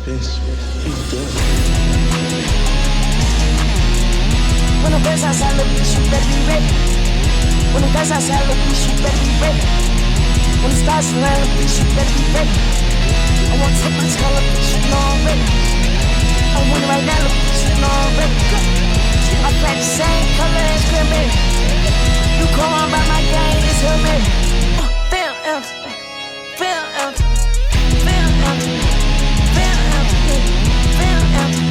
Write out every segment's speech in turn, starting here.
Bitch, what you doing? When the best outside, look, bitch, you better be ready. When the best outside, look, bitch, you better be ready. When the stars around, look, bitch, you better be ready. I want to take my color, bitch, you know I'm ready. I'm winning right now, look, bitch, you know I'm ready. I play the same color as Grimmy. You come on by my game, it's Hillman. Feel empty, feel empty, feel empty, feel empty, feel empty,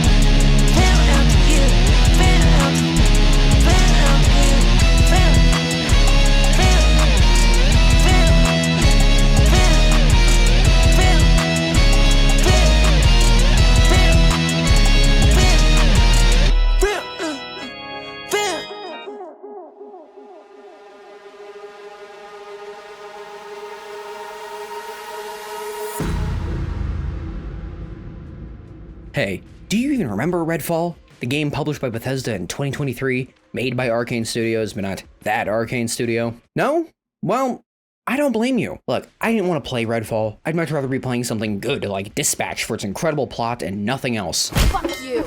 feel empty, yeah, feel empty, feel empty, yeah, feel, feel, feel, Hey, do you even remember Redfall? The game published by Bethesda in 2023, made by Arkane Studios, but not that Arkane studio? No? Well, I don't blame you. Look, I didn't want to play Redfall. I'd much rather be playing something good like Dispatch for its incredible plot and nothing else. fuck you.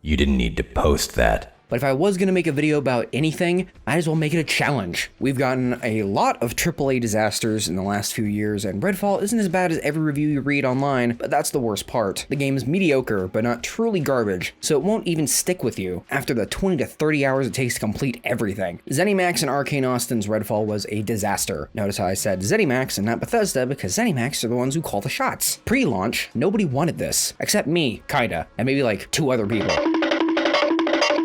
You didn't need to post that. But if I was going to make a video about anything, might as well make it a challenge. We've gotten a lot of AAA disasters in the last few years, and Redfall isn't as bad as every review you read online, but that's the worst part. The game's mediocre, but not truly garbage, so it won't even stick with you after the 20 to 30 hours it takes to complete everything. ZeniMax and Arkane Austin's Redfall was a disaster. Notice how I said ZeniMax and not Bethesda, because ZeniMax are the ones who call the shots. Pre-launch, nobody wanted this, except me, kinda, and maybe like 2 other people.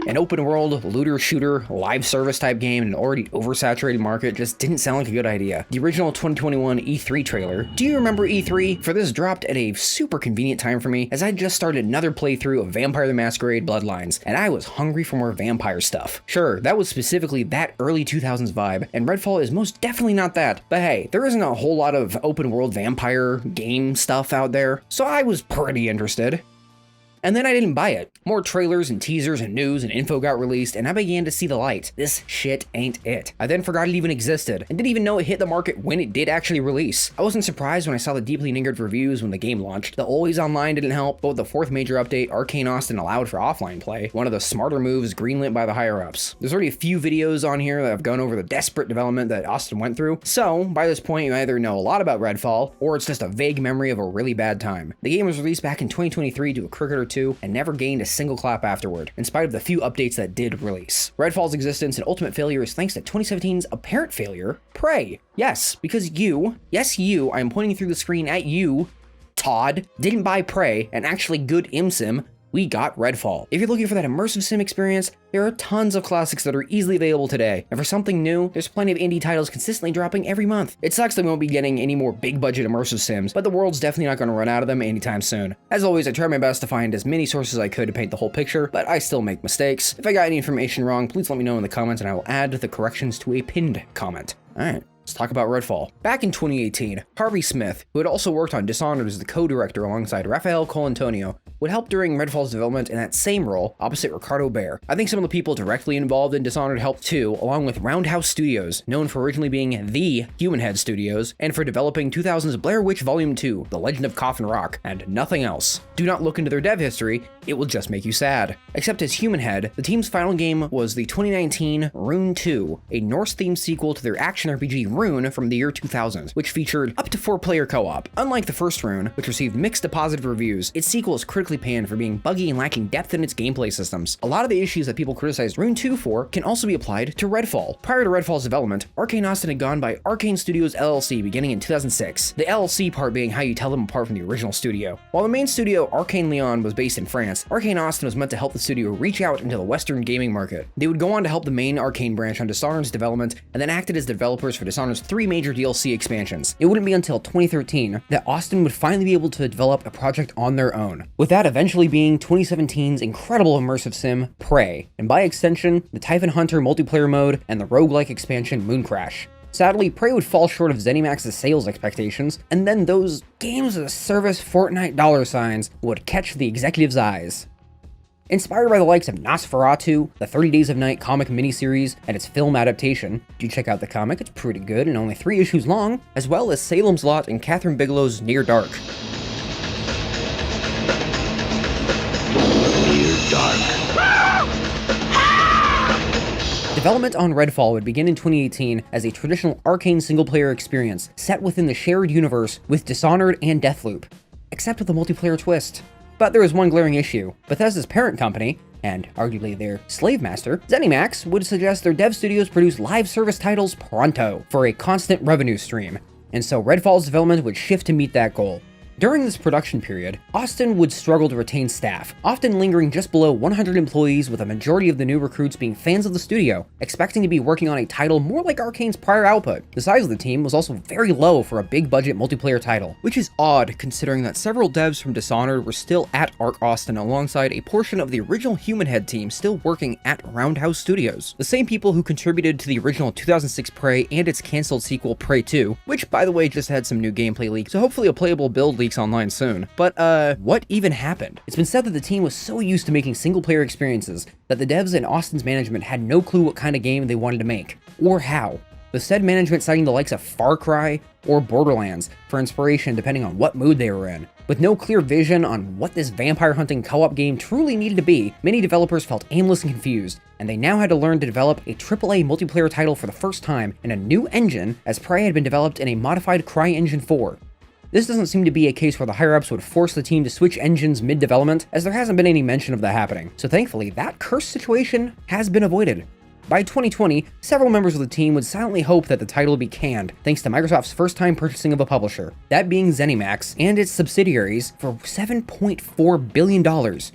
An open world, looter shooter, live service type game in an already oversaturated market just didn't sound like a good idea. The original 2021 E3 trailer, do you remember E3? For this dropped at a super convenient time for me, as I just started another playthrough of Vampire the Masquerade Bloodlines, and I was hungry for more vampire stuff. Sure, that was specifically that early 2000s vibe, and Redfall is most definitely not that, but hey, there isn't a whole lot of open world vampire game stuff out there, so I was pretty interested. And then I didn't buy it. More trailers and teasers and news and info got released, and I began to see the light. This shit ain't it. I then forgot it even existed, and didn't even know it hit the market when it did actually release. I wasn't surprised when I saw the deeply negative reviews when the game launched. The always online didn't help, but with the 4th major update, Arkane Austin allowed for offline play, one of the smarter moves greenlit by the higher-ups. There's already a few videos on here that have gone over the desperate development that Austin went through, so by this point you either know a lot about Redfall, or it's just a vague memory of a really bad time. The game was released back in 2023 to a cricket or two, and never gained a single clap afterward, in spite of the few updates that did release. Redfall's existence and ultimate failure is thanks to 2017's apparent failure, Prey. Yes, because you, yes you, I am pointing through the screen at you, Todd, didn't buy Prey, an actually good ImSim, we got Redfall. If you're looking for that immersive sim experience, there are tons of classics that are easily available today. And for something new, there's plenty of indie titles consistently dropping every month. It sucks that we won't be getting any more big budget immersive sims, but the world's definitely not going to run out of them anytime soon. As always, I tried my best to find as many sources as I could to paint the whole picture, but I still make mistakes. If I got any information wrong, please let me know in the comments and I will add the corrections to a pinned comment. Alright. Let's talk about Redfall. Back in 2018, Harvey Smith, who had also worked on Dishonored as the co-director alongside Rafael Colantonio, would help during Redfall's development in that same role, opposite Ricardo Bear. I think some of the people directly involved in Dishonored helped too, along with Roundhouse Studios, known for originally being the Human Head Studios, and for developing 2000's Blair Witch Volume 2, The Legend of Coffin Rock, and nothing else. Do not look into their dev history, it will just make you sad. Except as Human Head, the team's final game was the 2019 Rune 2, a Norse-themed sequel to their action RPG Rune from the year 2000, which featured up to 4-player co-op. Unlike the first Rune, which received mixed to positive reviews, its sequel is critically panned for being buggy and lacking depth in its gameplay systems. A lot of the issues that people criticized Rune 2 for can also be applied to Redfall. Prior to Redfall's development, Arkane Austin had gone by Arkane Studios LLC beginning in 2006, the LLC part being how you tell them apart from the original studio. While the main studio, Arkane Lyon, was based in France, Arkane Austin was meant to help the studio reach out into the Western gaming market. They would go on to help the main Arkane branch on Dishonored's development, and then acted as developers for Dishonored's 3 major DLC expansions. It wouldn't be until 2013 that Austin would finally be able to develop a project on their own, with that eventually being 2017's incredible immersive sim, Prey, and by extension, the Typhon Hunter multiplayer mode and the roguelike expansion Mooncrash. Sadly, Prey would fall short of ZeniMax's sales expectations, and then those games as a service Fortnite $ signs would catch the executives' eyes. Inspired by the likes of Nosferatu, the 30 Days of Night comic miniseries, and its film adaptation, do check out the comic, it's pretty good and only 3 issues long, as well as Salem's Lot and Catherine Bigelow's Near Dark. Near Dark. Development on Redfall would begin in 2018 as a traditional Arkane single-player experience set within the shared universe with Dishonored and Deathloop, except with a multiplayer twist. But there was one glaring issue. Bethesda's parent company, and arguably their slave master, ZeniMax, would suggest their dev studios produce live service titles pronto for a constant revenue stream, and so Redfall's development would shift to meet that goal. During this production period, Austin would struggle to retain staff, often lingering just below 100 employees, with a majority of the new recruits being fans of the studio, expecting to be working on a title more like Arkane's prior output. The size of the team was also very low for a big-budget multiplayer title, which is odd considering that several devs from Dishonored were still at ArkAustin alongside a portion of the original Human Head team still working at Roundhouse Studios, the same people who contributed to the original 2006 Prey and its cancelled sequel Prey 2, which by the way just had some new gameplay leaks, so hopefully a playable build leaks online soon. But what even happened? It's been said that the team was so used to making single-player experiences that the devs and Austin's management had no clue what kind of game they wanted to make, or how. The said management citing the likes of Far Cry or Borderlands for inspiration depending on what mood they were in. With no clear vision on what this vampire hunting co-op game truly needed to be, many developers felt aimless and confused, and they now had to learn to develop a AAA multiplayer title for the first time in a new engine, as Prey had been developed in a modified CryEngine 4. This doesn't seem to be a case where the higher-ups would force the team to switch engines mid-development, as there hasn't been any mention of that happening, so thankfully that cursed situation has been avoided. By 2020, several members of the team would silently hope that the title would be canned, thanks to Microsoft's first-time purchasing of a publisher, that being ZeniMax and its subsidiaries for $7.4 billion,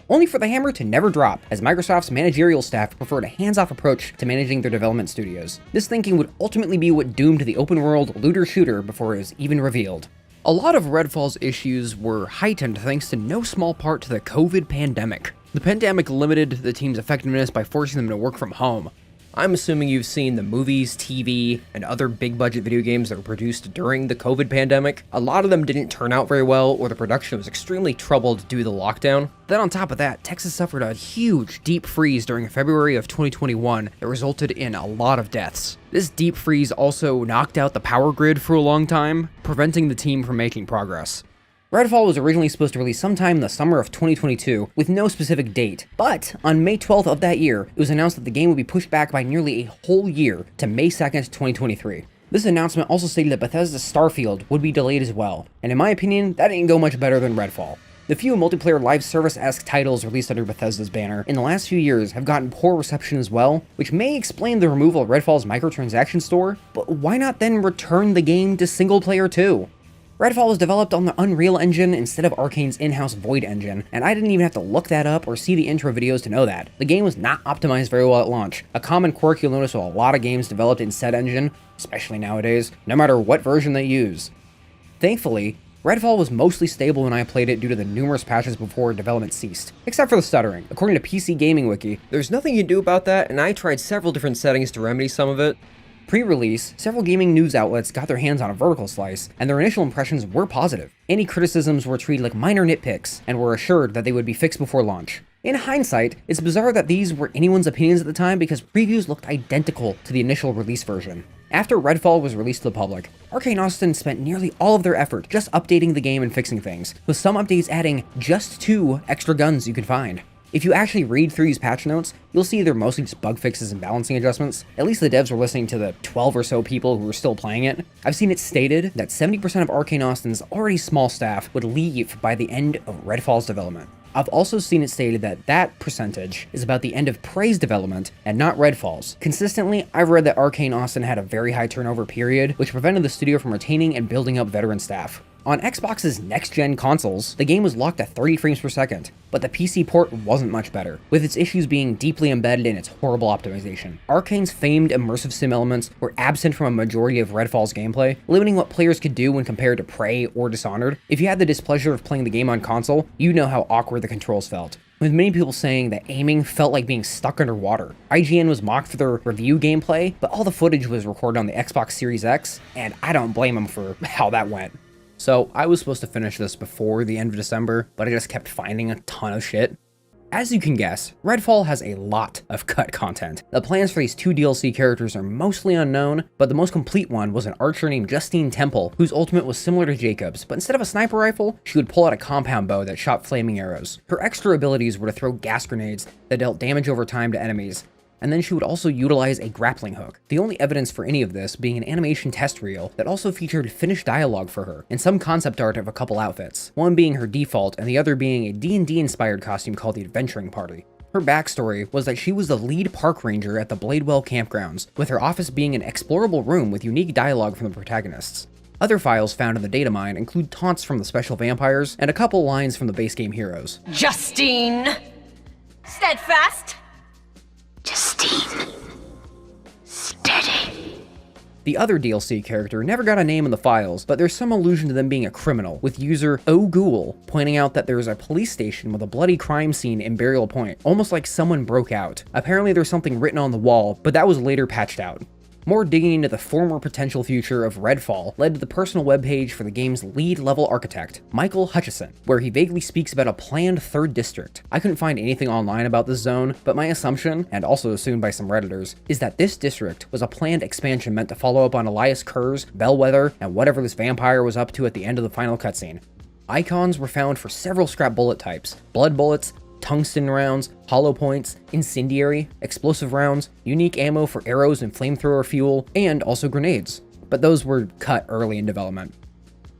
only for the hammer to never drop, as Microsoft's managerial staff preferred a hands-off approach to managing their development studios. This thinking would ultimately be what doomed the open-world looter-shooter before it was even revealed. A lot of Redfall's issues were heightened thanks to no small part to the COVID pandemic. The pandemic limited the team's effectiveness by forcing them to work from home. I'm assuming you've seen the movies, TV, and other big-budget video games that were produced during the COVID pandemic. A lot of them didn't turn out very well, or the production was extremely troubled due to the lockdown. Then on top of that, Texas suffered a huge deep freeze during February of 2021 that resulted in a lot of deaths. This deep freeze also knocked out the power grid for a long time, preventing the team from making progress. Redfall was originally supposed to release sometime in the summer of 2022, with no specific date, but on May 12th of that year, it was announced that the game would be pushed back by nearly a whole year to May 2nd, 2023. This announcement also stated that Bethesda's Starfield would be delayed as well, and in my opinion, that didn't go much better than Redfall. The few multiplayer live service-esque titles released under Bethesda's banner in the last few years have gotten poor reception as well, which may explain the removal of Redfall's microtransaction store, but why not then return the game to single-player too? Redfall was developed on the Unreal Engine instead of Arkane's in-house Void engine, and I didn't even have to look that up or see the intro videos to know that. The game was not optimized very well at launch, a common quirk you'll notice with a lot of games developed in said engine, especially nowadays, no matter what version they use. Thankfully, Redfall was mostly stable when I played it due to the numerous patches before development ceased, except for the stuttering. According to PC Gaming Wiki, there's nothing you can do about that, and I tried several different settings to remedy some of it. Pre-release, several gaming news outlets got their hands on a vertical slice, and their initial impressions were positive. Any criticisms were treated like minor nitpicks, and were assured that they would be fixed before launch. In hindsight, it's bizarre that these were anyone's opinions at the time because previews looked identical to the initial release version. After Redfall was released to the public, Arkane Austin spent nearly all of their effort just updating the game and fixing things, with some updates adding just 2 extra guns you could find. If you actually read through these patch notes, you'll see they're mostly just bug fixes and balancing adjustments. At least the devs were listening to the 12 or so people who were still playing it. I've seen it stated that 70% of Arkane Austin's already small staff would leave by the end of Redfall's development. I've also seen it stated that that percentage is about the end of Prey's development and not Redfall's. Consistently, I've read that Arkane Austin had a very high turnover period, which prevented the studio from retaining and building up veteran staff. On Xbox's next-gen consoles, the game was locked at 30 frames per second, but the PC port wasn't much better, with its issues being deeply embedded in its horrible optimization. Arkane's famed immersive sim elements were absent from a majority of Redfall's gameplay, limiting what players could do when compared to Prey or Dishonored. If you had the displeasure of playing the game on console, you know how awkward the controls felt, with many people saying that aiming felt like being stuck underwater. IGN was mocked for their review gameplay, but all the footage was recorded on the Xbox Series X, and I don't blame them for how that went. So I was supposed to finish this before the end of December, but I just kept finding a ton of shit. As you can guess, Redfall has a lot of cut content. The plans for these 2 DLC characters are mostly unknown, but the most complete one was an archer named Justine Temple, whose ultimate was similar to Jacob's, but instead of a sniper rifle, she would pull out a compound bow that shot flaming arrows. Her extra abilities were to throw gas grenades that dealt damage over time to enemies, and then she would also utilize a grappling hook. The only evidence for any of this being an animation test reel that also featured finished dialogue for her, and some concept art of a couple outfits, one being her default and the other being a D&D inspired costume called the Adventuring Party. Her backstory was that she was the lead park ranger at the Bladewell campgrounds, with her office being an explorable room with unique dialogue from the protagonists. Other files found in the data mine include taunts from the special vampires and a couple lines from the base game heroes. Justine! Steadfast! Justine. Steady. The other DLC character never got a name in the files, but there's some allusion to them being a criminal, with user O'Ghoul pointing out that there's a police station with a bloody crime scene in Burial Point, almost like someone broke out. Apparently there's something written on the wall, but that was later patched out. More digging into the former potential future of Redfall led to the personal webpage for the game's lead-level architect, Michael Hutchison, where he vaguely speaks about a planned 3rd district. I couldn't find anything online about this zone, but my assumption, and also assumed by some Redditors, is that this district was a planned expansion meant to follow up on Elias Kerr's, Bellwether, and whatever this vampire was up to at the end of the final cutscene. Icons were found for several scrap bullet types: blood bullets, tungsten rounds, hollow points, incendiary, explosive rounds, unique ammo for arrows and flamethrower fuel, and also grenades. But those were cut early in development.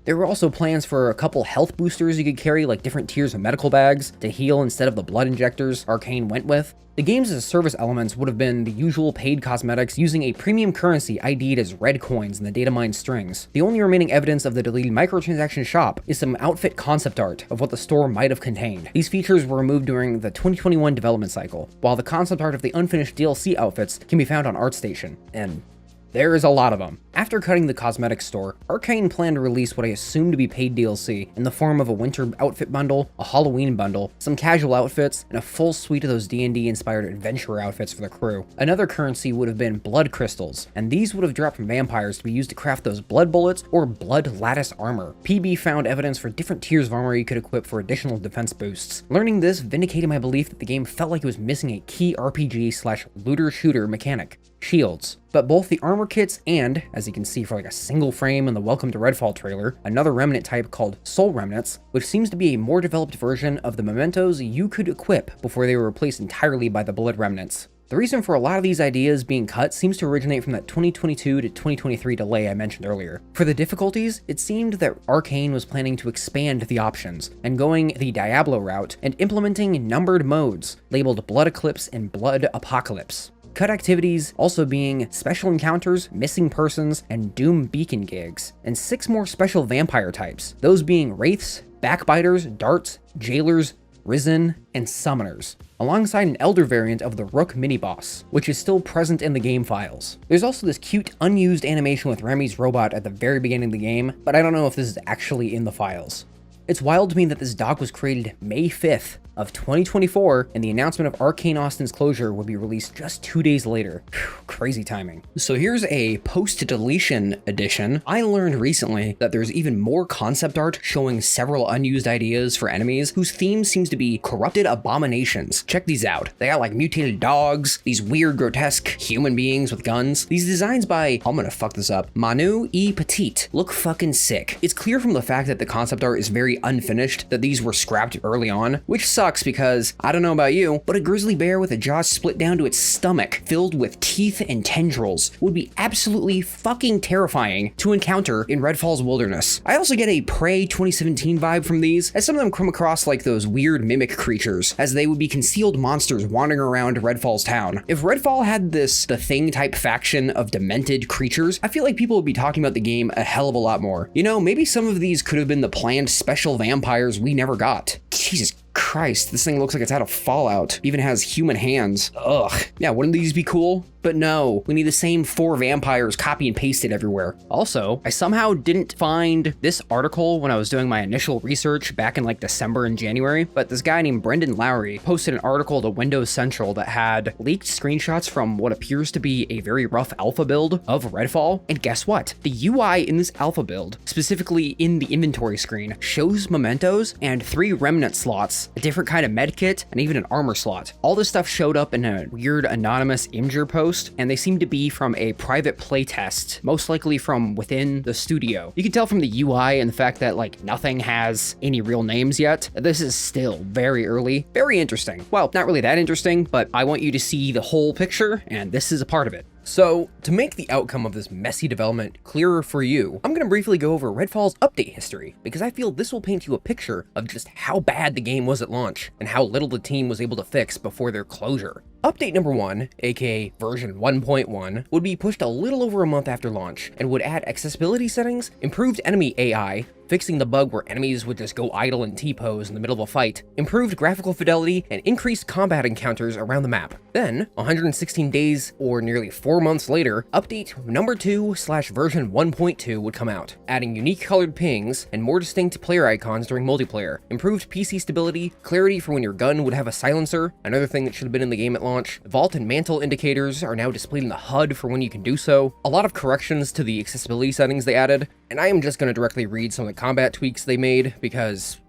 There were also plans for a couple health boosters you could carry, like different tiers of medical bags, to heal instead of the blood injectors Arkane went with. The games as a service elements would have been the usual paid cosmetics using a premium currency ID'd as red coins in the data mine strings. The only remaining evidence of the deleted microtransaction shop is some outfit concept art of what the store might have contained. These features were removed during the 2021 development cycle, while the concept art of the unfinished DLC outfits can be found on ArtStation, and there is a lot of them. After cutting the cosmetics store, Arkane planned to release what I assume to be paid DLC in the form of a winter outfit bundle, a Halloween bundle, some casual outfits, and a full suite of those D&D inspired adventurer outfits for the crew. Another currency would have been blood crystals, and these would have dropped from vampires to be used to craft those blood bullets or blood lattice armor. PB found evidence for different tiers of armor you could equip for additional defense boosts. Learning this vindicated my belief that the game felt like it was missing a key RPG/looter-shooter mechanic: shields. But both the armor kits and, as you can see for like a single frame in the Welcome to Redfall trailer, another remnant type called Soul Remnants, which seems to be a more developed version of the mementos you could equip before they were replaced entirely by the Blood Remnants. The reason for a lot of these ideas being cut seems to originate from that 2022 to 2023 delay I mentioned earlier. For the difficulties, it seemed that Arkane was planning to expand the options, and going the Diablo route and implementing numbered modes, labeled Blood Eclipse and Blood Apocalypse. Cut activities also being special encounters, missing persons, and doom beacon gigs, and 6 more special vampire types, those being wraiths, backbiters, darts, jailers, risen, and summoners, alongside an elder variant of the Rook mini-boss, which is still present in the game files. There's also this cute, unused animation with Remy's robot at the very beginning of the game, but I don't know if this is actually in the files. It's wild to me that this doc was created May 5th of 2024, and the announcement of Arkane Austin's closure would be released just 2 days later. Whew, crazy timing. So here's a post-deletion edition. I learned recently that there's even more concept art showing several unused ideas for enemies whose theme seems to be corrupted abominations. Check these out. They got like mutated dogs, these weird grotesque human beings with guns. These designs by, I'm gonna fuck this up, Manu E. Petit look fucking sick. It's clear from the fact that the concept art is very unfinished that these were scrapped early on, which sucks because, I don't know about you, but a grizzly bear with a jaw split down to its stomach filled with teeth and tendrils would be absolutely fucking terrifying to encounter in Redfall's wilderness. I also get a Prey 2017 vibe from these, as some of them come across like those weird mimic creatures, as they would be concealed monsters wandering around Redfall's town. If Redfall had this The Thing type faction of demented creatures, I feel like people would be talking about the game a hell of a lot more. You know, maybe some of these could have been the planned special vampires we never got. Jesus Christ, this thing looks like it's out of Fallout. Even has human hands. Ugh. Yeah, wouldn't these be cool? But But no, we need the same 4 vampires copy and pasted everywhere. Also, I somehow didn't find this article when I was doing my initial research back in like December and January, but this guy named Brendan Lowry posted an article to Windows Central that had leaked screenshots from what appears to be a very rough alpha build of Redfall. And guess what? The UI in this alpha build, specifically in the inventory screen, shows mementos and 3 remnant slots, a different kind of medkit, and even an armor slot. All this stuff showed up in a weird anonymous Imgur post, and they seem to be from a private playtest, most likely from within the studio. You can tell from the UI and the fact that like nothing has any real names yet. This is still very early. Very interesting. Well, not really that interesting, but I want you to see the whole picture, and this is a part of it. So, to make the outcome of this messy development clearer for you, I'm going to briefly go over Redfall's update history, because I feel this will paint you a picture of just how bad the game was at launch, and how little the team was able to fix before their closure. Update number 1, aka version 1.1, would be pushed a little over a month after launch, and would add accessibility settings, improved enemy AI, fixing the bug where enemies would just go idle and T-pose in the middle of a fight, improved graphical fidelity, and increased combat encounters around the map. Then, 116 days, or nearly 4 months later, update number 2/version 1.2 would come out, adding unique colored pings and more distinct player icons during multiplayer, improved PC stability, clarity for when your gun would have a silencer, another thing that should have been in the game at launch. Vault and mantle indicators are now displayed in the HUD for when you can do so. A lot of corrections to the accessibility settings they added, and I am just going to directly read some of the combat tweaks they made because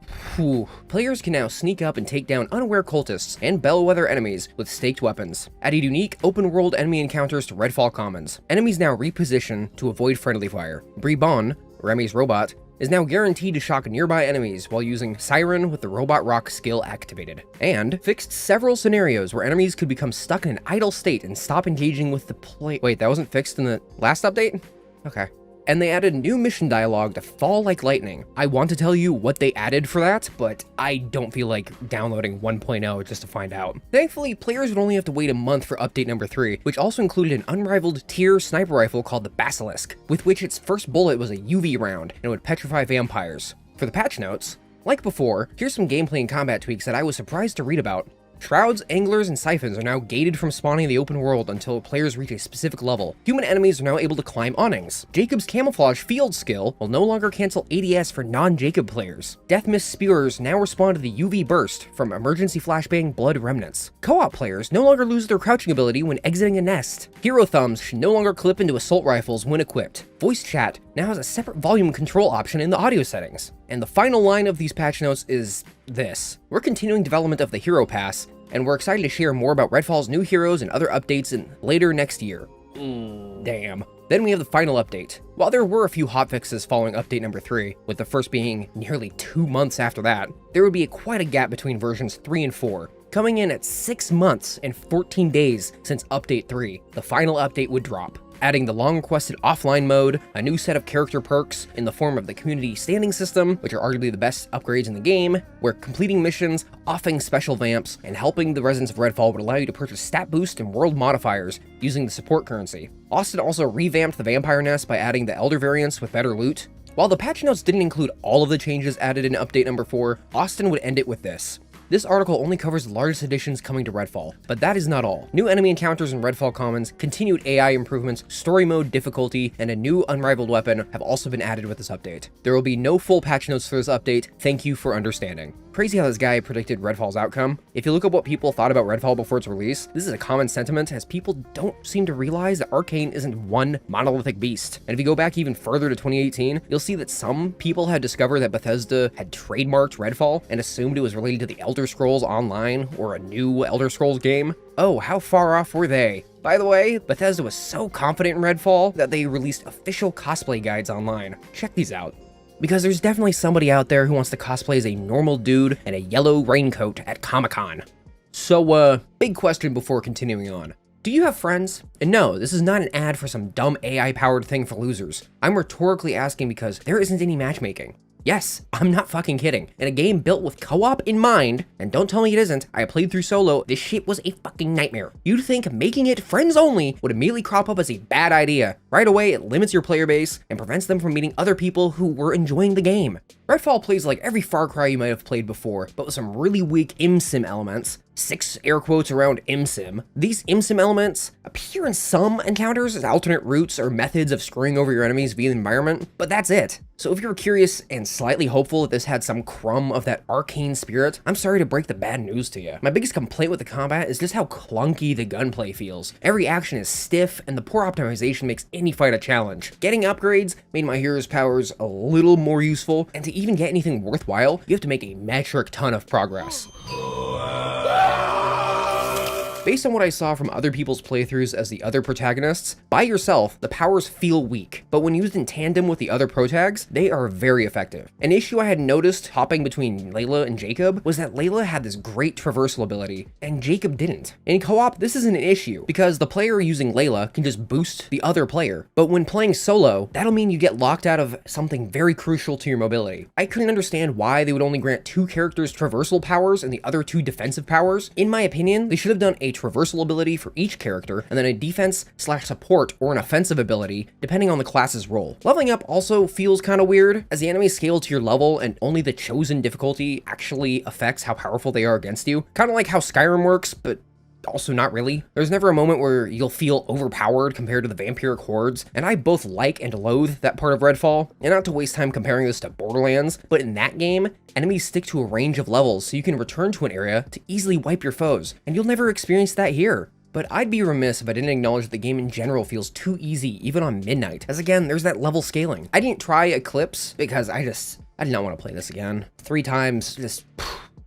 players can now sneak up and take down unaware cultists and bellwether enemies with staked weapons. Added unique open-world enemy encounters to Redfall commons. Enemies now reposition to avoid friendly fire. Bribon, Remy's robot, is now guaranteed to shock nearby enemies while using Siren with the Robot Rock skill activated. And fixed several scenarios where enemies could become stuck in an idle state and stop engaging with the play. Wait, that wasn't fixed in the last update? Okay. And they added new mission dialogue to fall like lightning. I want to tell you what they added for that, but I don't feel like downloading 1.0 just to find out. Thankfully, players would only have to wait a month for update number 3, which also included an unrivaled tier sniper rifle called the Basilisk, with which its first bullet was a UV round and would petrify vampires. For the patch notes, like before, here's some gameplay and combat tweaks that I was surprised to read about. Shrouds, anglers, and siphons are now gated from spawning in the open world until players reach a specific level. Human enemies are now able to climb awnings. Jacob's camouflage field skill will no longer cancel ADS for non-Jacob players. Death Mist Spewers now respond to the UV burst from emergency flashbang blood remnants. Co-op players no longer lose their crouching ability when exiting a nest. Hero thumbs should no longer clip into assault rifles when equipped. Voice chat now has a separate volume control option in the audio settings. And the final line of these patch notes is this. We're continuing development of the Hero Pass, and we're excited to share more about Redfall's new heroes and other updates later next year. Damn. Then we have the final update. While there were a few hotfixes following update number 3, with the first being nearly 2 months after that, there would be quite a gap between versions 3 and 4. Coming in at 6 months and 14 days since update 3, the final update would drop, adding the long-requested offline mode, a new set of character perks in the form of the community standing system, which are arguably the best upgrades in the game, where completing missions, offing special vamps, and helping the residents of Redfall would allow you to purchase stat boost and world modifiers using the support currency. Austin also revamped the vampire nest by adding the elder variants with better loot. While the patch notes didn't include all of the changes added in update number 4, Austin would end it with this. This article only covers the largest additions coming to Redfall, but that is not all. New enemy encounters in Redfall Commons, continued AI improvements, story mode difficulty, and a new unrivaled weapon have also been added with this update. There will be no full patch notes for this update. Thank you for understanding. Crazy how this guy predicted Redfall's outcome. If you look at what people thought about Redfall before its release, this is a common sentiment as people don't seem to realize that Arkane isn't one monolithic beast. And if you go back even further to 2018, you'll see that some people had discovered that Bethesda had trademarked Redfall and assumed it was related to the Elder Scrolls Online or a new Elder Scrolls game. Oh, how far off were they? By the way, Bethesda was so confident in Redfall that they released official cosplay guides online. Check these out. Because there's definitely somebody out there who wants to cosplay as a normal dude in a yellow raincoat at Comic-Con. So, big question before continuing on. Do you have friends? And no, this is not an ad for some dumb AI-powered thing for losers. I'm rhetorically asking because there isn't any matchmaking. Yes, I'm not fucking kidding. In a game built with co-op in mind, and don't tell me it isn't, I played through solo, this shit was a fucking nightmare. You'd think making it friends only would immediately crop up as a bad idea. Right away, it limits your player base and prevents them from meeting other people who were enjoying the game. Redfall plays like every Far Cry you might have played before, but with some really weak ImSim elements, 6 air quotes around ImSim. These ImSim elements appear in some encounters as alternate routes or methods of screwing over your enemies via the environment, but that's it. So if you're curious and slightly hopeful that this had some crumb of that arcane spirit, I'm sorry to break the bad news to you. My biggest complaint with the combat is just how clunky the gunplay feels. Every action is stiff, and the poor optimization makes any fight a challenge. Getting upgrades made my hero's powers a little more useful, and to even get anything worthwhile, you have to make a metric ton of progress. Based on what I saw from other people's playthroughs as the other protagonists, by yourself, the powers feel weak, but when used in tandem with the other protags, they are very effective. An issue I had noticed hopping between Layla and Jacob was that Layla had this great traversal ability, and Jacob didn't. In co-op, this isn't an issue, because the player using Layla can just boost the other player, but when playing solo, that'll mean you get locked out of something very crucial to your mobility. I couldn't understand why they would only grant 2 characters traversal powers and the other 2 defensive powers. In my opinion, they should have done a traversal ability for each character, and then a defense/support or an offensive ability, depending on the class's role. Leveling up also feels kind of weird, as the enemies scale to your level and only the chosen difficulty actually affects how powerful they are against you. Kind of like how Skyrim works, but also not really. There's never a moment where you'll feel overpowered compared to the vampiric hordes, and I both like and loathe that part of Redfall. And not to waste time comparing this to Borderlands, but in that game, enemies stick to a range of levels so you can return to an area to easily wipe your foes, and you'll never experience that here. But I'd be remiss if I didn't acknowledge that the game in general feels too easy, even on Midnight, as again, there's that level scaling. I didn't try Eclipse because I did not want to play this again. 3 times, just,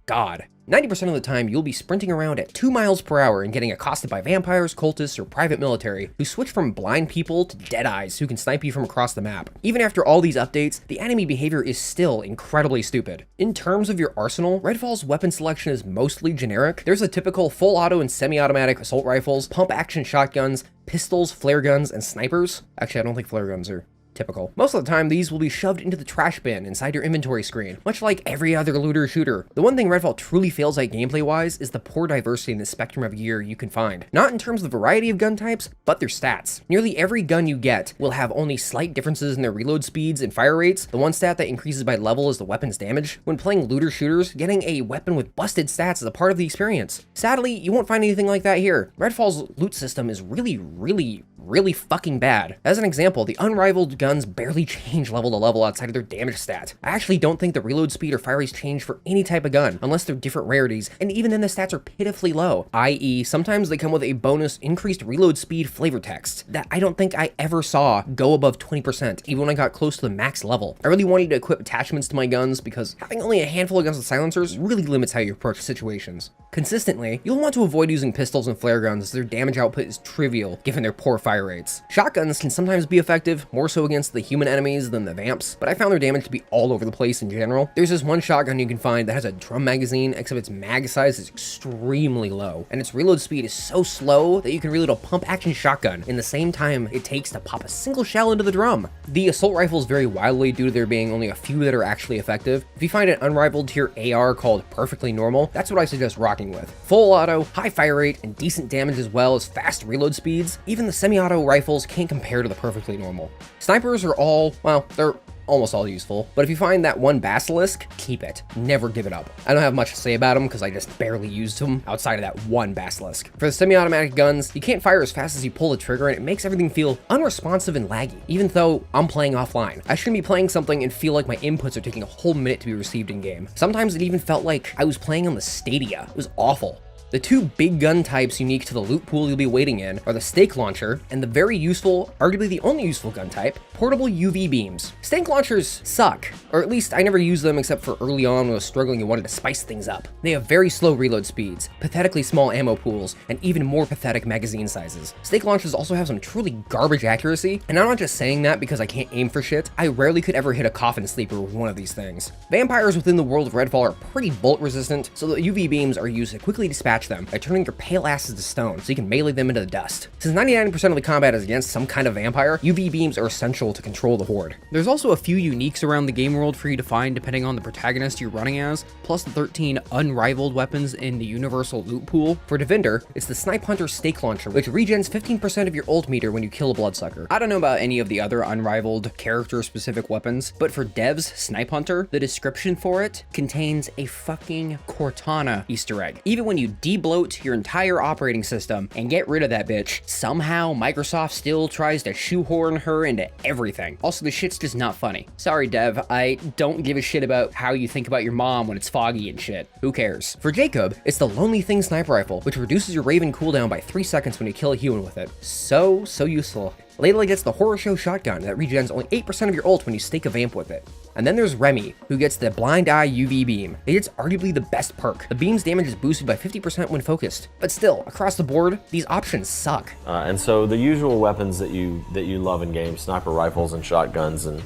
God. 90% of the time, you'll be sprinting around at 2 miles per hour and getting accosted by vampires, cultists, or private military who switch from blind people to deadeyes who can snipe you from across the map. Even after all these updates, the enemy behavior is still incredibly stupid. In terms of your arsenal, Redfall's weapon selection is mostly generic. There's a typical full auto and semi-automatic assault rifles, pump action shotguns, pistols, flare guns, and snipers. Actually, I don't think flare guns are typical. Most of the time, these will be shoved into the trash bin inside your inventory screen, much like every other looter shooter. The one thing Redfall truly fails at gameplay-wise is the poor diversity in the spectrum of gear you can find. Not in terms of the variety of gun types, but their stats. Nearly every gun you get will have only slight differences in their reload speeds and fire rates. The one stat that increases by level is the weapon's damage. When playing looter shooters, getting a weapon with busted stats is a part of the experience. Sadly, you won't find anything like that here. Redfall's loot system is really fucking bad. As an example, the unrivaled guns barely change level to level outside of their damage stat. I actually don't think the reload speed or fire rates change for any type of gun, unless they're different rarities, and even then the stats are pitifully low, i.e. sometimes they come with a bonus increased reload speed flavor text that I don't think I ever saw go above 20%, even when I got close to the max level. I really wanted to equip attachments to my guns because having only a handful of guns with silencers really limits how you approach situations. Consistently, you'll want to avoid using pistols and flare guns as their damage output is trivial given their poor fire rates. Shotguns can sometimes be effective, more so against the human enemies than the vamps, but I found their damage to be all over the place in general. There's this one shotgun you can find that has a drum magazine, except its mag size is extremely low, and its reload speed is so slow that you can reload a pump action shotgun in the same time it takes to pop a single shell into the drum. The assault rifles vary wildly due to there being only a few that are actually effective. If you find an unrivaled tier AR called Perfectly Normal, that's what I suggest rocking with. Full auto, high fire rate, and decent damage as well as fast reload speeds. Even the semi-auto rifles can't compare to the Perfectly Normal. Snipers are all, well, they're almost all useful, but if you find that one basilisk, keep it. Never give it up. I don't have much to say about them because I just barely used them outside of that one basilisk. For the semi-automatic guns, you can't fire as fast as you pull the trigger, and it makes everything feel unresponsive and laggy, even though I'm playing offline. I shouldn't be playing something and feel like my inputs are taking a whole minute to be received in game. Sometimes it even felt like I was playing on the Stadia. It was awful. The 2 big gun types unique to the loot pool you'll be waiting in are the stake launcher and the very useful, arguably the only useful gun type, portable UV beams. Stake launchers suck, or at least I never used them except for early on when I was struggling and wanted to spice things up. They have very slow reload speeds, pathetically small ammo pools, and even more pathetic magazine sizes. Stake launchers also have some truly garbage accuracy, and I'm not just saying that because I can't aim for shit. I rarely could ever hit a coffin sleeper with one of these things. Vampires within the world of Redfall are pretty bolt resistant, so the UV beams are used to quickly dispatch them by turning your pale asses to stone so you can melee them into the dust. Since 99% of the combat is against some kind of vampire, UV beams are essential to control the horde. There's also a few uniques around the game world for you to find depending on the protagonist you're running as, plus the 13 unrivaled weapons in the universal loot pool. For Defender, it's the Snipe Hunter Stake Launcher, which regens 15% of your ult meter when you kill a bloodsucker. I don't know about any of the other unrivaled character-specific weapons, but for Dev's Snipe Hunter, the description for it contains a fucking Cortana Easter egg. Even when you de-bloat your entire operating system and get rid of that bitch, somehow Microsoft still tries to shoehorn her into everything. Also, the shit's just not funny. Sorry, dev, I don't give a shit about how you think about your mom when it's foggy and shit. Who cares? For Jacob, it's the Lonely Thing sniper rifle, which reduces your Raven cooldown by 3 seconds when you kill a human with it. So useful. Layla gets the Horror Show shotgun that regens only 8% of your ult when you stake a vamp with it. And then there's Remy, who gets the Blind Eye UV beam. It's arguably the best perk. The beam's damage is boosted by 50% when focused. But still, across the board, these options suck. And so the usual weapons that you love in games, sniper rifles and shotguns and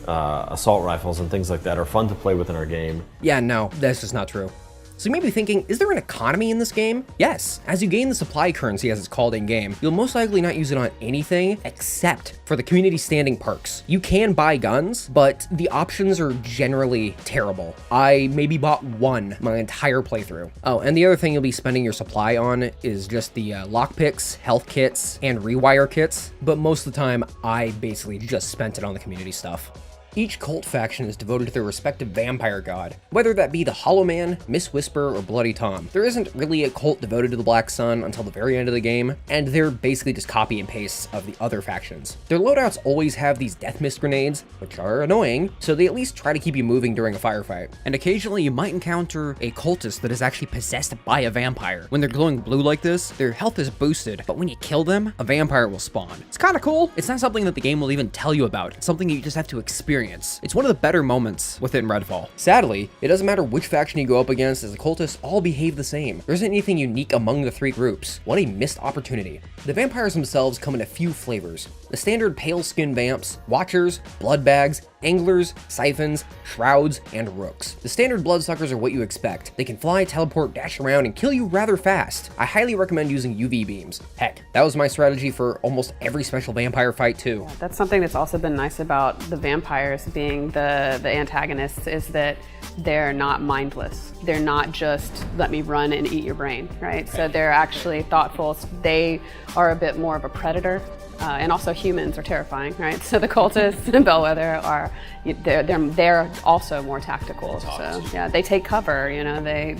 assault rifles and things like that, are fun to play with in our game. Yeah, no, that's just not true. So you may be thinking, is there an economy in this game? Yes. As you gain the supply currency, as it's called in-game, you'll most likely not use it on anything except for the community standing perks. You can buy guns, but the options are generally terrible. I maybe bought one my entire playthrough. Oh, and the other thing you'll be spending your supply on is just the lockpicks, health kits, and rewire kits, but most of the time, I basically just spent it on the community stuff. Each cult faction is devoted to their respective vampire god, whether that be the Hollow Man, Miss Whisper, or Bloody Tom. There isn't really a cult devoted to the Black Sun until the very end of the game, and they're basically just copy and pastes of the other factions. Their loadouts always have these death mist grenades, which are annoying, so they at least try to keep you moving during a firefight. And occasionally you might encounter a cultist that is actually possessed by a vampire. When they're glowing blue like this, their health is boosted, but when you kill them, a vampire will spawn. It's kinda cool. It's not something that the game will even tell you about. It's something you just have to experience. It's one of the better moments within Redfall. Sadly, it doesn't matter which faction you go up against, as the cultists all behave the same. There isn't anything unique among the three groups. What a missed opportunity. The vampires themselves come in a few flavors. The standard pale skin vamps, watchers, blood bags, anglers, siphons, shrouds, and rooks. The standard bloodsuckers are what you expect. They can fly, teleport, dash around, and kill you rather fast. I highly recommend using UV beams. Heck, that was my strategy for almost every special vampire fight too. Yeah, that's something that's also been nice about the vampires being the antagonists, is that they're not mindless. They're not just let me run and eat your brain, right? So they're actually thoughtful. They are a bit more of a predator. And also humans are terrifying, right? So the cultists and Bellwether are, they're also more tactical. So yeah, they take cover, they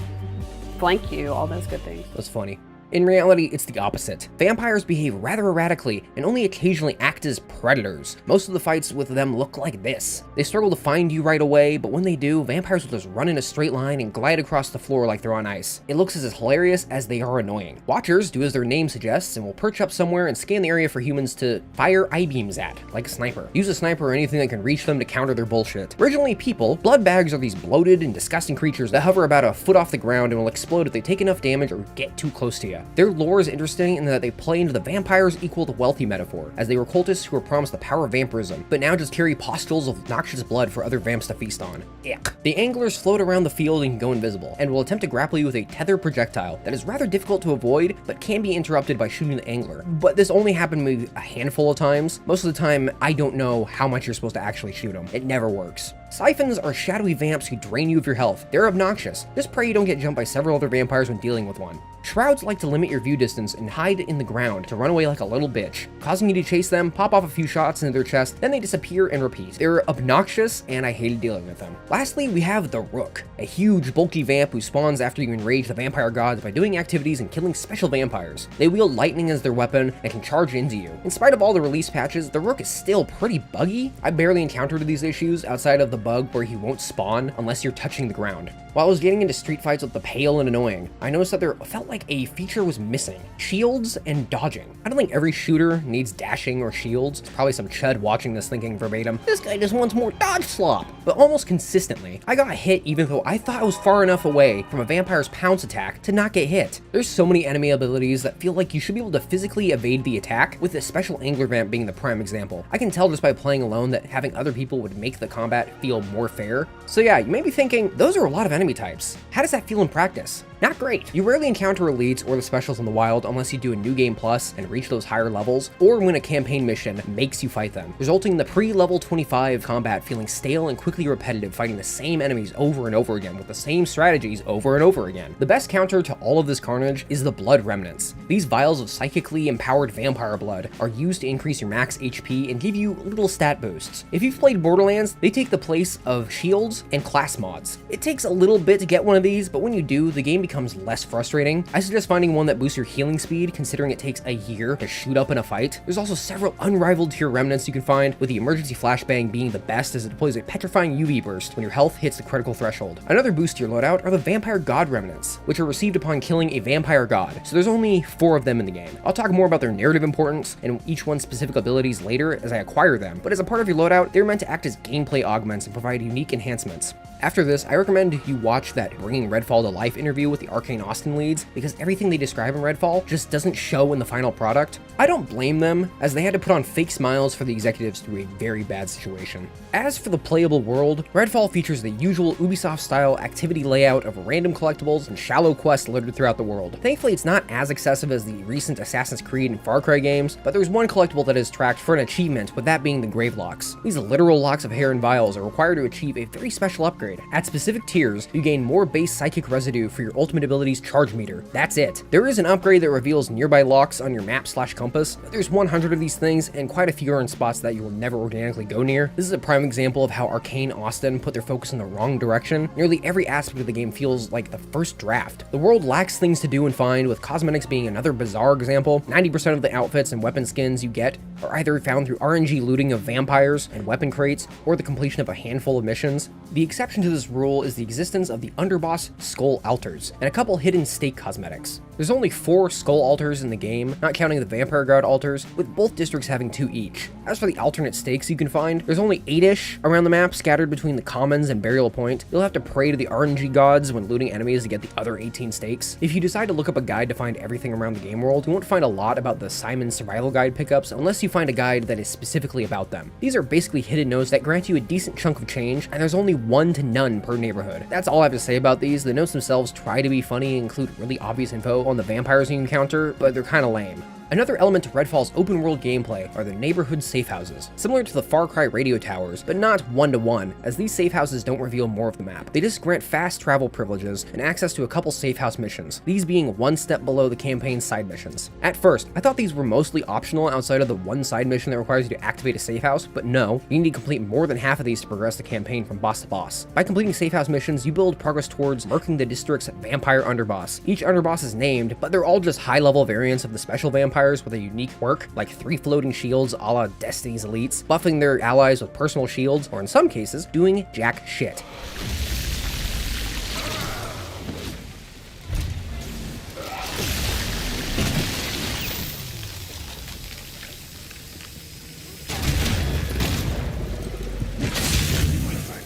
flank you, all those good things. That's funny. In reality, it's the opposite. Vampires behave rather erratically and only occasionally act as predators. Most of the fights with them look like this. They struggle to find you right away, but when they do, vampires will just run in a straight line and glide across the floor like they're on ice. It looks as hilarious as they are annoying. Watchers do as their name suggests and will perch up somewhere and scan the area for humans to fire I-beams at, like a sniper. Use a sniper or anything that can reach them to counter their bullshit. Originally people, blood bags are these bloated and disgusting creatures that hover about a foot off the ground and will explode if they take enough damage or get too close to you. Their lore is interesting in that they play into the vampires equal to wealthy metaphor, as they were cultists who were promised the power of vampirism, but now just carry pustules of noxious blood for other vamps to feast on. Ick. The anglers float around the field and can go invisible, and will attempt to grapple you with a tether projectile that is rather difficult to avoid, but can be interrupted by shooting the angler. But this only happened maybe a handful of times. Most of the time, I don't know how much you're supposed to actually shoot them. It never works. Siphons are shadowy vamps who drain you of your health. They're obnoxious. Just pray you don't get jumped by several other vampires when dealing with one. Shrouds like to limit your view distance and hide in the ground to run away like a little bitch, causing you to chase them, pop off a few shots into their chest, then they disappear and repeat. They're obnoxious, and I hated dealing with them. Lastly, we have the Rook, a huge, bulky vamp who spawns after you enrage the vampire gods by doing activities and killing special vampires. They wield lightning as their weapon and can charge into you. In spite of all the release patches, the Rook is still pretty buggy. I barely encountered these issues outside of the bug where he won't spawn unless you're touching the ground. While I was getting into street fights with the pale and annoying, I noticed that there felt like a feature was missing: shields and dodging. I don't think every shooter needs dashing or shields. It's probably some chud watching this thinking verbatim, this guy just wants more dodge slop. But almost consistently, I got hit even though I thought I was far enough away from a vampire's pounce attack to not get hit. There's so many enemy abilities that feel like you should be able to physically evade the attack, with the special angler vamp being the prime example. I can tell just by playing alone that having other people would make the combat feel more fair. So yeah, you may be thinking, those are a lot of enemy types. How does that feel in practice? Not great. You rarely encounter a elites or the specials in the wild unless you do a new game plus and reach those higher levels, or when a campaign mission makes you fight them, resulting in the pre-level 25 combat feeling stale and quickly repetitive, fighting the same enemies over and over again with the same strategies over and over again. The best counter to all of this carnage is the blood remnants. These vials of psychically empowered vampire blood are used to increase your max HP and give you little stat boosts. If you've played Borderlands, they take the place of shields and class mods. It takes a little bit to get one of these, but when you do, the game becomes less frustrating. I suggest finding one that boosts your healing speed, considering it takes a year to shoot up in a fight. There's also several unrivaled tier remnants you can find, with the emergency flashbang being the best as it deploys a petrifying UV burst when your health hits the critical threshold. Another boost to your loadout are the vampire god remnants, which are received upon killing a vampire god, so there's only 4 of them in the game. I'll talk more about their narrative importance and each one's specific abilities later as I acquire them, but as a part of your loadout, they're meant to act as gameplay augments and provide unique enhancements. After this, I recommend you watch that Bringing Redfall to Life interview with the Arkane Austin leads, because everything they describe in Redfall just doesn't show in the final product. I don't blame them, as they had to put on fake smiles for the executives through a very bad situation. As for the playable world, Redfall features the usual Ubisoft-style activity layout of random collectibles and shallow quests littered throughout the world. Thankfully, it's not as excessive as the recent Assassin's Creed and Far Cry games, but there's one collectible that is tracked for an achievement, with that being the Grave Locks. These literal locks of hair and vials are required to achieve a very special upgrade. At specific tiers, you gain more base psychic residue for your ultimate ability's charge meter. That's it. There is an upgrade that reveals nearby locks on your map/compass, but there's 100 of these things, and quite a few are in spots that you will never organically go near. This is a prime example of how Arkane Austin put their focus in the wrong direction. Nearly every aspect of the game feels like the first draft. The world lacks things to do and find, with cosmetics being another bizarre example. 90% of the outfits and weapon skins you get are either found through RNG looting of vampires and weapon crates, or the completion of a handful of missions. The exception to this rule is the existence of the underboss skull altars, and a couple hidden stake cosmetics. There's only 4 skull altars in the game, not counting the vampire god altars, with both districts having 2 each. As for the alternate stakes you can find, there's only 8-ish around the map, scattered between the commons and burial point. You'll have to pray to the RNG gods when looting enemies to get the other 18 stakes. If you decide to look up a guide to find everything around the game world, you won't find a lot about the Simon survival guide pickups unless you find a guide that is specifically about them. These are basically hidden notes that grant you a decent chunk of change, and there's only 1 to none per neighborhood. That's all I have to say about these. The notes themselves try to be funny and include really obvious info on the vampires you encounter, but they're kinda lame. Another element to Redfall's open world gameplay are the neighborhood safe houses, similar to the Far Cry radio towers, but not one-to-one, as these safe houses don't reveal more of the map. They just grant fast travel privileges and access to a couple safe house missions, these being one step below the campaign's side missions. At first, I thought these were mostly optional outside of the one side mission that requires you to activate a safe house, but no, you need to complete more than half of these to progress the campaign from boss to boss. By completing safe house missions, you build progress towards murking the district's vampire underboss. Each underboss is named, but they're all just high-level variants of the special vampires with a unique quirk, like 3 floating shields a la Destiny's elites, buffing their allies with personal shields, or in some cases, doing jack shit.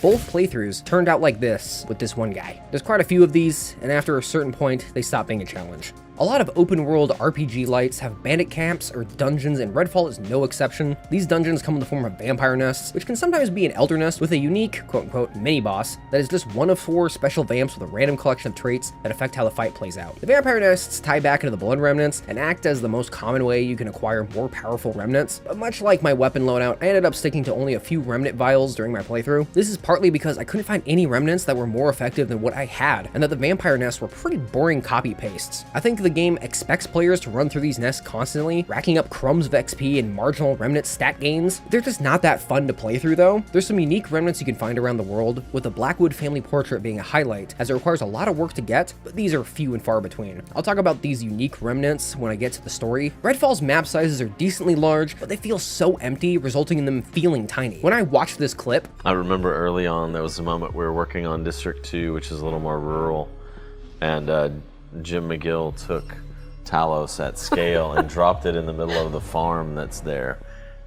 Both playthroughs turned out like this with this one guy. There's quite a few of these, and after a certain point, they stop being a challenge. A lot of open world RPG lights have bandit camps or dungeons, and Redfall is no exception. These dungeons come in the form of vampire nests, which can sometimes be an elder nest with a unique, quote-unquote, mini-boss that is just one of 4 special vamps with a random collection of traits that affect how the fight plays out. The vampire nests tie back into the blood remnants and act as the most common way you can acquire more powerful remnants, but much like my weapon loadout, I ended up sticking to only a few remnant vials during my playthrough. This is partly because I couldn't find any remnants that were more effective than what I had, and that the vampire nests were pretty boring copy-pastes. I think the game expects players to run through these nests constantly, racking up crumbs of XP and marginal remnant stat gains. They're just not that fun to play through though. There's some unique remnants you can find around the world, with the Blackwood family portrait being a highlight, as it requires a lot of work to get, but these are few and far between. I'll talk about these unique remnants when I get to the story. Redfall's map sizes are decently large, but they feel so empty, resulting in them feeling tiny. When I watched this clip, I remember early on there was a moment we were working on District 2, which is a little more rural, and Jim McGill took Talos at scale and dropped it in the middle of the farm that's there,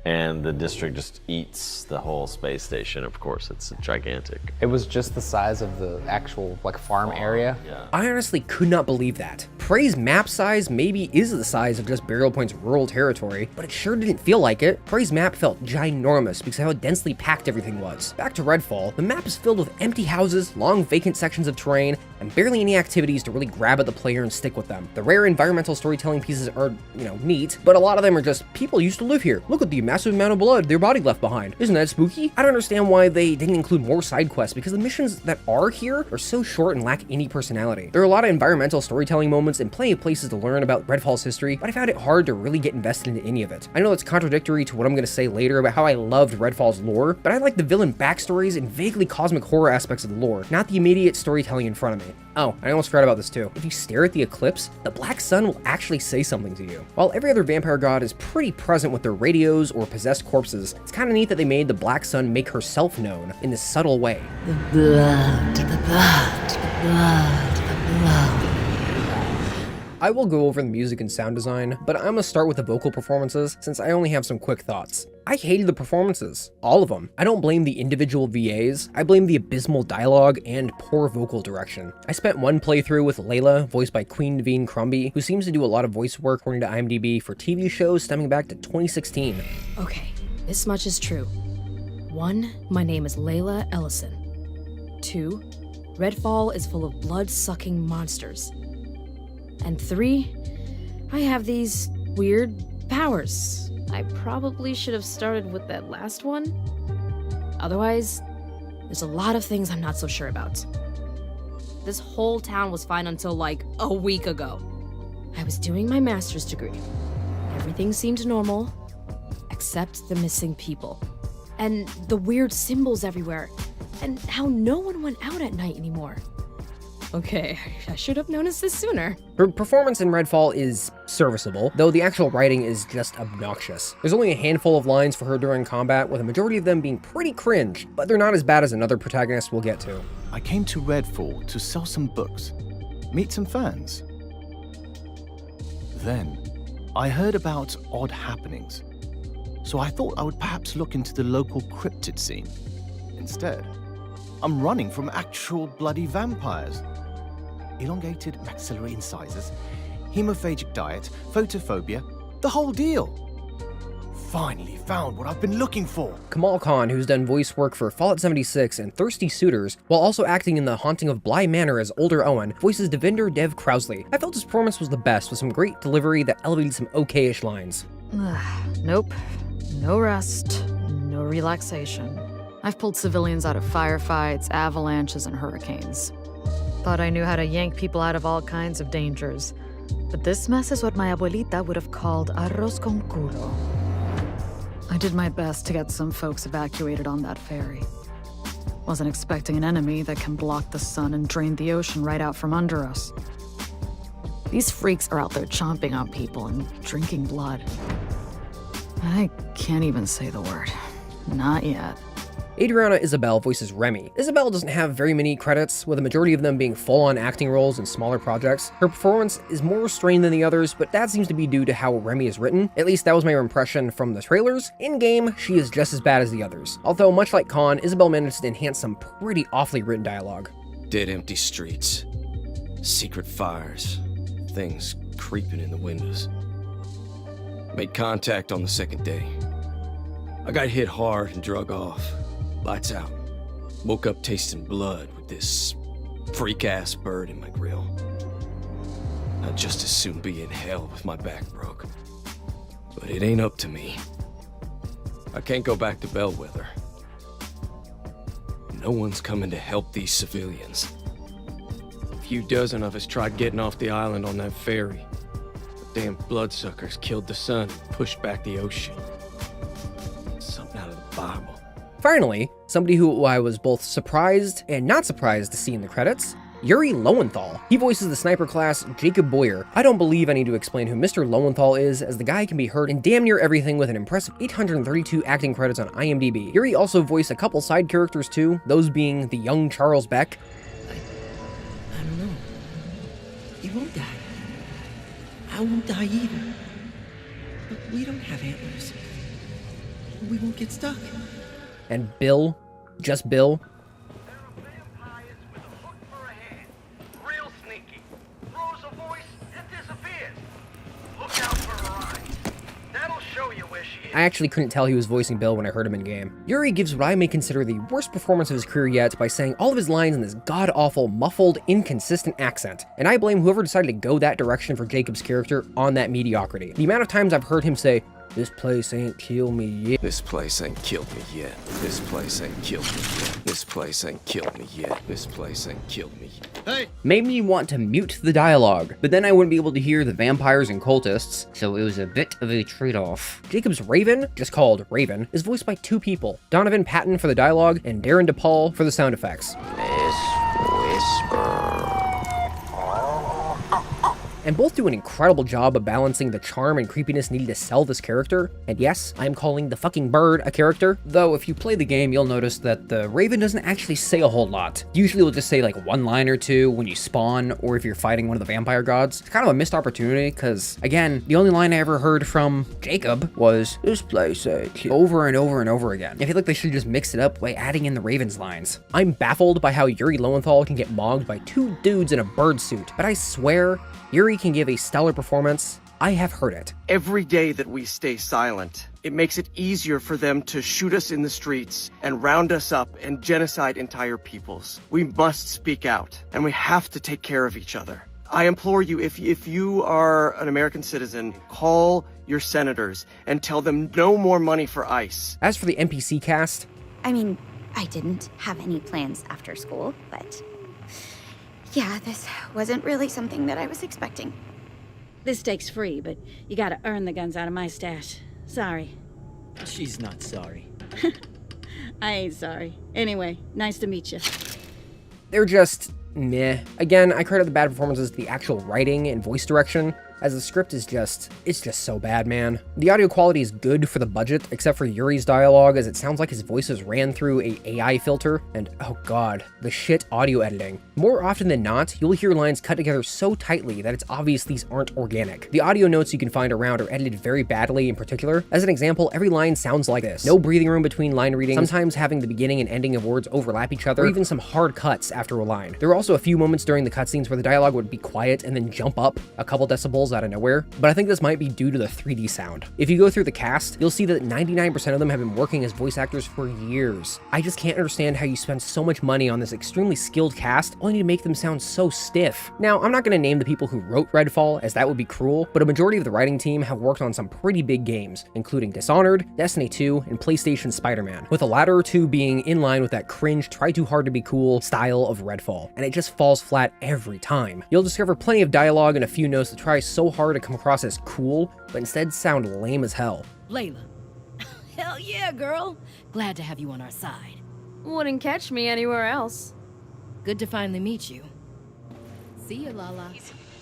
and the district just eats the whole space station. Of course, it's gigantic. It was just the size of the actual farm area. Yeah. I honestly could not believe that. Prey's map size maybe is the size of just Burial Point's rural territory, but it sure didn't feel like it. Prey's map felt ginormous because of how densely packed everything was. Back to Redfall, the map is filled with empty houses, long vacant sections of terrain, and barely any activities to really grab at the player and stick with them. The rare environmental storytelling pieces are, neat, but a lot of them are just, people used to live here. Look at the massive amount of blood their body left behind. Isn't that spooky? I don't understand why they didn't include more side quests, because the missions that are here are so short and lack any personality. There are a lot of environmental storytelling moments and plenty of places to learn about Redfall's history, but I found it hard to really get invested into any of it. I know that's contradictory to what I'm going to say later about how I loved Redfall's lore, but I like the villain backstories and vaguely cosmic horror aspects of the lore, not the immediate storytelling in front of me. Oh, I almost forgot about this too. If you stare at the eclipse, the black sun will actually say something to you. While every other vampire god is pretty present with their radios or possessed corpses, it's kind of neat that they made the black sun make herself known in this subtle way. The blood, the blood, the blood, the blood. I will go over the music and sound design, but I'm gonna start with the vocal performances since I only have some quick thoughts. I hated the performances, all of them. I don't blame the individual VAs, I blame the abysmal dialogue and poor vocal direction. I spent one playthrough with Layla, voiced by Queen Naveen Crombie, who seems to do a lot of voice work according to IMDb for TV shows stemming back to 2016. Okay, this much is true. 1, my name is Layla Ellison. 2, Redfall is full of blood-sucking monsters. And 3, I have these weird powers. I probably should have started with that last one. Otherwise, there's a lot of things I'm not so sure about. This whole town was fine until like a week ago. I was doing my master's degree. Everything seemed normal, except the missing people. And the weird symbols everywhere. And how no one went out at night anymore. Okay, I should have noticed this sooner. Her performance in Redfall is serviceable, though the actual writing is just obnoxious. There's only a handful of lines for her during combat, with a majority of them being pretty cringe, but they're not as bad as another protagonist we'll get to. I came to Redfall to sell some books, meet some fans. Then, I heard about odd happenings, so I thought I would perhaps look into the local cryptid scene. Instead, I'm running from actual bloody vampires. Elongated maxillary incisors, hemophagic diet, photophobia, the whole deal. Finally found what I've been looking for. Kamal Khan, who's done voice work for Fallout 76 and Thirsty Suitors, while also acting in The Haunting of Bly Manor as older Owen, voices Devinder Dev Crowsley. I felt his performance was the best, with some great delivery that elevated some okay-ish lines. Nope. No rest, no relaxation. I've pulled civilians out of firefights, avalanches, and hurricanes. Thought I knew how to yank people out of all kinds of dangers. But this mess is what my abuelita would have called arroz con culo. I did my best to get some folks evacuated on that ferry. Wasn't expecting an enemy that can block the sun and drain the ocean right out from under us. These freaks are out there chomping on people and drinking blood. I can't even say the word. Not yet. Adriana Isabel voices Remy. Isabel doesn't have very many credits, with a majority of them being full-on acting roles in smaller projects. Her performance is more restrained than the others, but that seems to be due to how Remy is written. At least that was my impression from the trailers. In-game, she is just as bad as the others. Although, much like Khan, Isabel managed to enhance some pretty awfully written dialogue. Dead empty streets, secret fires, things creeping in the windows. Made contact on the second day. I got hit hard and drug off. Lights out. Woke up tasting blood with this freak-ass bird in my grill. I'd just as soon be in hell with my back broke. But it ain't up to me. I can't go back to Bellwether. No one's coming to help these civilians. A few dozen of us tried getting off the island on that ferry. The damn bloodsuckers killed the sun and pushed back the ocean. Something out of the Bible. Finally, somebody who I was both surprised and not surprised to see in the credits, Yuri Lowenthal. He voices the sniper class Jacob Boyer. I don't believe I need to explain who Mr. Lowenthal is, as the guy can be heard in damn near everything with an impressive 832 acting credits on IMDb. Yuri also voiced a couple side characters too, those being the young Charles Beck. I don't know. He won't die. I won't die either. But we don't have antlers. We won't get stuck. And Bill, just Bill. Real sneaky. Throws a voice and disappears. Look out for her eyes. That'll show you where she is. I actually couldn't tell he was voicing Bill when I heard him in game. Yuri gives what I may consider the worst performance of his career yet by saying all of his lines in this god-awful, muffled, inconsistent accent. And I blame whoever decided to go that direction for Jacob's character on that mediocrity. The amount of times I've heard him say, "This place ain't killed me yet. This place ain't killed me yet. This place ain't killed me yet. This place ain't killed me yet. This place ain't killed me yet." Hey! Made me want to mute the dialogue, but then I wouldn't be able to hear the vampires and cultists, so it was a bit of a trade-off. Jacob's Raven, just called Raven, is voiced by 2 people, Donovan Patton for the dialogue and Darren DePaul for the sound effects. And both do an incredible job of balancing the charm and creepiness needed to sell this character. And yes, I'm calling the fucking bird a character, though if you play the game, you'll notice that the Raven doesn't actually say a whole lot. Usually it'll just say like one line or two when you spawn, or if you're fighting one of the vampire gods. It's kind of a missed opportunity, because again, the only line I ever heard from Jacob was, "This place," over and over and over again. I feel like they should just mix it up by adding in the Raven's lines. I'm baffled by how Yuri Lowenthal can get mogged by 2 dudes in a bird suit, but I swear, Yuri can give a stellar performance. I have heard it. Every day that we stay silent, it makes it easier for them to shoot us in the streets and round us up and genocide entire peoples. We must speak out, and we have to take care of each other. I implore you, if you are an American citizen, call your senators and tell them no more money for ICE. As for the NPC cast, I mean, I didn't have any plans after school, but yeah, this wasn't really something that I was expecting. This steak's free, but you gotta earn the guns out of my stash. Sorry. She's not sorry. I ain't sorry. Anyway, nice to meet you. they're just meh. Again, I credit the bad performances to the actual writing and voice direction, as the script is it's just so bad, man. The audio quality is good for the budget, except for Yuri's dialogue, as it sounds like his voice is ran through a AI filter, and oh god, the shit audio editing. More often than not, you'll hear lines cut together so tightly that it's obvious these aren't organic. The audio notes you can find around are edited very badly in particular. As an example, every line sounds like this. No breathing room between line readings, sometimes having the beginning and ending of words overlap each other, or even some hard cuts after a line. There are also a few moments during the cutscenes where the dialogue would be quiet and then jump up a couple decibels out of nowhere, but I think this might be due to the 3D sound. If you go through the cast, you'll see that 99% of them have been working as voice actors for years. I just can't understand how you spend so much money on this extremely skilled cast only to make them sound so stiff. Now, I'm not going to name the people who wrote Redfall, as that would be cruel, but a majority of the writing team have worked on some pretty big games, including Dishonored, Destiny 2, and PlayStation Spider-Man, with the latter two being in line with that cringe, try too hard to be cool style of Redfall, and it just falls flat every time. You'll discover plenty of dialogue and a few notes that try so hard to come across as cool, but instead sound lame as hell. Layla. Hell yeah, girl. Glad to have you on our side. Wouldn't catch me anywhere else. Good to finally meet you. See ya, Lala.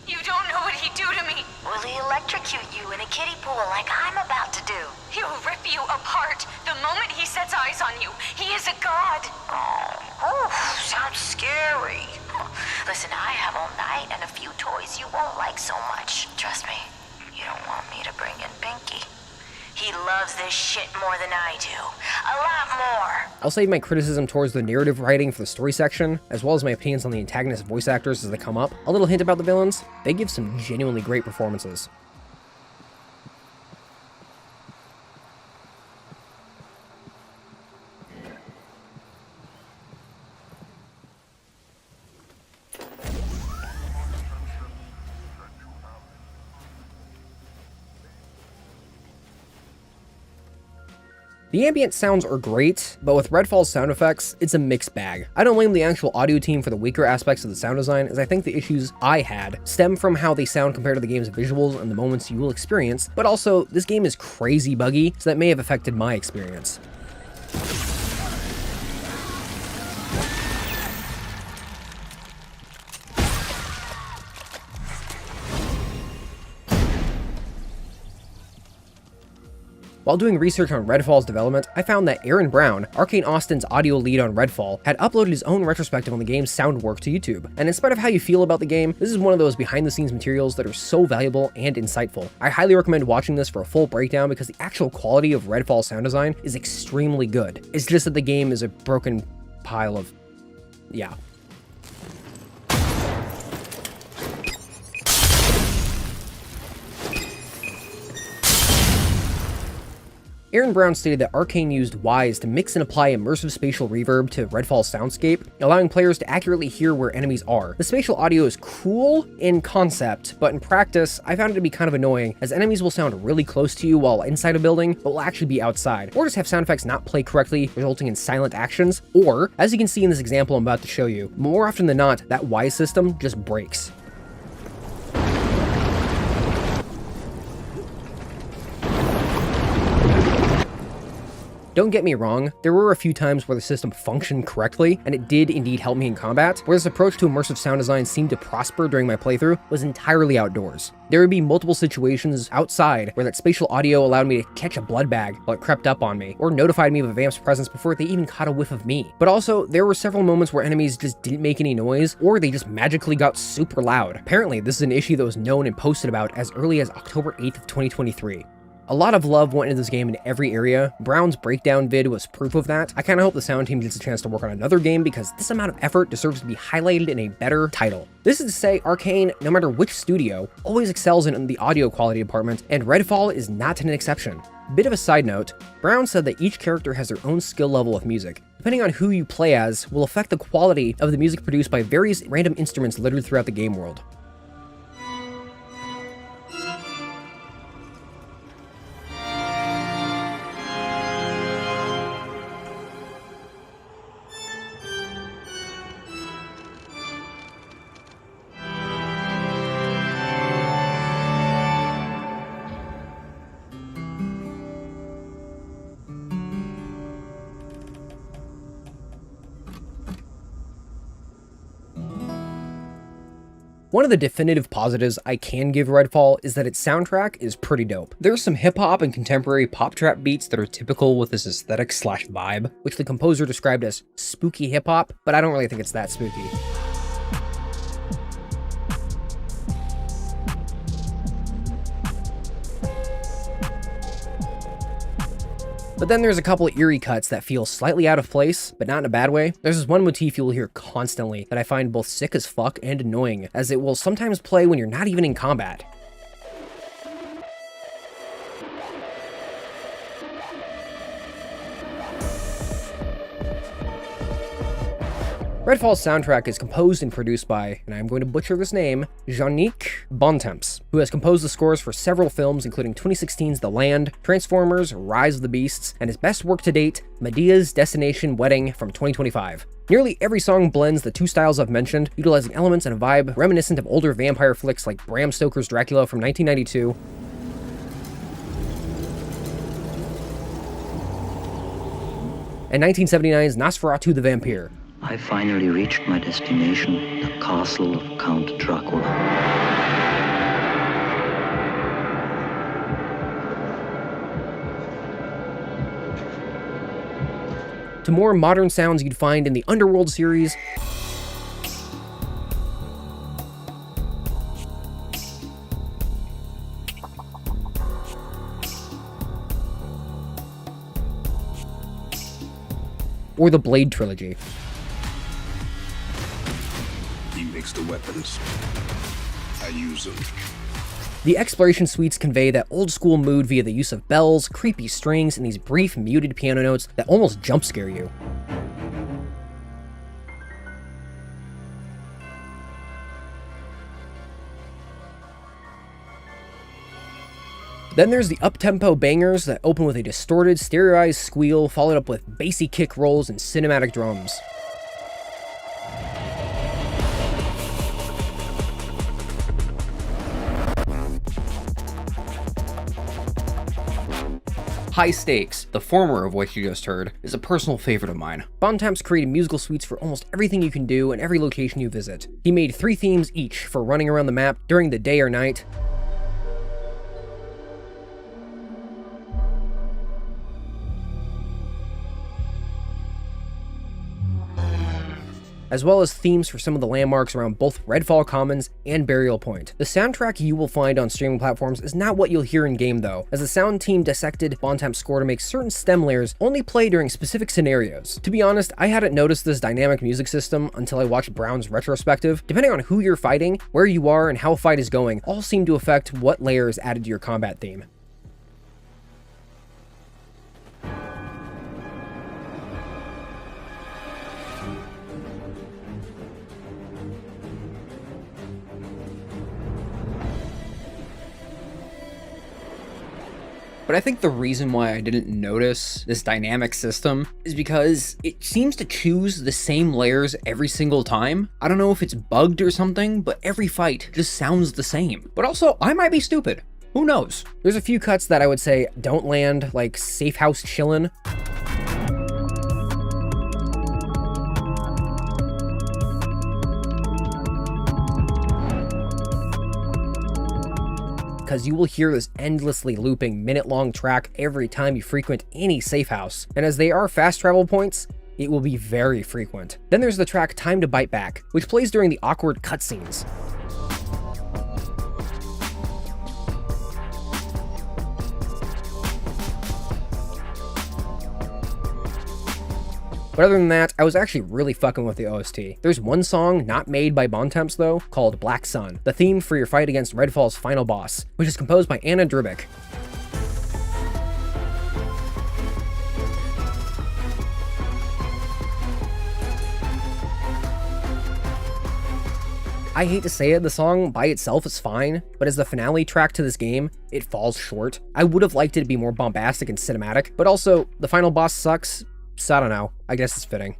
You don't know what he'd do to me. Will he electrocute you in a kiddie pool like I'm about to do? He'll rip you apart the moment he sets eyes on you. He is a god. Oh, sounds scary. Listen, I have all night and a few toys you won't like so much. Trust me, you don't want me to bring in Pinky. He loves this shit more than I do. A lot more. I'll save my criticism towards the narrative writing for the story section, as well as my opinions on the antagonist voice actors as they come up. A little hint about the villains: they give some genuinely great performances. The ambient sounds are great, but with Redfall's sound effects, it's a mixed bag. I don't blame the actual audio team for the weaker aspects of the sound design, as I think the issues I had stem from how they sound compared to the game's visuals and the moments you will experience, but also, this game is crazy buggy, so that may have affected my experience. While doing research on Redfall's development, I found that Aaron Brown, Arkane Austin's audio lead on Redfall, had uploaded his own retrospective on the game's sound work to YouTube. And in spite of how you feel about the game, this is one of those behind-the-scenes materials that are so valuable and insightful. I highly recommend watching this for a full breakdown because the actual quality of Redfall's sound design is extremely good. It's just that the game is a broken pile of... yeah. Aaron Brown stated that Arkane used Wise to mix and apply immersive spatial reverb to Redfall's soundscape, allowing players to accurately hear where enemies are. The spatial audio is cool in concept, but in practice, I found it to be kind of annoying, as enemies will sound really close to you while inside a building, but will actually be outside, or just have sound effects not play correctly, resulting in silent actions, or, as you can see in this example I'm about to show you, more often than not, that Wise system just breaks. Don't get me wrong, there were a few times where the system functioned correctly, and it did indeed help me in combat, where this approach to immersive sound design seemed to prosper during my playthrough was entirely outdoors. There would be multiple situations outside where that spatial audio allowed me to catch a blood bag while it crept up on me, or notified me of a vamp's presence before they even caught a whiff of me. But also, there were several moments where enemies just didn't make any noise, or they just magically got super loud. Apparently, this is an issue that was known and posted about as early as October 8th of 2023. A lot of love went into this game in every area. Brown's breakdown vid was proof of that. I kinda hope the sound team gets a chance to work on another game because this amount of effort deserves to be highlighted in a better title. This is to say, Arkane, no matter which studio, always excels in the audio quality department, and Redfall is not an exception. Bit of a side note, Brown said that each character has their own skill level with music. Depending on who you play as, will affect the quality of the music produced by various random instruments littered throughout the game world. One of the definitive positives I can give Redfall is that its soundtrack is pretty dope. There's some hip-hop and contemporary pop trap beats that are typical with this aesthetic/vibe, which the composer described as spooky hip-hop, but I don't really think it's that spooky. But then there's a couple of eerie cuts that feel slightly out of place, but not in a bad way. There's this one motif you will hear constantly that I find both sick as fuck and annoying, as it will sometimes play when you're not even in combat. Redfall's soundtrack is composed and produced by, and I'm going to butcher this name, Yannick Bontemps, who has composed the scores for several films including 2016's The Land, Transformers, Rise of the Beasts, and his best work to date, Medea's Destination Wedding from 2025. Nearly every song blends the two styles I've mentioned, utilizing elements and a vibe reminiscent of older vampire flicks like Bram Stoker's Dracula from 1992, and 1979's Nosferatu the Vampire. I finally reached my destination, the castle of Count Dracula. To more modern sounds you'd find in the Underworld series, or the Blade trilogy. He makes the weapons. I use them. The exploration suites convey that old-school mood via the use of bells, creepy strings, and these brief, muted piano notes that almost jump scare you. Then there's the up-tempo bangers that open with a distorted, stereoized squeal followed up with bassy kick rolls and cinematic drums. High Stakes, the former of what you just heard, is a personal favorite of mine. Bontemps created musical suites for almost everything you can do and every location you visit. He made 3 themes each for running around the map during the day or night, as well as themes for some of the landmarks around both Redfall Commons and Burial Point. The soundtrack you will find on streaming platforms is not what you'll hear in-game though, as the sound team dissected Bontemps' score to make certain stem layers only play during specific scenarios. To be honest, I hadn't noticed this dynamic music system until I watched Brown's retrospective. Depending on who you're fighting, where you are, and how a fight is going, all seem to affect what layer is added to your combat theme. But I think the reason why I didn't notice this dynamic system is because it seems to choose the same layers every single time. I don't know if it's bugged or something, but every fight just sounds the same. But also, I might be stupid. Who knows? There's a few cuts that I would say don't land, like Safe House Chillin'. Because you will hear this endlessly looping minute-long track every time you frequent any safe house. And as they are fast travel points, it will be very frequent. Then there's the track Time to Bite Back, which plays during the awkward cutscenes. But other than that, I was actually really fucking with the OST. There's one song not made by Bontemps though, called Black Sun, the theme for your fight against Redfall's final boss, which is composed by Anna Drubik. I hate to say it, the song by itself is fine, but as the finale track to this game, it falls short. I would have liked it to be more bombastic and cinematic, but also, the final boss sucks, so I don't know, I guess it's fitting.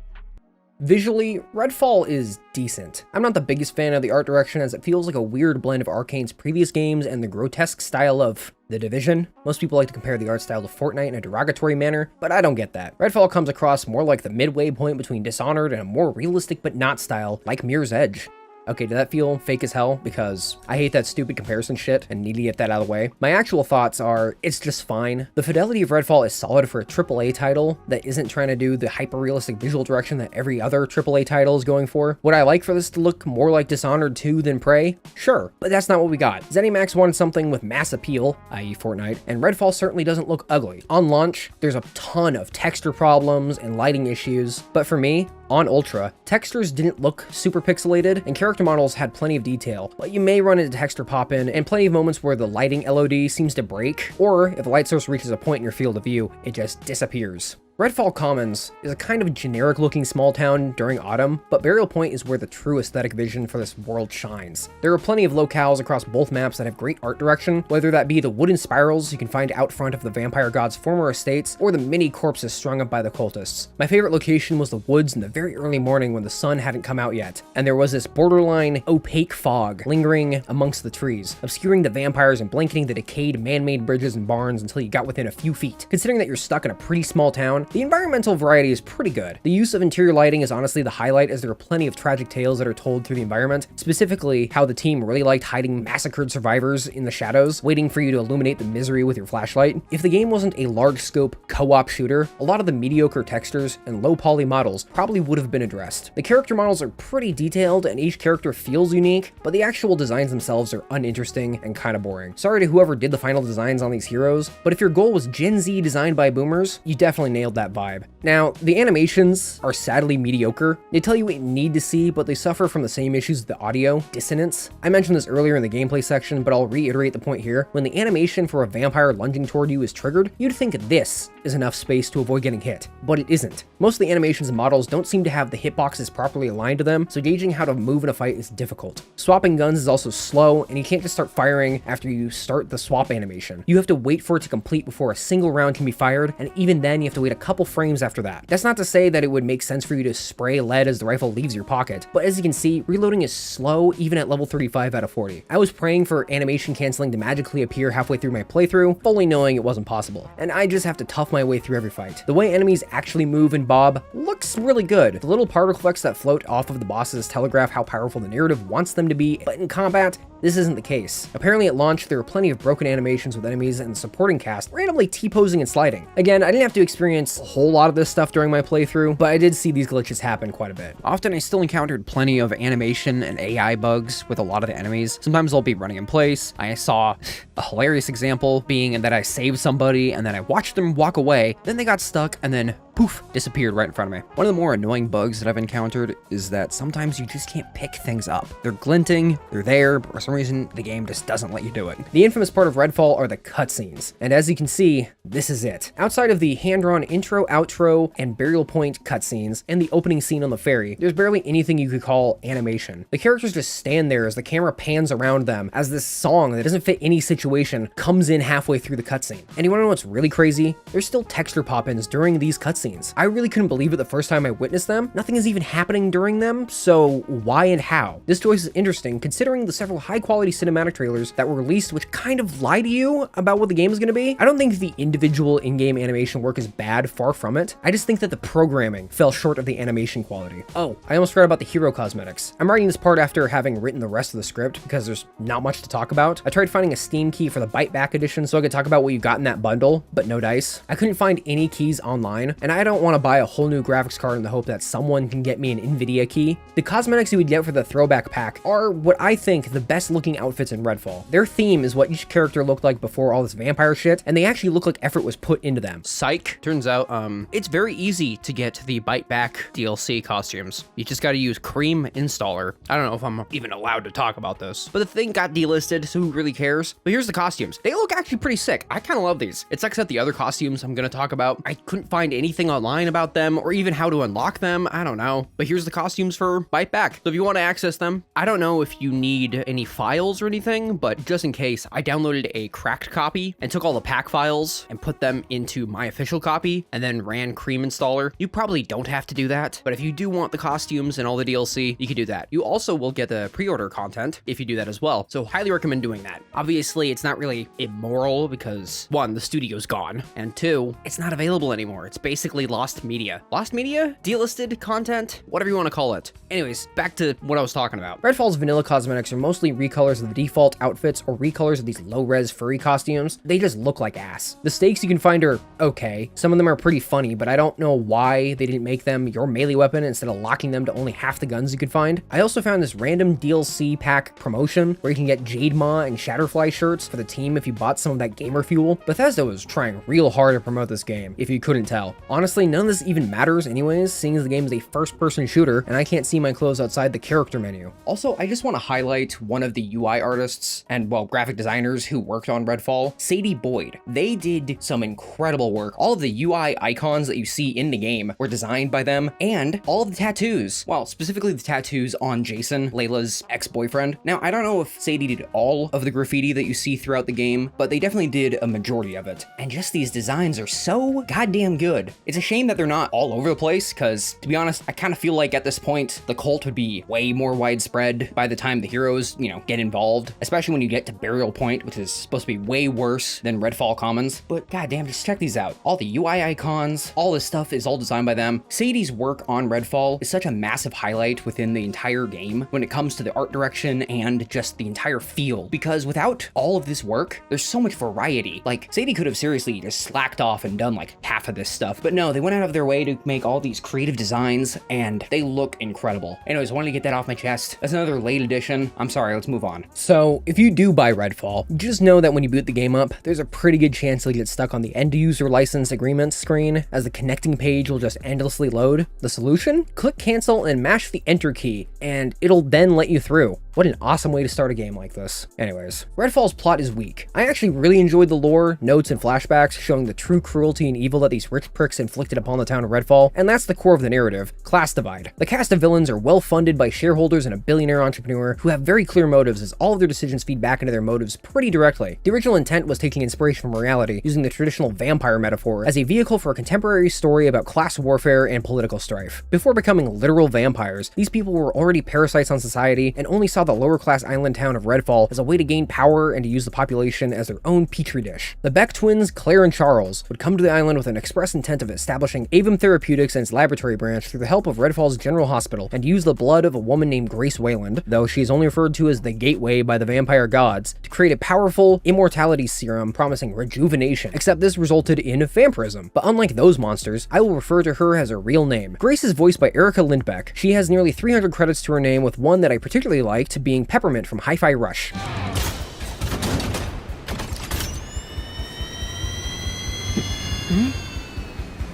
Visually, Redfall is decent. I'm not the biggest fan of the art direction as it feels like a weird blend of Arkane's previous games and the grotesque style of The Division. Most people like to compare the art style to Fortnite in a derogatory manner, but I don't get that. Redfall comes across more like the midway point between Dishonored and a more realistic but not style like Mirror's Edge. Okay, did that feel fake as hell? Because I hate that stupid comparison shit and need to get that out of the way. My actual thoughts are, it's just fine. The fidelity of Redfall is solid for a AAA title that isn't trying to do the hyper-realistic visual direction that every other AAA title is going for. Would I like for this to look more like Dishonored 2 than Prey? Sure, but that's not what we got. ZeniMax wanted something with mass appeal, i.e. Fortnite, and Redfall certainly doesn't look ugly. On launch, there's a ton of texture problems and lighting issues, but for me, on Ultra, textures didn't look super pixelated, and character models had plenty of detail, but you may run into texture pop-in and plenty of moments where the lighting LOD seems to break, or if a light source reaches a point in your field of view, it just disappears. Redfall Commons is a kind of generic-looking small town during autumn, but Burial Point is where the true aesthetic vision for this world shines. There are plenty of locales across both maps that have great art direction, whether that be the wooden spirals you can find out front of the vampire god's former estates, or the many corpses strung up by the cultists. My favorite location was the woods in the very early morning when the sun hadn't come out yet, and there was this borderline opaque fog lingering amongst the trees, obscuring the vampires and blanketing the decayed man-made bridges and barns until you got within a few feet. Considering that you're stuck in a pretty small town, the environmental variety is pretty good. The use of interior lighting is honestly the highlight, as there are plenty of tragic tales that are told through the environment, specifically how the team really liked hiding massacred survivors in the shadows, waiting for you to illuminate the misery with your flashlight. If the game wasn't a large-scope co-op shooter, a lot of the mediocre textures and low-poly models probably would have been addressed. The character models are pretty detailed and each character feels unique, but the actual designs themselves are uninteresting and kind of boring. Sorry to whoever did the final designs on these heroes, but if your goal was Gen Z designed by boomers, you definitely nailed that vibe. Now, the animations are sadly mediocre. They tell you what you need to see, but they suffer from the same issues with the audio dissonance. I mentioned this earlier in the gameplay section, but I'll reiterate the point here. When the animation for a vampire lunging toward you is triggered, you'd think this is enough space to avoid getting hit, but it isn't. Most of the animations and models don't seem to have the hitboxes properly aligned to them, so gauging how to move in a fight is difficult. Swapping guns is also slow, and you can't just start firing after you start the swap animation. You have to wait for it to complete before a single round can be fired, and even then you have to wait a couple frames after that. That's not to say that it would make sense for you to spray lead as the rifle leaves your pocket, but as you can see, reloading is slow even at level 35 out of 40. I was praying for animation canceling to magically appear halfway through my playthrough, fully knowing it wasn't possible, and I just have to tough my way through every fight. The way enemies actually move and bob looks really good. The little particle effects that float off of the bosses telegraph how powerful the narrative wants them to be, but in combat, this isn't the case. Apparently at launch, there were plenty of broken animations with enemies and the supporting cast randomly T-posing and sliding. Again, I didn't have to experience a whole lot of this stuff during my playthrough, but I did see these glitches happen quite a bit. Often I still encountered plenty of animation and AI bugs with a lot of the enemies. Sometimes they'll be running in place. I saw a hilarious example being that I saved somebody and then I watched them walk away, then they got stuck and then poof, disappeared right in front of me. One of the more annoying bugs that I've encountered is that sometimes you just can't pick things up. They're glinting, they're there, but for some reason, the game just doesn't let you do it. The infamous part of Redfall are the cutscenes, and as you can see, this is it. Outside of the hand-drawn intro, outro, and burial point cutscenes, and the opening scene on the ferry, there's barely anything you could call animation. The characters just stand there as the camera pans around them as this song that doesn't fit any situation comes in halfway through the cutscene. And you wanna know what's really crazy? There's still texture pop-ins during these cutscenes. I really couldn't believe it the first time I witnessed them. Nothing is even happening during them, so why and how? This choice is interesting considering the several high-quality cinematic trailers that were released which kind of lie to you about what the game is going to be. I don't think the individual in-game animation work is bad, far from it. I just think that the programming fell short of the animation quality. Oh, I almost forgot about the hero cosmetics. I'm writing this part after having written the rest of the script because there's not much to talk about. I tried finding a Steam key for the Bite Back edition so I could talk about what you got in that bundle, but no dice. I couldn't find any keys online, and I don't want to buy a whole new graphics card in the hope that someone can get me an Nvidia key. The cosmetics you would get for the throwback pack are what I think the best looking outfits in Redfall. Their theme is what each character looked like before all this vampire shit, and they actually look like effort was put into them. Psych. Turns out, it's very easy to get the Bite Back DLC costumes. You just gotta use Cream Installer. I don't know if I'm even allowed to talk about this, but the thing got delisted, so who really cares? But here's the costumes. They look actually pretty sick. I kind of love these. It sucks that the other costumes I'm gonna talk about, I couldn't find anything online about them or even how to unlock them. I don't know. But here's the costumes for Bite Back. So if you want to access them, I don't know if you need any files or anything, but just in case, I downloaded a cracked copy and took all the pack files and put them into my official copy and then ran Cream Installer. You probably don't have to do that, but if you do want the costumes and all the DLC, you can do that. You also will get the pre-order content if you do that as well. So highly recommend doing that. Obviously, it's not really immoral because one, the studio's gone, and two, it's not available anymore. It's basically lost media. Lost media? Delisted content? Whatever you want to call it. Anyways, back to what I was talking about. Redfall's vanilla cosmetics are mostly recolors of the default outfits or recolors of these low-res furry costumes. They just look like ass. The stakes you can find are okay. Some of them are pretty funny, but I don't know why they didn't make them your melee weapon instead of locking them to only half the guns you could find. I also found this random DLC pack promotion where you can get Jade Maw and Shatterfly shirts for the team if you bought some of that gamer fuel. Bethesda was trying real hard to promote this game, if you couldn't tell. Honestly, none of this even matters anyways, seeing as the game is a first-person shooter and I can't see my clothes outside the character menu. Also, I just want to highlight one of the UI artists and, well, graphic designers who worked on Redfall, Sadie Boyd. They did some incredible work. All of the UI icons that you see in the game were designed by them, and all of the tattoos. Well, specifically the tattoos on Jason, Layla's ex-boyfriend. Now, I don't know if Sadie did all of the graffiti that you see throughout the game, but they definitely did a majority of it. And just these designs are so goddamn good. It's a shame that they're not all over the place, because to be honest, I kind of feel like at this point, the cult would be way more widespread by the time the heroes, get involved, especially when you get to Burial Point, which is supposed to be way worse than Redfall Commons. But goddamn, just check these out. All the UI icons, all this stuff is all designed by them. Sadie's work on Redfall is such a massive highlight within the entire game when it comes to the art direction and just the entire feel, because without all of this work, there's so much variety. Like, Sadie could have seriously just slacked off and done like half of this stuff, but no, they went out of their way to make all these creative designs and they look incredible. Anyways, I wanted to get that off my chest. That's another late edition. I'm sorry, let's move on. So if you do buy Redfall, just know that when you boot the game up, there's a pretty good chance you'll get stuck on the end user license agreement screen as the connecting page will just endlessly load. The solution? Click cancel and mash the enter key, and it'll then let you through. What an awesome way to start a game like this. Anyways, Redfall's plot is weak. I actually really enjoyed the lore, notes, and flashbacks showing the true cruelty and evil that these rich pricks inflicted upon the town of Redfall, and that's the core of the narrative, class divide. The cast of villains are well funded by shareholders and a billionaire entrepreneur who have very clear motives as all of their decisions feed back into their motives pretty directly. The original intent was taking inspiration from reality, using the traditional vampire metaphor as a vehicle for a contemporary story about class warfare and political strife. Before becoming literal vampires, these people were already parasites on society and only saw the lower-class island town of Redfall as a way to gain power and to use the population as their own petri dish. The Beck twins, Claire and Charles, would come to the island with an express intent of establishing Avum Therapeutics and its laboratory branch through the help of Redfall's General Hospital and use the blood of a woman named Grace Wayland, though she is only referred to as the Gateway by the vampire gods, to create a powerful immortality serum promising rejuvenation, except this resulted in vampirism. But unlike those monsters, I will refer to her as her real name. Grace is voiced by Erica Lindbeck. She has nearly 300 credits to her name, with one that I particularly liked being Peppermint from Hi-Fi Rush.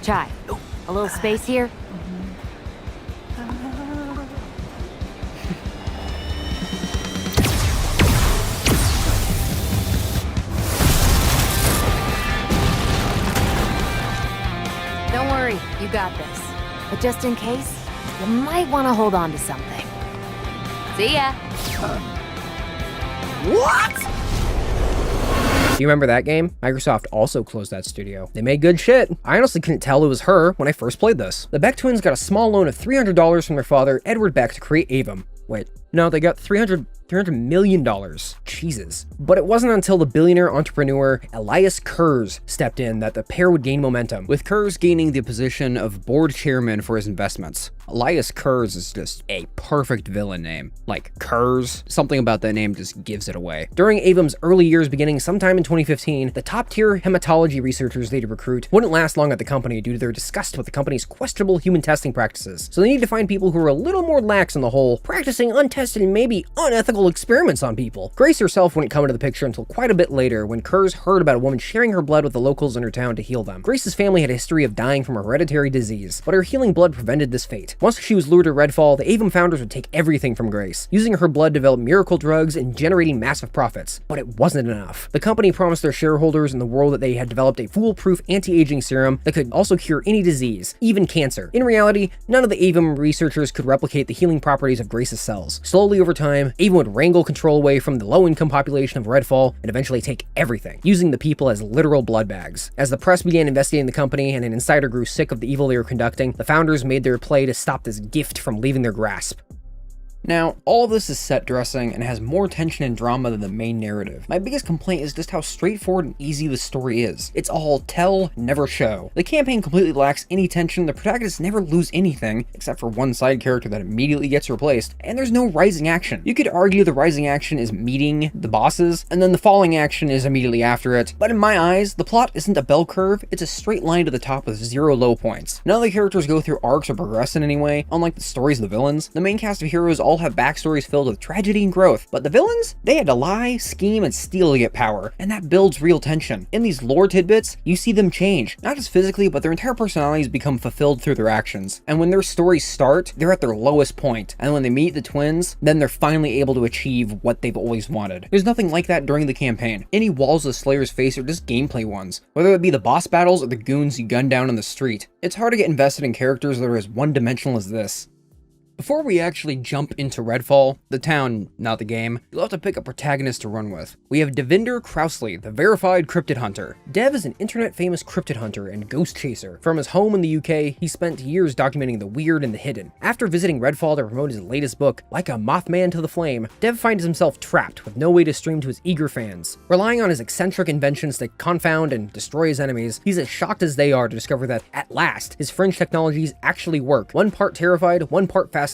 Chai. A little space here? Don't worry, you got this. But just in case, you might want to hold on to something. See ya! What? Do you remember that game? Microsoft also closed that studio. They made good shit. I honestly couldn't tell it was her when I first played this. The Beck twins got a small loan of $300 from their father, Edward Beck, to create Avum. Wait, no, they got $300 million. Jesus. But it wasn't until the billionaire entrepreneur Elias Kurz stepped in that the pair would gain momentum, with Kurz gaining the position of board chairman for his investments. Elias Kurz is just a perfect villain name. Like Kurz, something about that name just gives it away. During Avum's early years beginning sometime in 2015, the top-tier hematology researchers they'd recruit wouldn't last long at the company due to their disgust with the company's questionable human testing practices. So they need to find people who are a little more lax on the whole, practicing untested and maybe unethical experiments on people. Grace herself wouldn't come into the picture until quite a bit later when Kurz heard about a woman sharing her blood with the locals in her town to heal them. Grace's family had a history of dying from a hereditary disease, but her healing blood prevented this fate. Once she was lured to Redfall, the Avum founders would take everything from Grace, using her blood to develop miracle drugs and generating massive profits. But it wasn't enough. The company promised their shareholders in the world that they had developed a foolproof anti-aging serum that could also cure any disease, even cancer. In reality, none of the Avum researchers could replicate the healing properties of Grace's cells. Slowly over time, Avum would wrangle control away from the low-income population of Redfall and eventually take everything, using the people as literal blood bags. As the press began investigating the company and an insider grew sick of the evil they were conducting, the founders made their play to stop this gift from leaving their grasp. Now, all of this is set dressing and has more tension and drama than the main narrative. My biggest complaint is just how straightforward and easy the story is. It's all tell, never show. The campaign completely lacks any tension, the protagonists never lose anything, except for one side character that immediately gets replaced, and there's no rising action. You could argue the rising action is meeting the bosses, and then the falling action is immediately after it, but in my eyes, the plot isn't a bell curve, it's a straight line to the top with 0 low points. None of the characters go through arcs or progress in any way, unlike the stories of the villains. The main cast of heroes all have backstories filled with tragedy and growth, but the villains? They had to lie, scheme, and steal to get power, and that builds real tension. In these lore tidbits, you see them change, not just physically, but their entire personalities become fulfilled through their actions. And when their stories start, they're at their lowest point, and when they meet the twins, then they're finally able to achieve what they've always wanted. There's nothing like that during the campaign. Any walls the Slayers face are just gameplay ones, whether it be the boss battles or the goons you gun down in the street. It's hard to get invested in characters that are as one-dimensional as this. Before we actually jump into Redfall, the town, not the game, you'll have to pick a protagonist to run with. We have Devinder Crowsley, the verified cryptid hunter. Dev is an internet-famous cryptid hunter and ghost chaser. From his home in the UK, he spent years documenting the weird and the hidden. After visiting Redfall to promote his latest book, Like a Mothman to the Flame, Dev finds himself trapped with no way to stream to his eager fans. Relying on his eccentric inventions to confound and destroy his enemies, he's as shocked as they are to discover that, at last, his fringe technologies actually work. One part terrified, one part fascinated,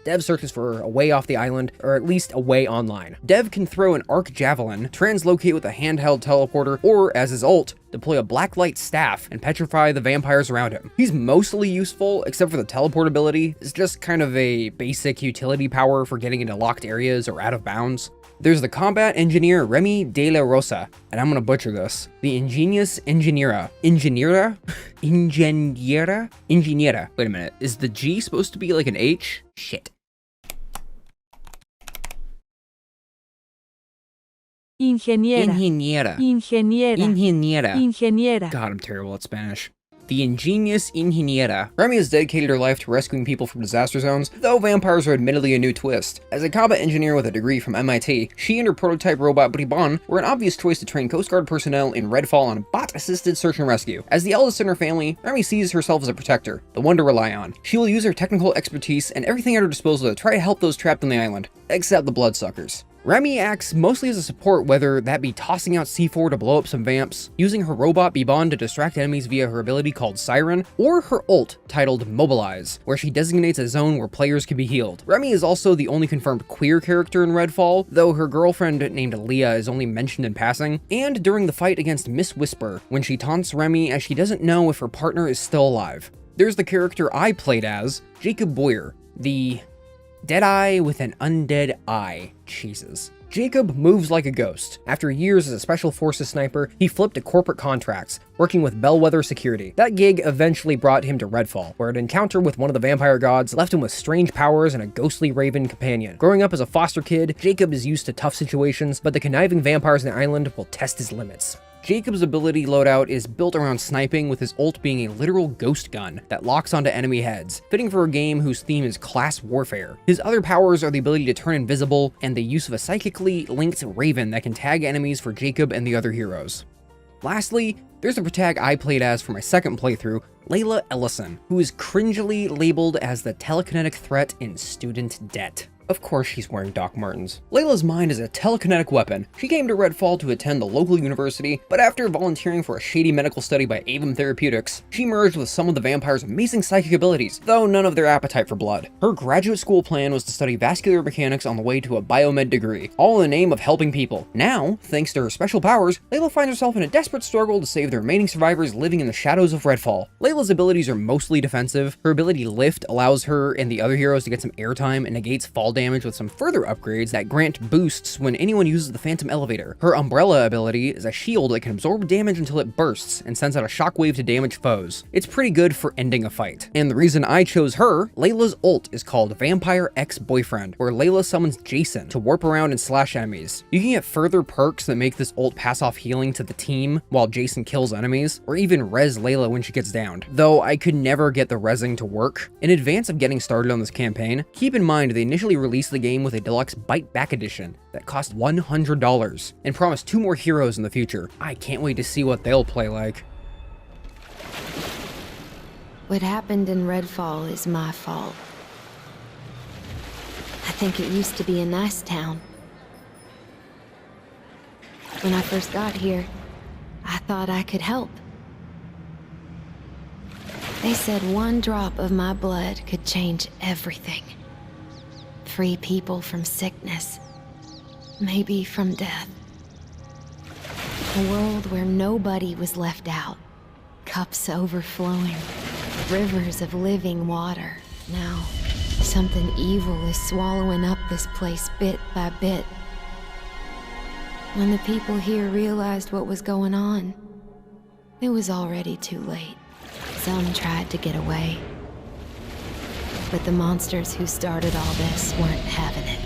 Dev searches for a way off the island, or at least a way online. Dev can throw an arc javelin, translocate with a handheld teleporter, or, as his ult, deploy a blacklight staff and petrify the vampires around him. He's mostly useful, except for the teleport ability. It's just kind of a basic utility power for getting into locked areas or out of bounds. There's the combat engineer Remy De La Rosa, and I'm gonna butcher this. The ingenious Ingeniera. Wait a minute, is the G supposed to be like an H? Shit. Ingeniera. God, I'm terrible at Spanish. The ingenious Ingeniera. Remy has dedicated her life to rescuing people from disaster zones, though vampires are admittedly a new twist. As a combat engineer with a degree from MIT, she and her prototype robot Bribon were an obvious choice to train Coast Guard personnel in Redfall on bot-assisted search and rescue. As the eldest in her family, Remy sees herself as a protector, the one to rely on. She will use her technical expertise and everything at her disposal to try to help those trapped on the island, except the bloodsuckers. Remy acts mostly as a support, whether that be tossing out C4 to blow up some vamps, using her robot Bibon to distract enemies via her ability called Siren, or her ult titled Mobilize, where she designates a zone where players can be healed. Remy is also the only confirmed queer character in Redfall, though her girlfriend named Leah is only mentioned in passing, and during the fight against Miss Whisper, when she taunts Remy as she doesn't know if her partner is still alive. There's the character I played as, Jacob Boyer, the Deadeye with an undead eye. Jesus. Jacob moves like a ghost. After years as a special forces sniper, he flipped to corporate contracts, working with Bellwether Security. That gig eventually brought him to Redfall, where an encounter with one of the vampire gods left him with strange powers and a ghostly raven companion. Growing up as a foster kid, Jacob is used to tough situations, but the conniving vampires on the island will test his limits. Jacob's ability loadout is built around sniping, with his ult being a literal ghost gun that locks onto enemy heads, fitting for a game whose theme is class warfare. His other powers are the ability to turn invisible and the use of a psychically linked raven that can tag enemies for Jacob and the other heroes. Lastly, there's the protag I played as for my second playthrough, Layla Ellison, who is cringily labeled as the telekinetic threat in Student Debt. Of course she's wearing Doc Martens. Layla's mind is a telekinetic weapon. She came to Redfall to attend the local university, but after volunteering for a shady medical study by Avon Therapeutics, she merged with some of the vampires' amazing psychic abilities, though none of their appetite for blood. Her graduate school plan was to study vascular mechanics on the way to a biomed degree, all in the name of helping people. Now, thanks to her special powers, Layla finds herself in a desperate struggle to save the remaining survivors living in the shadows of Redfall. Layla's abilities are mostly defensive. Her ability Lift allows her and the other heroes to get some airtime and negates fall damage with some further upgrades that grant boosts when anyone uses the Phantom Elevator. Her Umbrella ability is a shield that can absorb damage until it bursts and sends out a shockwave to damage foes. It's pretty good for ending a fight. And the reason I chose her, Layla's ult is called Vampire Ex-Boyfriend, where Layla summons Jason to warp around and slash enemies. You can get further perks that make this ult pass off healing to the team while Jason kills enemies, or even res Layla when she gets downed. Though I could never get the resing to work. In advance of getting started on this campaign, keep in mind they initially released the game with a deluxe Bite Back edition that cost $100 and promised 2 more heroes in the future. I can't wait to see what they'll play like. What happened in Redfall is my fault. I think it used to be a nice town. When I first got here, I thought I could help. They said one drop of my blood could change everything. Free people from sickness, maybe from death. A world where nobody was left out. Cups overflowing, rivers of living water. Now, something evil is swallowing up this place bit by bit. When the people here realized what was going on, it was already too late. Some tried to get away. But the monsters who started all this weren't having it.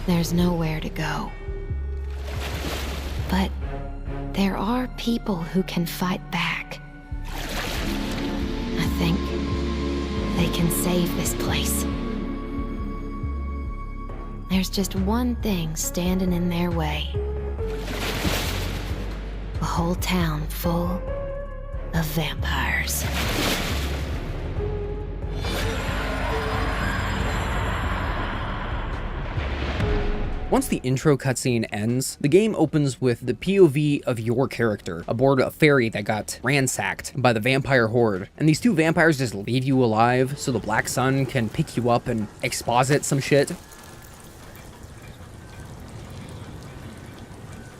There's nowhere to go. But there are people who can fight back. I think they can save this place. There's just one thing standing in their way. A whole town full of vampires. Once the intro cutscene ends, the game opens with the POV of your character aboard a ferry that got ransacked by the vampire horde. And these 2 vampires just leave you alive so the Black Sun can pick you up and exposit some shit.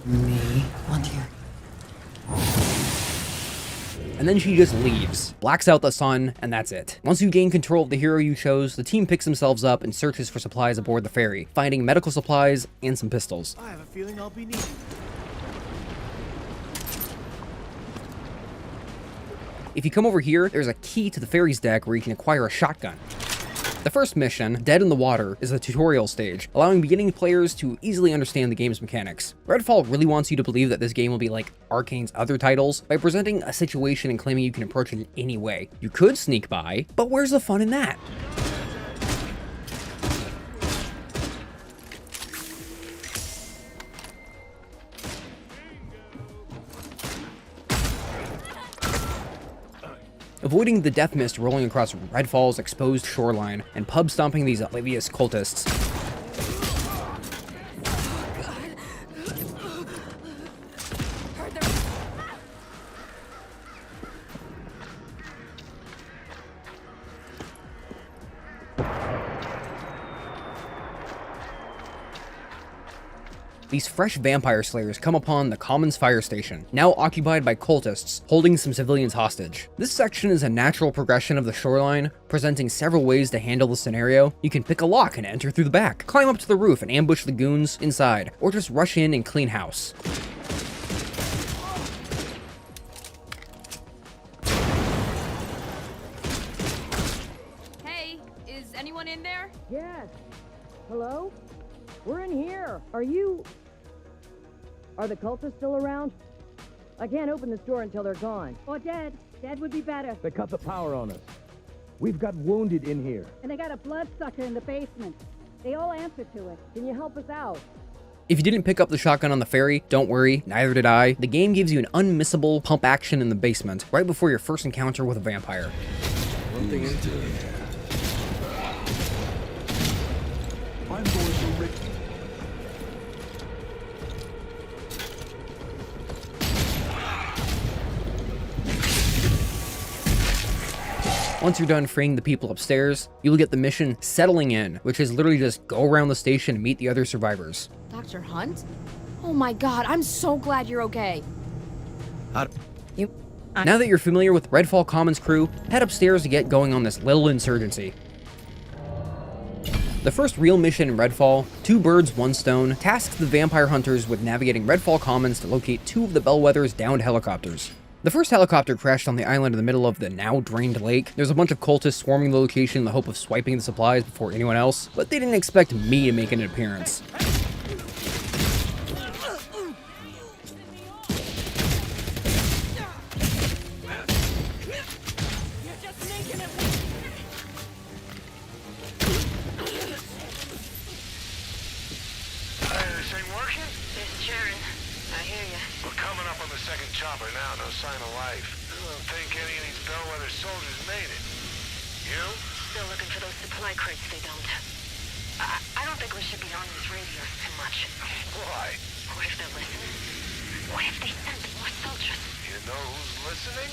Me want you. And then she just leaves, blacks out the sun, and that's it. Once you gain control of the hero you chose, the team picks themselves up and searches for supplies aboard the ferry, finding medical supplies and some pistols. I have a feeling I'll be needing. If you come over here, there's a key to the ferry's deck where you can acquire a shotgun. The first mission, Dead in the Water, is a tutorial stage, allowing beginning players to easily understand the game's mechanics. Redfall really wants you to believe that this game will be like Arkane's other titles by presenting a situation and claiming you can approach it in any way. You could sneak by, but where's the fun in that? Avoiding the death mist rolling across Redfall's exposed shoreline, and pub stomping these oblivious cultists. these fresh vampire slayers come upon the Commons fire station, now occupied by cultists holding some civilians hostage. This section is a natural progression of the shoreline, presenting several ways to handle the scenario. You can pick a lock and enter through the back, climb up to the roof and ambush the goons inside, or just rush in and clean house. Hey, is anyone in there? Yes. Hello? We're in here. Are you... Are the cultists still around? I can't open this door until they're gone. Or dead. Dead would be better. They cut the power on us. We've got wounded in here. And they got a bloodsucker in the basement. They all answer to it. Can you help us out? If you didn't pick up the shotgun on the ferry, don't worry, neither did I. The game gives you an unmissable pump action in the basement, right before your first encounter with a vampire. One thing into it. I'm going to Rick. Once you're done freeing the people upstairs, you'll get the mission Settling In, which is literally just go around the station and meet the other survivors. Dr. Hunt? Oh my god, I'm so glad you're okay. Now that you're familiar with Redfall Commons crew, head upstairs to get going on this little insurgency. The first real mission in Redfall, 2 birds, 1 stone, tasks the vampire hunters with navigating Redfall Commons to locate 2 of the Bellwether's downed helicopters. The first helicopter crashed on the island in the middle of the now drained lake. There's a bunch of cultists swarming the location in the hope of swiping the supplies before anyone else, but they didn't expect me to make an appearance. Chopper now, no sign of life. I don't think any of these Bellwether soldiers made it. You? Still looking for those supply crates they dumped. I don't think we should be on these radios too much. Why? What if they're listening? What if they sent more soldiers? You know who's listening?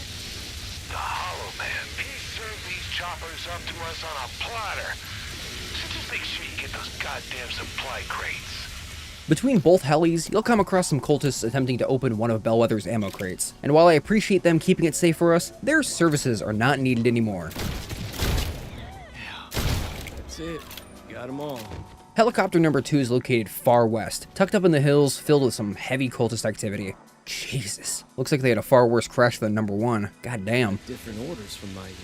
The Hollow Man. He served these choppers up to us on a platter. So just make sure you get those goddamn supply crates. Between both helis, you'll come across some cultists attempting to open one of Bellwether's ammo crates, and while I appreciate them keeping it safe for us, their services are not needed anymore. That's it. Got them all. Helicopter number 2 is located far west, tucked up in the hills, filled with some heavy cultist activity. Jesus. Looks like they had a far worse crash than number 1. God damn. Different orders from my unit.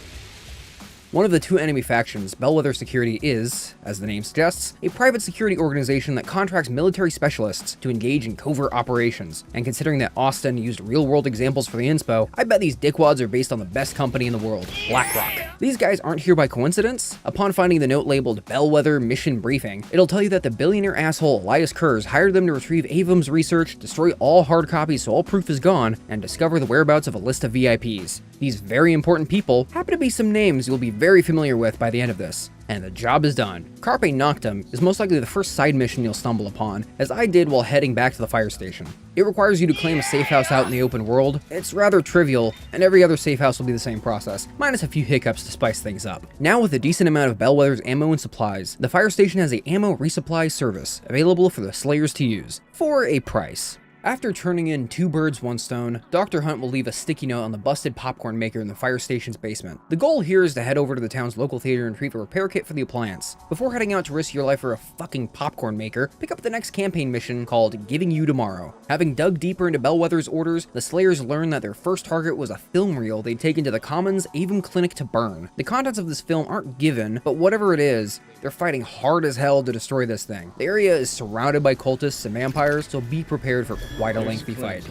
One of the 2 enemy factions, Bellwether Security, is, as the name suggests, a private security organization that contracts military specialists to engage in covert operations. And considering that Austin used real-world examples for the inspo, I bet these dickwads are based on the best company in the world, BlackRock. These guys aren't here by coincidence. Upon finding the note labeled Bellwether Mission Briefing, it'll tell you that the billionaire asshole Elias Kurz hired them to retrieve Avum's research, destroy all hard copies so all proof is gone, and discover the whereabouts of a list of VIPs. These very important people happen to be some names you'll be very familiar with by the end of this. And the job is done. Carpe Noctem is most likely the first side mission you'll stumble upon, as I did while heading back to the fire station. It requires you to claim a safe house out in the open world. It's rather trivial, and every other safe house will be the same process, minus a few hiccups to spice things up. Now with a decent amount of Bellwether's ammo and supplies, the fire station has a ammo resupply service available for the Slayers to use, for a price. After turning in 2 birds, 1 stone, Dr. Hunt will leave a sticky note on the busted popcorn maker in the fire station's basement. The goal here is to head over to the town's local theater and retrieve a repair kit for the appliance. Before heading out to risk your life for a fucking popcorn maker, pick up the next campaign mission called Giving You Tomorrow. Having dug deeper into Bellwether's orders, the Slayers learn that their first target was a film reel they'd taken to the Commons Avum Clinic to burn. The contents of this film aren't given, but whatever it is, they're fighting hard as hell to destroy this thing. The area is surrounded by cultists and vampires, so be prepared for quite a lengthy fight.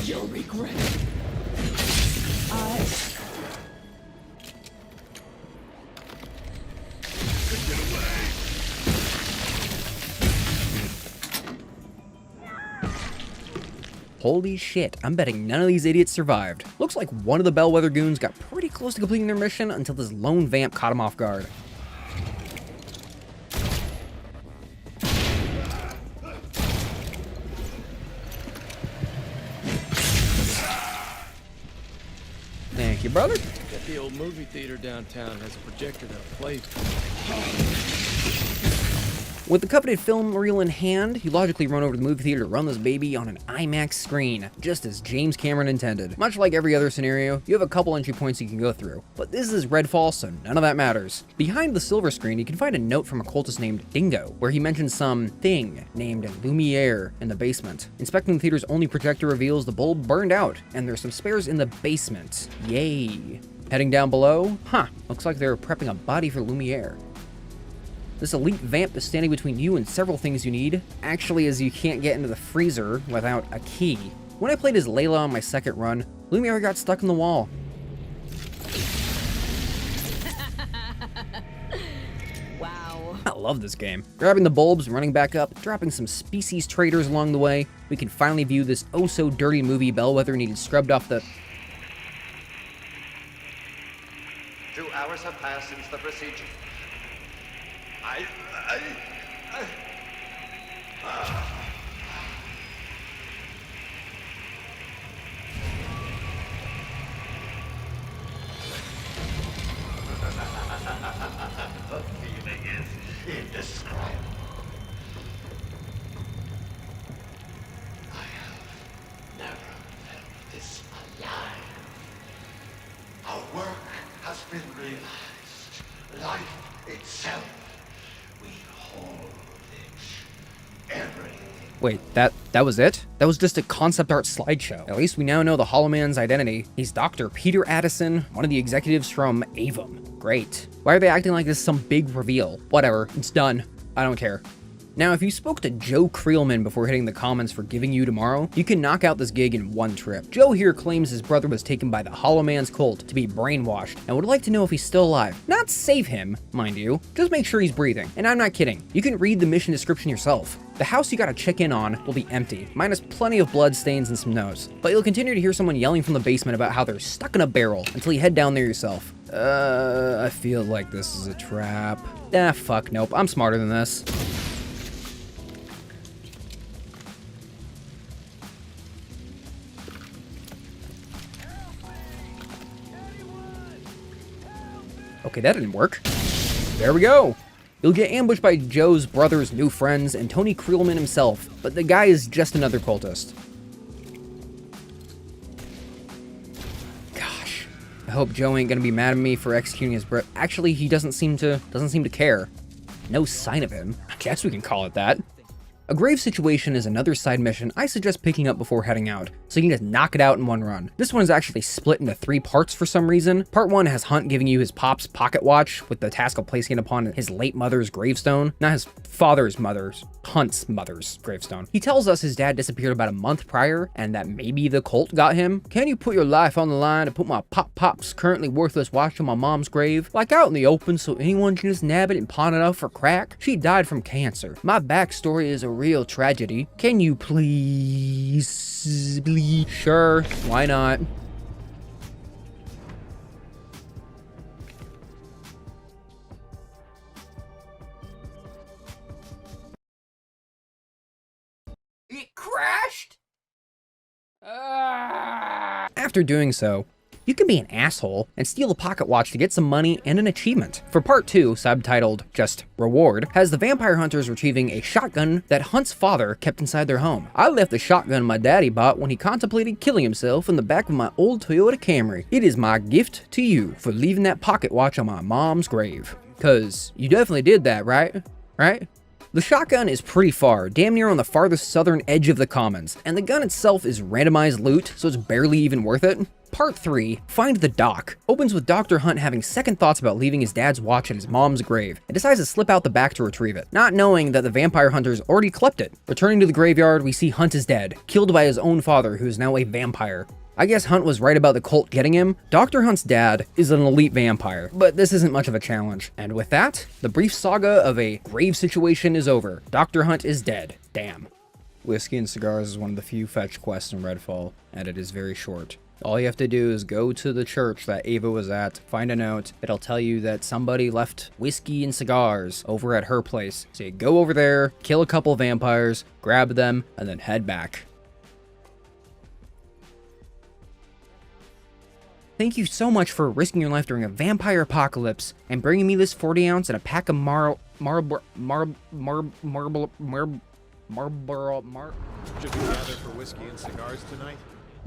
You'll regret it. Holy shit, I'm betting none of these idiots survived. Looks like one of the Bellwether goons got pretty close to completing their mission until this lone vamp caught him off guard. you, brother. Bet the old movie theater downtown has a projector that'll play. With the coveted film reel in hand, you logically run over to the movie theater to run this baby on an IMAX screen, just as James Cameron intended. Much like every other scenario, you have a couple entry points you can go through, but this is Redfall, so none of that matters. Behind the silver screen, you can find a note from a cultist named Dingo, where he mentions some thing named Lumiere in the basement. Inspecting the theater's only projector reveals the bulb burned out, and there's some spares in the basement. Yay. Heading down below, looks like they're prepping a body for Lumiere. This elite vamp is standing between you and several things you need, actually, as you can't get into the freezer without a key. When I played as Layla on my second run, Lumiere got stuck in the wall. Wow. I love this game. Grabbing the bulbs, running back up, dropping some species traders along the way, we can finally view this oh-so-dirty movie bellwether needed scrubbed off the... 2 hours have passed since the procedure. The feeling is indescribable. I have never felt this alive. Our work has been realized. Life itself. We hold it. Everything. Wait, that was it? That was just a concept art slideshow. At least we now know the Hollow Man's identity. He's Dr. Peter Addison, one of the executives from Avum. Great. Why are they acting like this is some big reveal? Whatever, it's done. I don't care. Now, if you spoke to Joe Creelman before hitting the comments for Giving You Tomorrow, you can knock out this gig in one trip. Joe here claims his brother was taken by the Hollow Man's cult to be brainwashed, and would like to know if he's still alive. Not save him, mind you, just make sure he's breathing. And I'm not kidding, you can read the mission description yourself. The house you gotta check in on will be empty, minus plenty of blood stains and some notes. But you'll continue to hear someone yelling from the basement about how they're stuck in a barrel until you head down there yourself. I feel like this is a trap. Fuck, nope, I'm smarter than this. Okay, that didn't work. There we go. You'll get ambushed by Joe's brother's new friends and Tony Creelman himself, but the guy is just another cultist. Gosh, I hope Joe ain't gonna be mad at me for executing his brother. Actually, he doesn't seem to care. No sign of him. I guess we can call it that. A grave situation is another side mission I suggest picking up before heading out, so you can just knock it out in one run. This one is actually split into 3 parts for some reason. Part 1 has Hunt giving you his pop's pocket watch with the task of placing it upon his late mother's gravestone. Not his father's mother's, Hunt's mother's gravestone. He tells us his dad disappeared about a month prior and that maybe the cult got him. Can you put your life on the line to put my pop's currently worthless watch on my mom's grave? Like out in the open so anyone can just nab it and pawn it off for crack? She died from cancer. My backstory is a real tragedy. Can you please? Sure, why not? It crashed? After doing so, you can be an asshole and steal a pocket watch to get some money and an achievement. For part 2, subtitled just Reward, has the vampire hunters retrieving a shotgun that Hunt's father kept inside their home. I left the shotgun my daddy bought when he contemplated killing himself in the back of my old Toyota Camry. It is my gift to you for leaving that pocket watch on my mom's grave. 'Cause you definitely did that, right? Right? The shotgun is pretty far, damn near on the farthest southern edge of the commons, and the gun itself is randomized loot, so it's barely even worth it. Part 3, Find the Dock, opens with Dr. Hunt having second thoughts about leaving his dad's watch at his mom's grave, and decides to slip out the back to retrieve it, not knowing that the vampire hunters already clept it. Returning to the graveyard, we see Hunt is dead, killed by his own father, who is now a vampire. I guess Hunt was right about the cult getting him. Dr. Hunt's dad is an elite vampire, but this isn't much of a challenge. And with that, the brief saga of a grave situation is over. Dr. Hunt is dead. Damn. Whiskey and Cigars is one of the few fetch quests in Redfall, and it is very short. All you have to do is go to the church that Ava was at, find a note, it'll tell you that somebody left whiskey and cigars over at her place. So you go over there, kill a couple vampires, grab them, and then head back. Thank you so much for risking your life during a vampire apocalypse and bringing me this 40 ounce and a pack of Marlboro. Should we gather for whiskey and cigars tonight?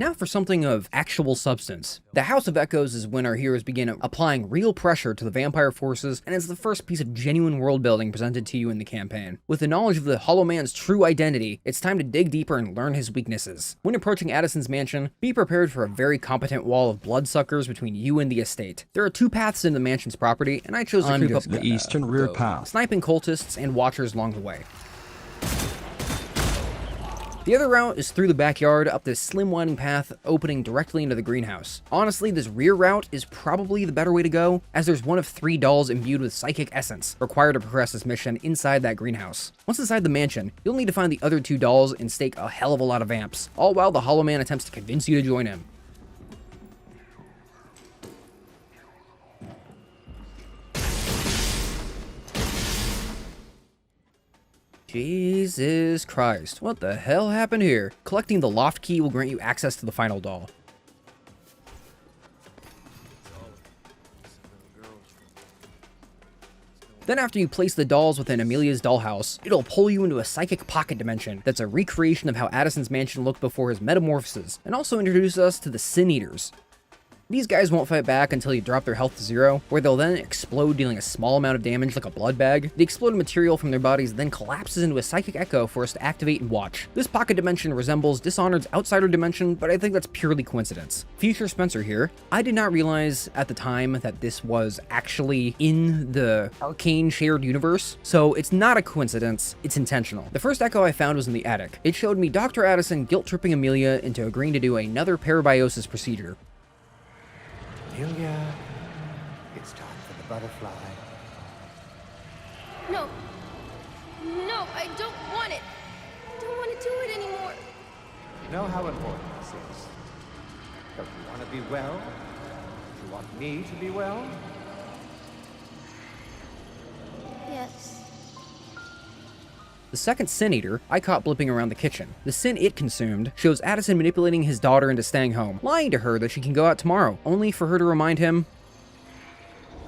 Now for something of actual substance. The House of Echoes is when our heroes begin applying real pressure to the vampire forces, and it's the first piece of genuine world building presented to you in the campaign. With the knowledge of the Hollow Man's true identity, it's time to dig deeper and learn his weaknesses. When approaching Addison's mansion, be prepared for a very competent wall of bloodsuckers between you and the estate. There are two paths into the mansion's property, and I chose to creep up the eastern rear path, sniping cultists and watchers along the way. The other route is through the backyard up this slim winding path opening directly into the greenhouse. Honestly, this rear route is probably the better way to go, as there's one of 3 dolls imbued with psychic essence required to progress this mission inside that greenhouse. Once inside the mansion, you'll need to find the other 2 dolls and stake a hell of a lot of vamps, all while the Hollow Man attempts to convince you to join him. Jesus Christ, what the hell happened here? Collecting the loft key will grant you access to the final doll. Then after you place the dolls within Amelia's dollhouse, it'll pull you into a psychic pocket dimension that's a recreation of how Addison's mansion looked before his metamorphosis, and also introduce us to the Sin Eaters. These guys won't fight back until you drop their health to 0, where they'll then explode, dealing a small amount of damage like a blood bag. The exploded material from their bodies then collapses into a psychic echo for us to activate and watch. This pocket dimension resembles Dishonored's Outsider dimension, but I think that's purely coincidence. Future Spencer here. I did not realize at the time that this was actually in the Arkane shared universe, so it's not a coincidence, it's intentional. The first echo I found was in the attic. It showed me Dr. Addison guilt-tripping Amelia into agreeing to do another parabiosis procedure. Amelia, it's time for the butterfly. No. No, I don't want it. I don't want to do it anymore. You know how important this is. Don't you want to be well? Do you want me to be well? Yes. The second Sin Eater I caught blipping around the kitchen. The sin it consumed shows Addison manipulating his daughter into staying home, lying to her that she can go out tomorrow, only for her to remind him,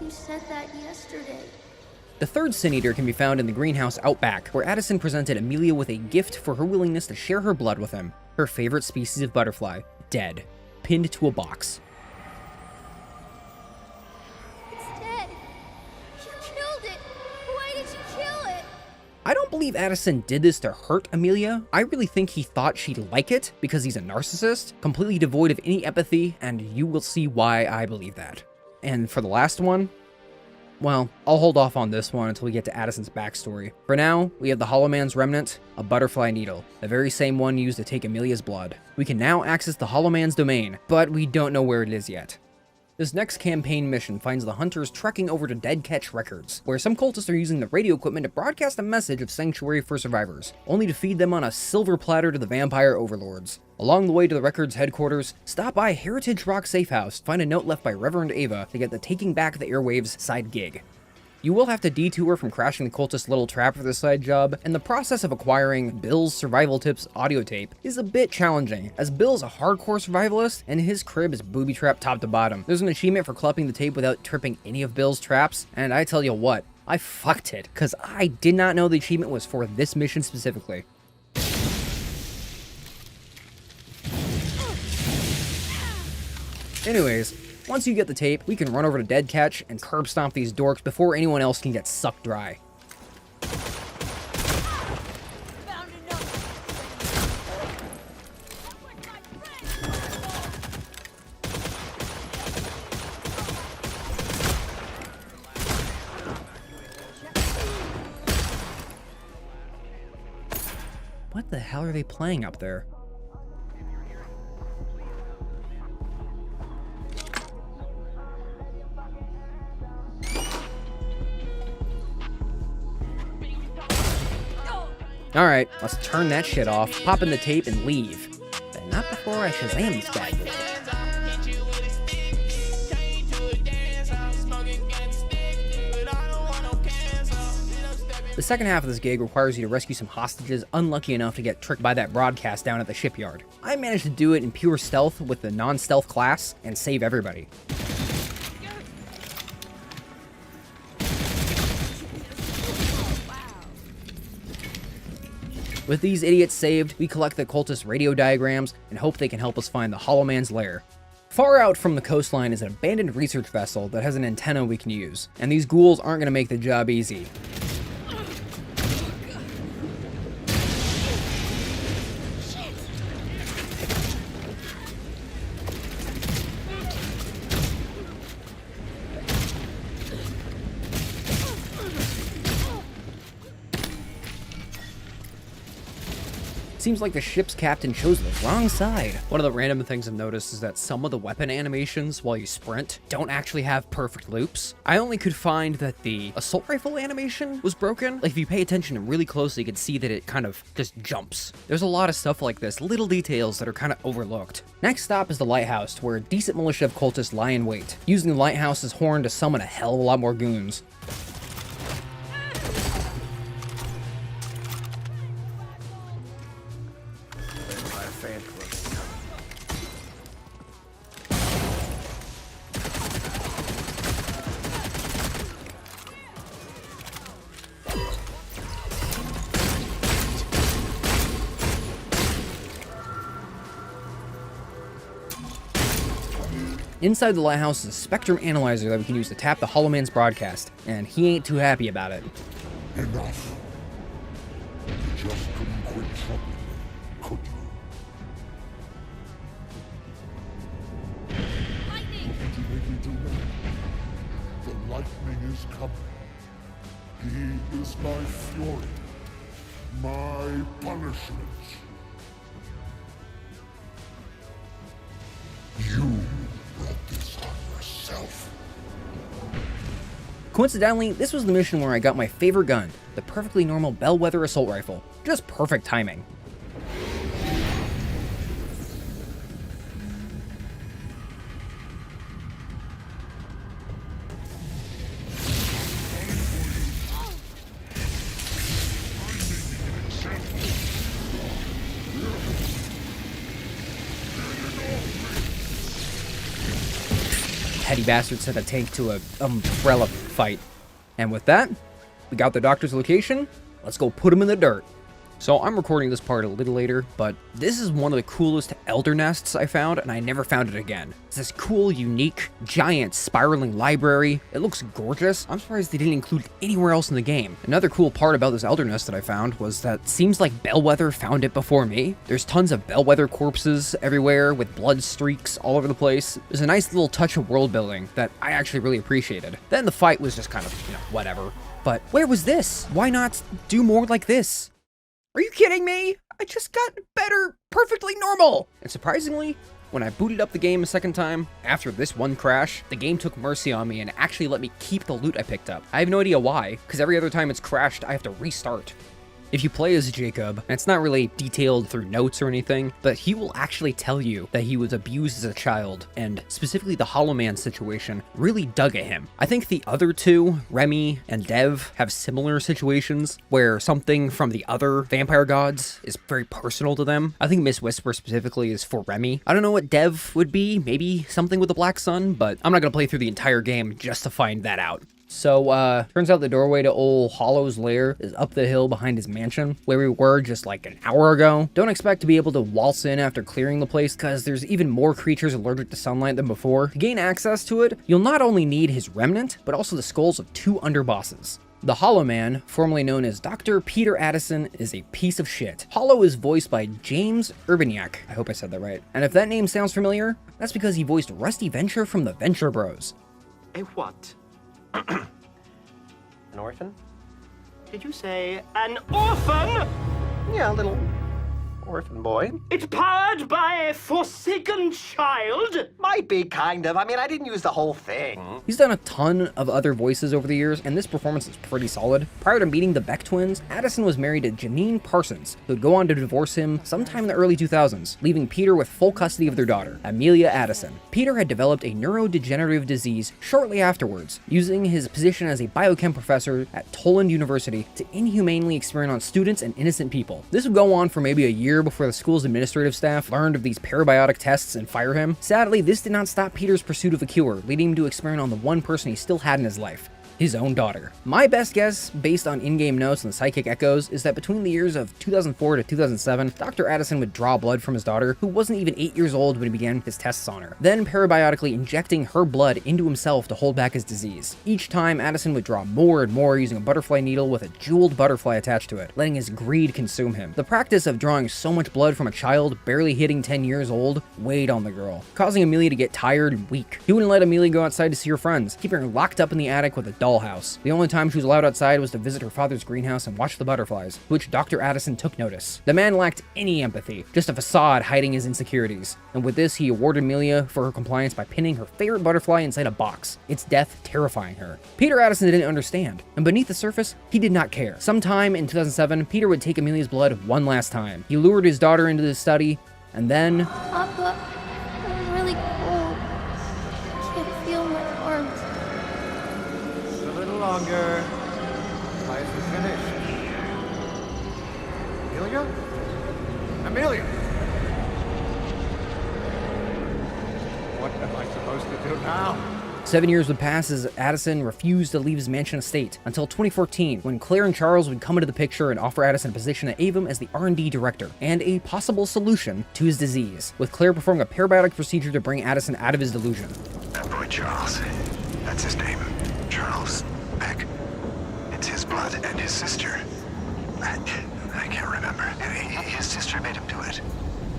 You said that yesterday. The third Sin Eater can be found in the greenhouse out back, where Addison presented Amelia with a gift for her willingness to share her blood with him. Her favorite species of butterfly, dead, pinned to a box. It's dead. You killed it. Why did you kill it? I don't believe Addison did this to hurt Amelia. I really think he thought she'd like it because he's a narcissist, completely devoid of any empathy, and you will see why I believe that. And for the last one, well, I'll hold off on this one until we get to Addison's backstory. For now, we have the Hollow Man's remnant, a butterfly needle, the very same one used to take Amelia's blood. We can now access the Hollow Man's domain, but we don't know where it is yet. This next campaign mission finds the hunters trekking over to Dead Catch Records, where some cultists are using the radio equipment to broadcast a message of sanctuary for survivors, only to feed them on a silver platter to the vampire overlords. Along the way to the Records headquarters, stop by Heritage Rock Safe House, find a note left by Reverend Ava to get the Taking Back the Airwaves side gig. You will have to detour from crashing the cultist little trap for this side job, and the process of acquiring Bill's survival tips audio tape is a bit challenging, as Bill's a hardcore survivalist, and his crib is booby-trapped top to bottom. There's an achievement for clubbing the tape without tripping any of Bill's traps, and I tell you what, I fucked it, cause I did not know the achievement was for this mission specifically. Anyways, once you get the tape, we can run over to Dead Catch and curb stomp these dorks before anyone else can get sucked dry. What the hell are they playing up there? Alright, let's turn that shit off, pop in the tape, and leave. But not before I Shazam these bad boys. The second half of this gig requires you to rescue some hostages unlucky enough to get tricked by that broadcast down at the shipyard. I managed to do it in pure stealth with the non-stealth class and save everybody. With these idiots saved, we collect the cultist radio diagrams and hope they can help us find the Hollow Man's lair. Far out from the coastline is an abandoned research vessel that has an antenna we can use, and these ghouls aren't going to make the job easy. Seems like the ship's captain chose the wrong side. One of the random things I've noticed is that some of the weapon animations while you sprint don't actually have perfect loops. I only could find that the assault rifle animation was broken. Like if you pay attention really closely, you can see that it kind of just jumps. There's a lot of stuff like this, little details that are kind of overlooked. Next stop is the lighthouse, where a decent militia of cultists lie in wait, using the lighthouse's horn to summon a hell of a lot more goons. Inside the lighthouse is a spectrum analyzer that we can use to tap the Hollow Man's broadcast, and he ain't too happy about it. Enough. You just couldn't quit troubling me, could you? Lightning! What did you make me do now? The lightning is coming. He is my fury, my punishment. You brought this on yourself. Coincidentally, this was the mission where I got my favorite gun, the perfectly normal bellwether assault rifle. Just perfect timing. Petty bastard sent a tank to a umbrella fight. And with that, we got the doctor's location. Let's go put him in the dirt. So I'm recording this part a little later, but this is one of the coolest elder nests I found, and I never found it again. It's this cool, unique, giant spiraling library. It looks gorgeous. I'm surprised they didn't include it anywhere else in the game. Another cool part about this elder nest that I found was that it seems like Bellwether found it before me. There's tons of Bellwether corpses everywhere with blood streaks all over the place. There's a nice little touch of world building that I actually really appreciated. Then the fight was just kind of, whatever. But where was this? Why not do more like this? Are you kidding me? I just got better, perfectly normal! And surprisingly, when I booted up the game a second time, after this one crash, the game took mercy on me and actually let me keep the loot I picked up. I have no idea why, because every other time it's crashed, I have to restart. If you play as Jacob, and it's not really detailed through notes or anything, but he will actually tell you that he was abused as a child, and specifically the Hollow Man situation really dug at him. I think the other two, Remy and Dev, have similar situations where something from the other vampire gods is very personal to them. I think Miss Whisper specifically is for Remy. I don't know what Dev would be, maybe something with the Black Sun, but I'm not gonna play through the entire game just to find that out. So, turns out the doorway to old Hollow's lair is up the hill behind his mansion, where we were just like an hour ago. Don't expect to be able to waltz in after clearing the place, because there's even more creatures allergic to sunlight than before. To gain access to it, you'll not only need his remnant, but also the skulls of 2 underbosses. The Hollow Man, formerly known as Dr. Peter Addison, is a piece of shit. Hollow is voiced by James Urbaniak. I hope I said that right. And if that name sounds familiar, that's because he voiced Rusty Venture from the Venture Bros. A what? An orphan? Did you say an orphan? Yeah, a little orphan boy. It's powered by a forsaken child? Might be, kind of. I mean, I didn't use the whole thing. He's done a ton of other voices over the years, and this performance is pretty solid. Prior to meeting the Beck twins, Addison was married to Janine Parsons, who would go on to divorce him sometime in the early 2000s, leaving Peter with full custody of their daughter, Amelia Addison. Peter had developed a neurodegenerative disease shortly afterwards, using his position as a biochem professor at Toland University to inhumanely experiment on students and innocent people. This would go on for maybe a year before the school's administrative staff learned of these parabiotic tests and fire him. Sadly, this did not stop Peter's pursuit of a cure, leading him to experiment on the one person he still had in his life: his own daughter. My best guess, based on in-game notes and psychic echoes, is that between the years of 2004 to 2007, Dr. Addison would draw blood from his daughter, who wasn't even 8 years old when he began his tests on her, then parabiotically injecting her blood into himself to hold back his disease. Each time, Addison would draw more and more using a butterfly needle with a jeweled butterfly attached to it, letting his greed consume him. The practice of drawing so much blood from a child barely hitting 10 years old weighed on the girl, causing Amelia to get tired and weak. He wouldn't let Amelia go outside to see her friends, keeping her locked up in the attic with a dollhouse. The only time she was allowed outside was to visit her father's greenhouse and watch the butterflies, to which Dr. Addison took notice. The man lacked any empathy, just a facade hiding his insecurities, and with this he awarded Amelia for her compliance by pinning her favorite butterfly inside a box, its death terrifying her. Peter Addison didn't understand, and beneath the surface, he did not care. Sometime in 2007, Peter would take Amelia's blood one last time. He lured his daughter into the study, and then... Papa, I'm really cold. I can't feel my arms. A little longer. Life is finished. Amelia? Amelia! What am I supposed to do now? 7 years would pass as Addison refused to leave his mansion estate, until 2014, when Claire and Charles would come into the picture and offer Addison a position at Avon as the R&D director, and a possible solution to his disease, with Claire performing a parabiotic procedure to bring Addison out of his delusion. That boy Charles, that's his name. Charles Beck. It's his blood and his sister. I can't remember. His sister made him do it.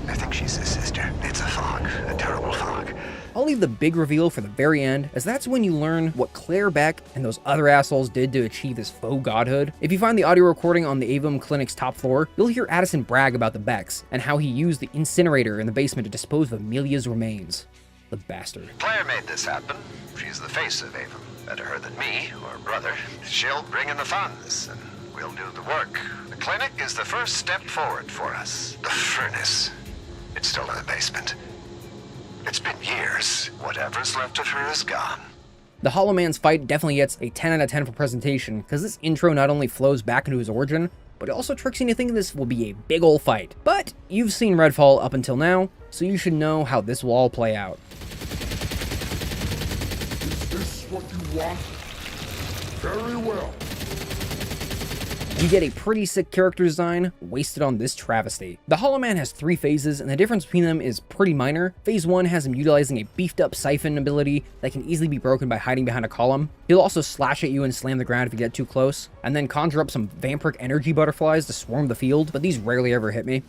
I think she's his sister. It's a fog, a terrible fog. I'll leave the big reveal for the very end, as that's when you learn what Claire Beck and those other assholes did to achieve this faux godhood. If you find the audio recording on the Avon Clinic's top floor, you'll hear Addison brag about the Becks, and how he used the incinerator in the basement to dispose of Amelia's remains. The bastard. Claire made this happen. She's the face of Avon. Better her than me, or brother. She'll bring in the funds, and we'll do the work. The clinic is the first step forward for us. The furnace. It's still in the basement. It's been years. Whatever's left of her is gone. The Hollow Man's fight definitely gets a 10 out of 10 for presentation, because this intro not only flows back into his origin, but it also tricks you into thinking this will be a big ol' fight. But you've seen Redfall up until now, so you should know how this will all play out. Is this what you want? Very well. You get a pretty sick character design wasted on this travesty. The Hollow Man has 3 phases, and the difference between them is pretty minor. Phase 1 has him utilizing a beefed up siphon ability that can easily be broken by hiding behind a column. He'll also slash at you and slam the ground if you get too close, and then conjure up some vampiric energy butterflies to swarm the field, but these rarely ever hit me.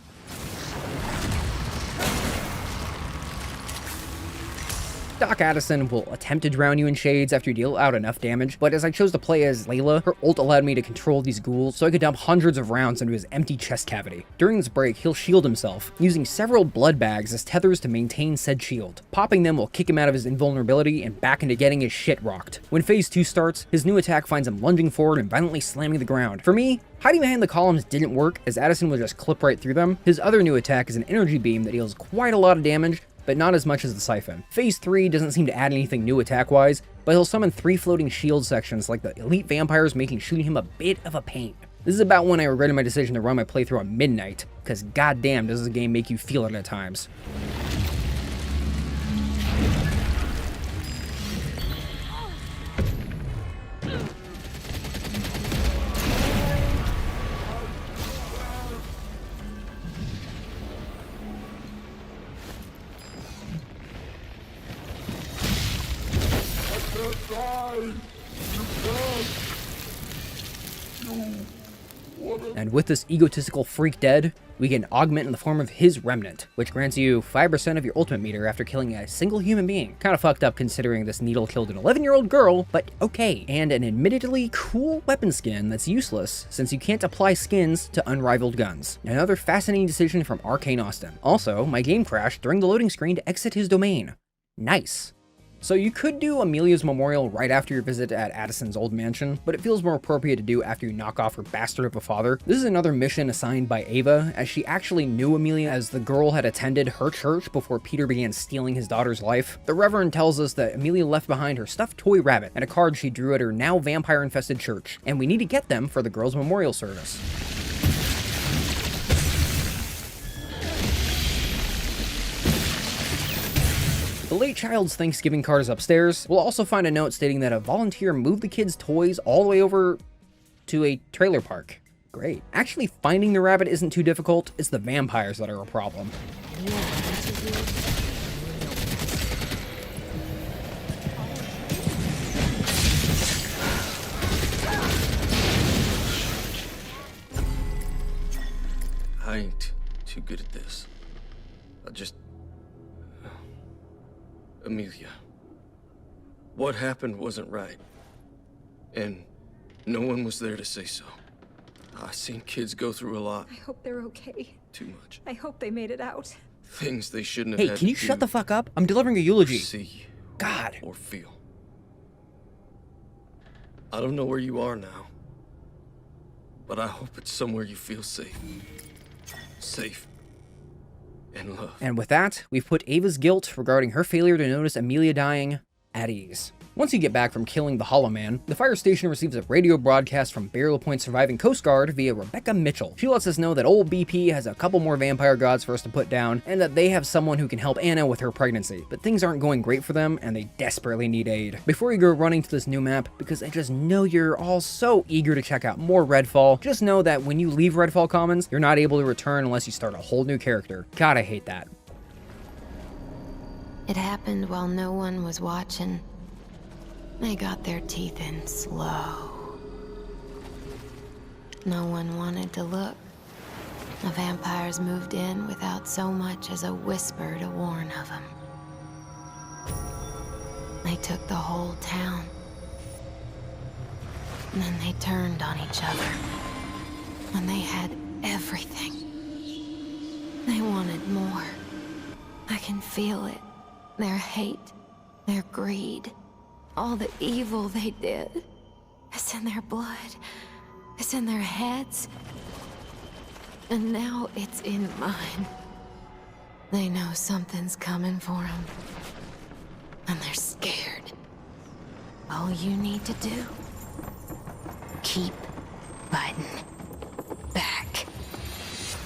Doc Addison will attempt to drown you in shades after you deal out enough damage, but as I chose to play as Layla, her ult allowed me to control these ghouls so I could dump hundreds of rounds into his empty chest cavity. During this break, he'll shield himself, using several blood bags as tethers to maintain said shield. Popping them will kick him out of his invulnerability and back into getting his shit rocked. When phase 2 starts, his new attack finds him lunging forward and violently slamming the ground. For me, hiding behind the columns didn't work, as Addison would just clip right through them. His other new attack is an energy beam that deals quite a lot of damage, but not as much as the siphon. Phase 3 doesn't seem to add anything new attack-wise, but he'll summon 3 floating shield sections like the elite vampires, making shooting him a bit of a pain. This is about when I regretted my decision to run my playthrough on midnight, because goddamn does this game make you feel it at times. And with this egotistical freak dead, we get an augment in the form of his remnant, which grants you 5% of your ultimate meter after killing a single human being. Kinda fucked up considering this needle killed an 11-year-old girl, but okay. And an admittedly cool weapon skin that's useless, since you can't apply skins to unrivaled guns. Another fascinating decision from Arkane Austin. Also, my game crashed during the loading screen to exit his domain. Nice. So you could do Amelia's memorial right after your visit at Addison's old mansion, but it feels more appropriate to do after you knock off her bastard of a father. This is another mission assigned by Ava, as she actually knew Amelia as the girl had attended her church before Peter began stealing his daughter's life. The Reverend tells us that Amelia left behind her stuffed toy rabbit and a card she drew at her now vampire-infested church, and we need to get them for the girl's memorial service. The late child's Thanksgiving card is upstairs. We'll also find a note stating that a volunteer moved the kids' toys all the way over to a trailer park. Great. Actually, finding the rabbit isn't too difficult. It's the vampires that are a problem. I ain't too good at this. Amelia. What happened wasn't right. And no one was there to say so. I've seen kids go through a lot. I hope they're okay. Too much. I hope they made it out. Things they shouldn't have Hey, had can you to shut do, the fuck up? I'm delivering a eulogy. See, God. or feel. I don't know where you are now, but I hope it's somewhere you feel safe. Safe. And love. And with that, we've put Ava's guilt regarding her failure to notice Amelia dying at ease. Once you get back from killing the Hollow Man, the fire station receives a radio broadcast from Burial Point surviving Coast Guard via Rebecca Mitchell. She lets us know that old BP has a couple more vampire gods for us to put down, and that they have someone who can help Anna with her pregnancy. But things aren't going great for them, and they desperately need aid. Before you go running to this new map, because I just know you're all so eager to check out more Redfall, just know that when you leave Redfall Commons, you're not able to return unless you start a whole new character. God, I hate that. It happened while no one was watching. They got their teeth in slow. No one wanted to look. The vampires moved in without so much as a whisper to warn of them. They took the whole town. And then they turned on each other. When they had everything. They wanted more. I can feel it. Their hate, their greed. All the evil they did. It's in their blood. It's in their heads. And now it's in mine. They know something's coming for them. And they're scared. All you need to do, keep fighting back.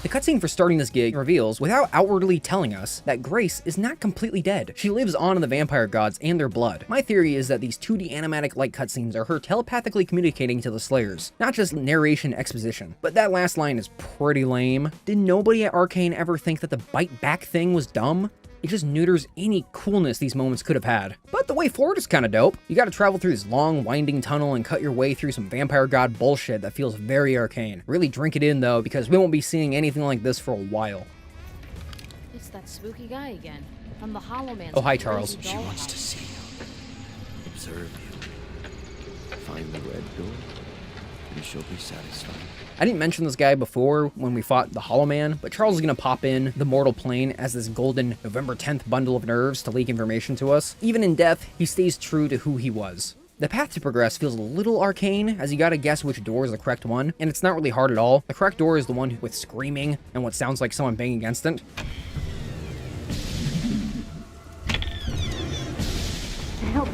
The cutscene for starting this gig reveals, without outwardly telling us, that Grace is not completely dead. She lives on in the vampire gods and their blood. My theory is that these 2D animatic-like cutscenes are her telepathically communicating to the Slayers, not just narration exposition. But that last line is pretty lame. Did nobody at Arkane ever think that the bite back thing was dumb? It just neuters any coolness these moments could have had. But the way forward is kind of dope. You gotta travel through this long, winding tunnel and cut your way through some vampire god bullshit that feels very Arkane. Really drink it in though, because we won't be seeing anything like this for a while. It's that spooky guy again, from the Hollow Man. Oh, hi, Charles. She wants to see you, observe you, find the red door, and she'll be satisfied. I didn't mention this guy before when we fought the Hollow Man, but Charles is going to pop in the mortal plane as this golden November 10th bundle of nerves to leak information to us. Even in death, he stays true to who he was. The path to progress feels a little arcane, as you gotta guess which door is the correct one, and it's not really hard at all. The correct door is the one with screaming and what sounds like someone banging against it. Help me.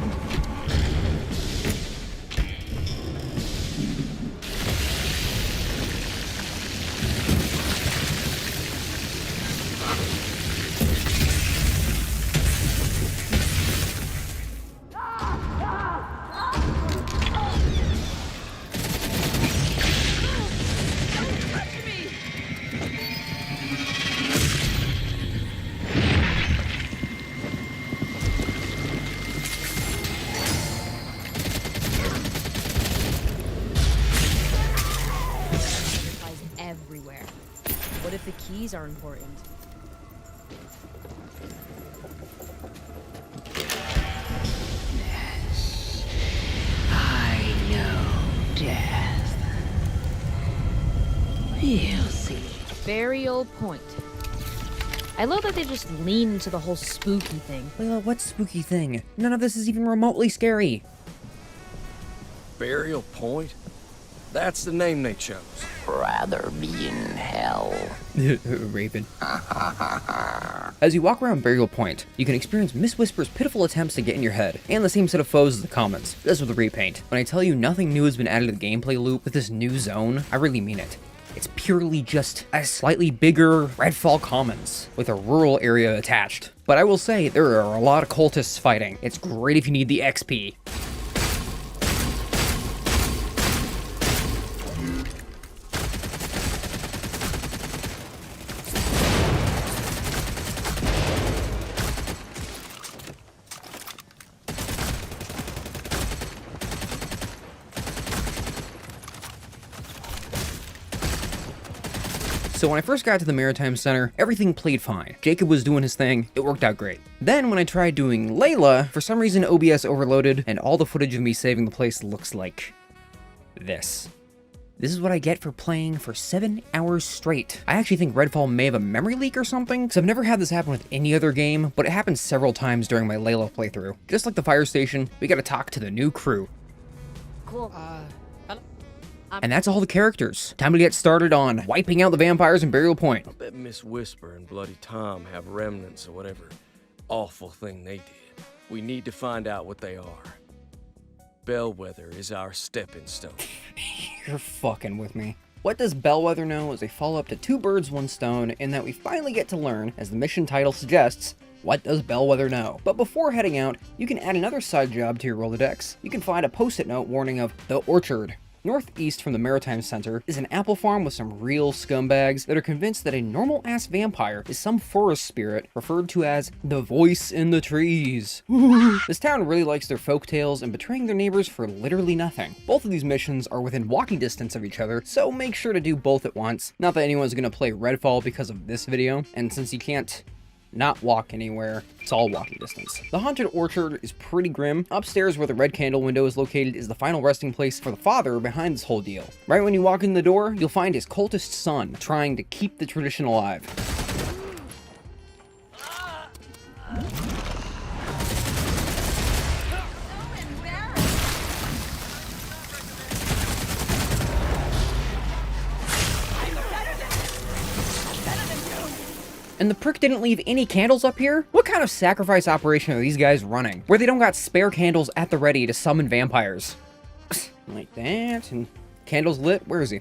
these are important. I know death. You'll see. Burial Point. I love that they just lean into the whole spooky thing. What spooky thing? None of this is even remotely scary. Burial Point? That's the name they chose. Rather be in hell. Raven. As you walk around Burial Point, you can experience Miss Whisper's pitiful attempts to get in your head, and the same set of foes as the commons. This with the repaint. When I tell you nothing new has been added to the gameplay loop with this new zone, I really mean it. It's purely just a slightly bigger Redfall Commons with a rural area attached. But I will say, there are a lot of cultists fighting. It's great if you need the XP. So when I first got to the Maritime Center, everything played fine. Jacob was doing his thing, it worked out great. Then when I tried doing Layla, for some reason OBS overloaded, and all the footage of me saving the place looks like this. This is what I get for playing for 7 hours straight. I actually think Redfall may have a memory leak or something, because I've never had this happen with any other game, but it happened several times during my Layla playthrough. Just like the fire station, we gotta talk to the new crew. Cool. And that's all the characters. Time to get started on wiping out the vampires in Burial Point. I bet Miss Whisper and Bloody Tom have remnants of whatever awful thing they did. We need to find out what they are. Bellwether is our stepping stone. You're fucking with me. What does Bellwether know is they follow up to 2 birds, 1 stone, in that we finally get to learn, as the mission title suggests, what does Bellwether know? But before heading out, you can add another side job to your Rolodex. You can find a post-it note warning of the Orchard. Northeast from the Maritime Center is an apple farm with some real scumbags that are convinced that a normal-ass vampire is some forest spirit referred to as the voice in the trees. This town really likes their folktales and betraying their neighbors for literally nothing. Both of these missions are within walking distance of each other, so make sure to do both at once. Not that anyone's gonna play Redfall because of this video, and since you can't not walk anywhere, it's all walking distance. The Haunted Orchard is pretty grim. Upstairs where the red candle window is located is the final resting place for the father behind this whole deal. Right when you walk in the door, you'll find his cultist son trying to keep the tradition alive. And the prick didn't leave any candles up here? What kind of sacrifice operation are these guys running, where they don't got spare candles at the ready to summon vampires? Like that, and candles lit? Where is he?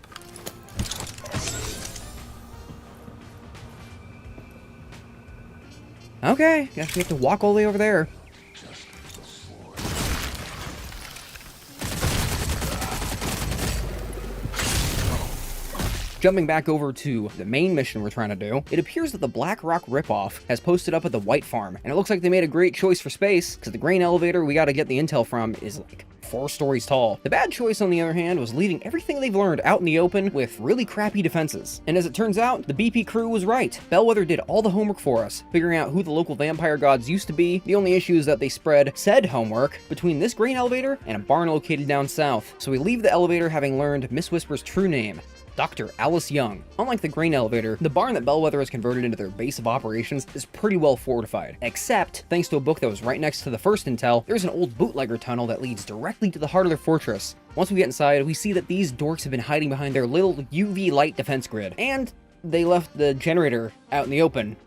Okay, guess we have to walk all the way over there. Jumping back over to the main mission we're trying to do, it appears that the Black Rock ripoff has posted up at the White Farm, and it looks like they made a great choice for space, because the grain elevator we gotta get the intel from is like 4 stories tall. The bad choice, on the other hand, was leaving everything they've learned out in the open with really crappy defenses. And as it turns out, the BP crew was right. Bellwether did all the homework for us, figuring out who the local vampire gods used to be. The only issue is that they spread said homework between this grain elevator and a barn located down south. So we leave the elevator having learned Miss Whisper's true name, Dr. Alice Young. Unlike the grain elevator, the barn that Bellwether has converted into their base of operations is pretty well fortified. Except, thanks to a book that was right next to the first intel, there's an old bootlegger tunnel that leads directly to the heart of their fortress. Once we get inside, we see that these dorks have been hiding behind their little UV light defense grid. And they left the generator out in the open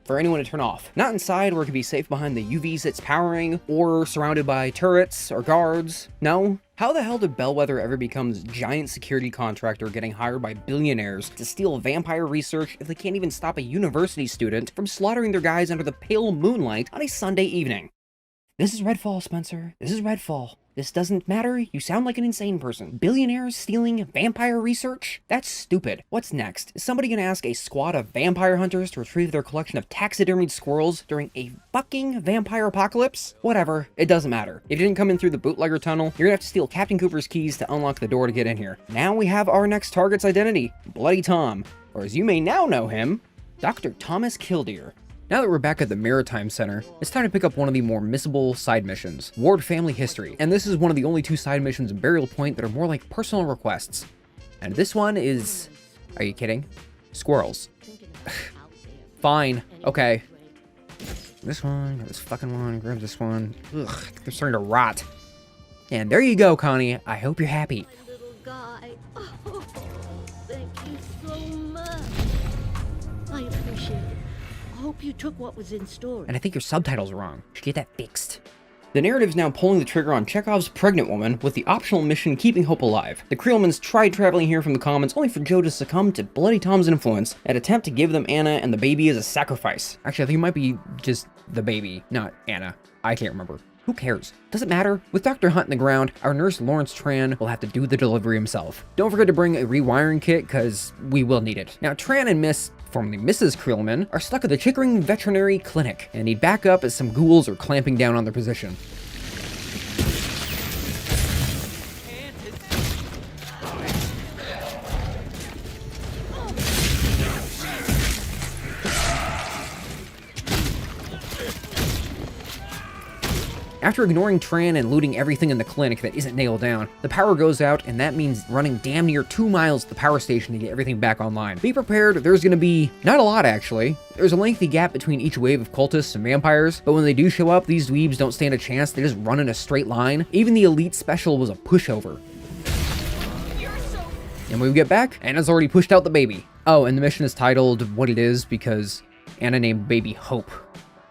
for anyone to turn off. Not inside where it could be safe behind the UVs it's powering, or surrounded by turrets or guards. No. How the hell did Bellwether ever become this giant security contractor getting hired by billionaires to steal vampire research if they can't even stop a university student from slaughtering their guys under the pale moonlight on a Sunday evening? This is Redfall, Spencer. This is Redfall. This doesn't matter. You sound like an insane person. Billionaires stealing vampire research? That's stupid. What's next? Is somebody gonna ask a squad of vampire hunters to retrieve their collection of taxidermied squirrels during a fucking vampire apocalypse? Whatever. It doesn't matter. If you didn't come in through the bootlegger tunnel, you're gonna have to steal Captain Cooper's keys to unlock the door to get in here. Now we have our next target's identity, Bloody Tom. Or as you may now know him, Dr. Thomas Killdeer. Now that we're back at the Maritime Center, it's time to pick up one of the more missable side missions, Ward Family History. And this is one of the only 2 side missions in Burial Point that are more like personal requests. And this one is... Are you kidding? Squirrels. Fine. Okay. This one, this fucking one, grab this one. Ugh, they're starting to rot. And there you go, Connie. I hope you're happy. Little guy. Oh, thank you so much. I appreciate it. I hope you took what was in storage. And I think your subtitle's wrong. Should get that fixed. The narrative's now pulling the trigger on Chekhov's pregnant woman, with the optional mission keeping hope alive. The Creelmans tried traveling here from the commons only for Joe to succumb to Bloody Tom's influence and attempt to give them Anna and the baby as a sacrifice. Actually, I think it might be just the baby, not Anna. I can't remember. Who cares? Doesn't matter. With Dr. Hunt in the ground, our nurse Lawrence Tran will have to do the delivery himself. Don't forget to bring a rewiring kit, because we will need it. Now, Tran and formerly Mrs. Creelman, are stuck at the Chickering Veterinary Clinic and need backup as some ghouls are clamping down on their position. After ignoring Tran and looting everything in the clinic that isn't nailed down, the power goes out, and that means running damn near 2 miles to the power station to get everything back online. Be prepared, there's gonna be not a lot actually. There's a lengthy gap between each wave of cultists and vampires, but when they do show up, these dweebs don't stand a chance, they just run in a straight line. Even the elite special was a pushover. And when we get back, Anna's already pushed out the baby. Oh, and the mission is titled what it is because Anna named baby Hope.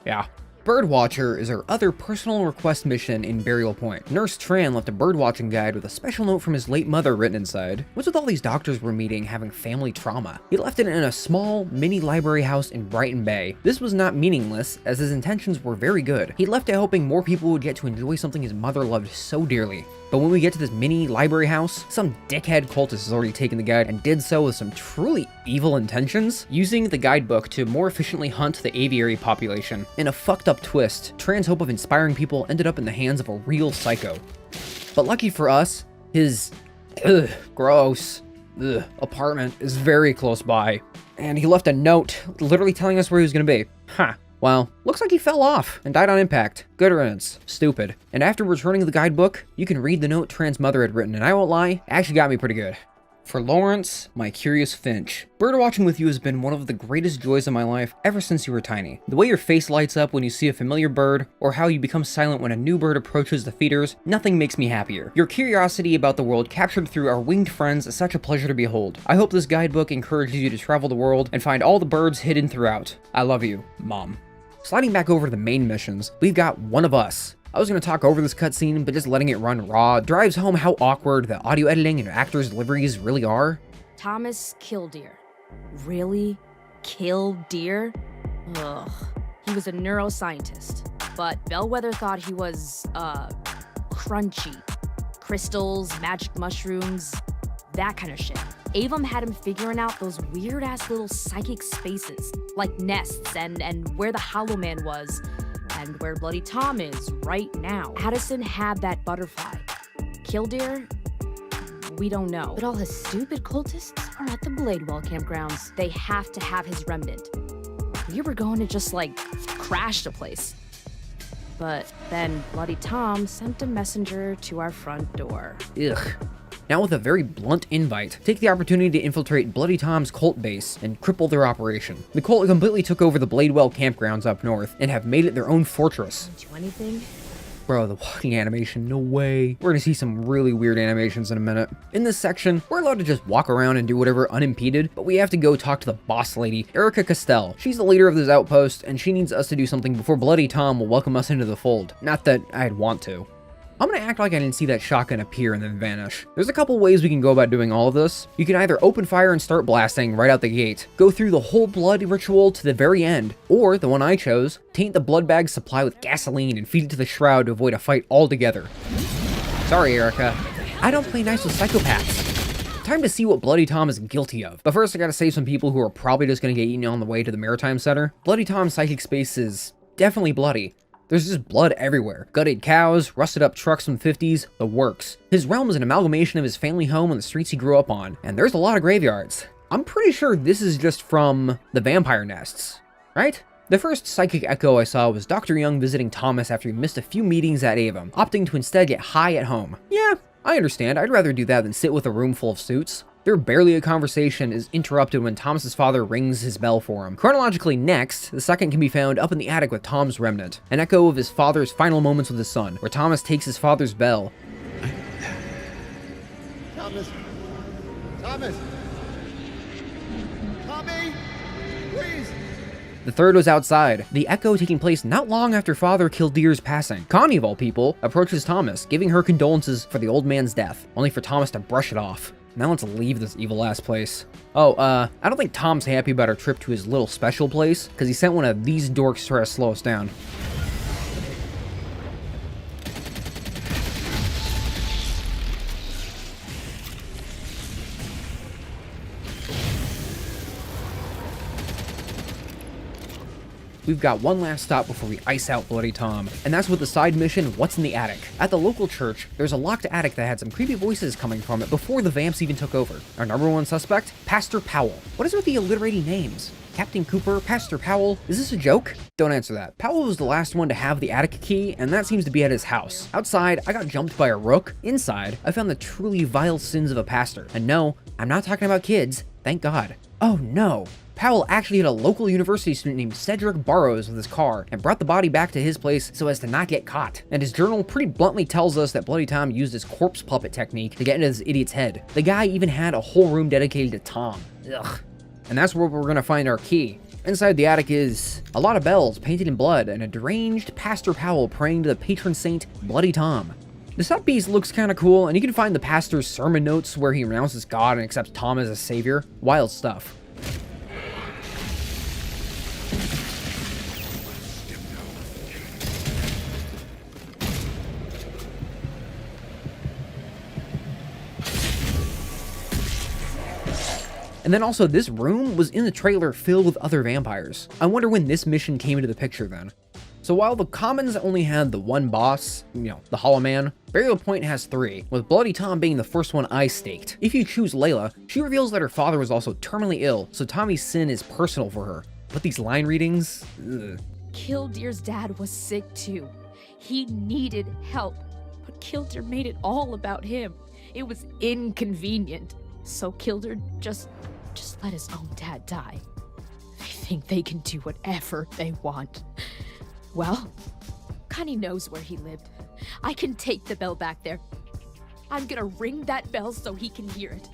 Yeah. Birdwatcher is our other personal request mission in Burial Point. Nurse Tran left a birdwatching guide with a special note from his late mother written inside. What's with all these doctors we're meeting having family trauma? He left it in a small, mini library house in Brighton Bay. This was not meaningless, as his intentions were very good. He left it hoping more people would get to enjoy something his mother loved so dearly. But when we get to this mini library house, some dickhead cultist has already taken the guide and did so with some truly evil intentions, using the guidebook to more efficiently hunt the aviary population. In a fucked up twist, Tran's hope of inspiring people ended up in the hands of a real psycho. But lucky for us, his gross apartment is very close by. And he left a note literally telling us where he was gonna be. Huh. Well, looks like he fell off and died on impact. Good riddance. Stupid. And after returning the guidebook, you can read the note Tran's mother had written, and I won't lie, it actually got me pretty good. For Lawrence, my curious finch. Birdwatching with you has been one of the greatest joys of my life ever since you were tiny. The way your face lights up when you see a familiar bird, or how you become silent when a new bird approaches the feeders, nothing makes me happier. Your curiosity about the world captured through our winged friends is such a pleasure to behold. I hope this guidebook encourages you to travel the world and find all the birds hidden throughout. I love you, Mom. Sliding back over to the main missions, we've got One of Us. I was going to talk over this cutscene, but just letting it run raw drives home how awkward the audio editing and actors' deliveries really are. Thomas Killdeer. Really? Killdeer? Ugh. He was a neuroscientist, but Bellwether thought he was, crunchy. Crystals, magic mushrooms, that kind of shit. Avum had him figuring out those weird-ass little psychic spaces, like nests and where the Hollow Man was, and where Bloody Tom is right now. Addison had that butterfly. Killdeer? We don't know. But all his stupid cultists are at the Bladewell campgrounds. They have to have his remnant. We were going to just, crash the place. But then Bloody Tom sent a messenger to our front door. Ugh. Now with a very blunt invite, take the opportunity to infiltrate Bloody Tom's cult base and cripple their operation. The cult completely took over the Bladewell campgrounds up north and have made it their own fortress. Do anything? Bro, the walking animation, no way. We're gonna see some really weird animations in a minute. In this section, we're allowed to just walk around and do whatever unimpeded, but we have to go talk to the boss lady, Erica Castell. She's the leader of this outpost, and she needs us to do something before Bloody Tom will welcome us into the fold. Not that I'd want to. I'm gonna act like I didn't see that shotgun appear and then vanish. There's a couple ways we can go about doing all of this. You can either open fire and start blasting right out the gate, go through the whole blood ritual to the very end, or the one I chose, taint the blood bag supply with gasoline and feed it to the shroud to avoid a fight altogether. Sorry, Erica. I don't play nice with psychopaths. Time to see what Bloody Tom is guilty of. But first I gotta save some people who are probably just gonna get eaten on the way to the Maritime Center. Bloody Tom's psychic space is definitely bloody. There's just blood everywhere. Gutted cows, rusted up trucks from the 50s, the works. His realm is an amalgamation of his family home and the streets he grew up on, and there's a lot of graveyards. I'm pretty sure this is just from the vampire nests, right? The first psychic echo I saw was Dr. Young visiting Thomas after he missed a few meetings at Avon, opting to instead get high at home. Yeah, I understand. I'd rather do that than sit with a room full of suits. Their barely a conversation is interrupted when Thomas's father rings his bell for him. Chronologically next, the second can be found up in the attic with Tom's remnant, an echo of his father's final moments with his son, where Thomas takes his father's bell. Thomas! Thomas! Tommy! Please! The third was outside, the echo taking place not long after Father Kildear's passing. Connie, of all people, approaches Thomas, giving her condolences for the old man's death, only for Thomas to brush it off. Now let's leave this evil-ass place. Oh, I don't think Tom's happy about our trip to his little special place, because he sent one of these dorks to try to slow us down. We've got one last stop before we ice out Bloody Tom, and that's with the side mission, What's in the Attic? At the local church, there's a locked attic that had some creepy voices coming from it before the vamps even took over. Our number one suspect? Pastor Powell. What is with the alliterating names? Captain Cooper, Pastor Powell, is this a joke? Don't answer that. Powell was the last one to have the attic key, and that seems to be at his house. Outside, I got jumped by a rook. Inside, I found the truly vile sins of a pastor. And no, I'm not talking about kids, thank God. Oh no. Powell actually had a local university student named Cedric Burrows with his car and brought the body back to his place so as to not get caught. And his journal pretty bluntly tells us that Bloody Tom used his corpse puppet technique to get into this idiot's head. The guy even had a whole room dedicated to Tom. Ugh. And that's where we're gonna find our key. Inside the attic is a lot of bells painted in blood and a deranged Pastor Powell praying to the patron saint Bloody Tom. The set piece looks kinda cool, and you can find the pastor's sermon notes where he renounces God and accepts Tom as a savior. Wild stuff. And then also, this room was in the trailer filled with other vampires. I wonder when this mission came into the picture then. So while the Commons only had the one boss, the Hollow Man, Burial Point has 3, with Bloody Tom being the first one I staked. If you choose Layla, she reveals that her father was also terminally ill, so Tommy's sin is personal for her. But these line readings? Ugh. Kildear's dad was sick too. He needed help, but Kildear made it all about him. It was inconvenient. So Kildear just let his own dad die. They think they can do whatever they want. Well, Connie knows where he lived. I can take the bell back there. I'm gonna ring that bell so he can hear it.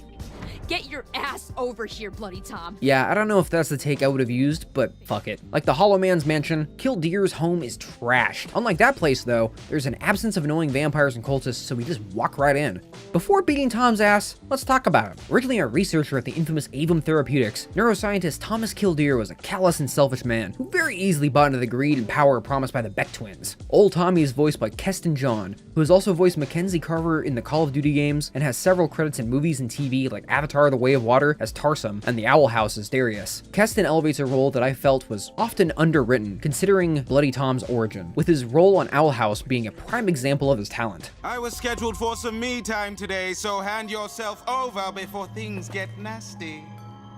Get your ass over here, Bloody Tom. Yeah, I don't know if that's the take I would have used, but fuck it. Like the Hollow Man's mansion, Kildear's home is trashed. Unlike that place though, there's an absence of annoying vampires and cultists, so we just walk right in. Before beating Tom's ass, let's talk about him. Originally a researcher at the infamous Avon Therapeutics, neuroscientist Thomas Kildear was a callous and selfish man who very easily bought into the greed and power promised by the Beck twins. Old Tommy is voiced by Keston John, who has also voiced Mackenzie Carver in the Call of Duty games and has several credits in movies and TV like Avatar: The Way of Water as Tarsum and The Owl House as Darius. Keston elevates a role that I felt was often underwritten, considering Bloody Tom's origin, with his role on Owl House being a prime example of his talent. I was scheduled for some me time today, so hand yourself over before things get nasty.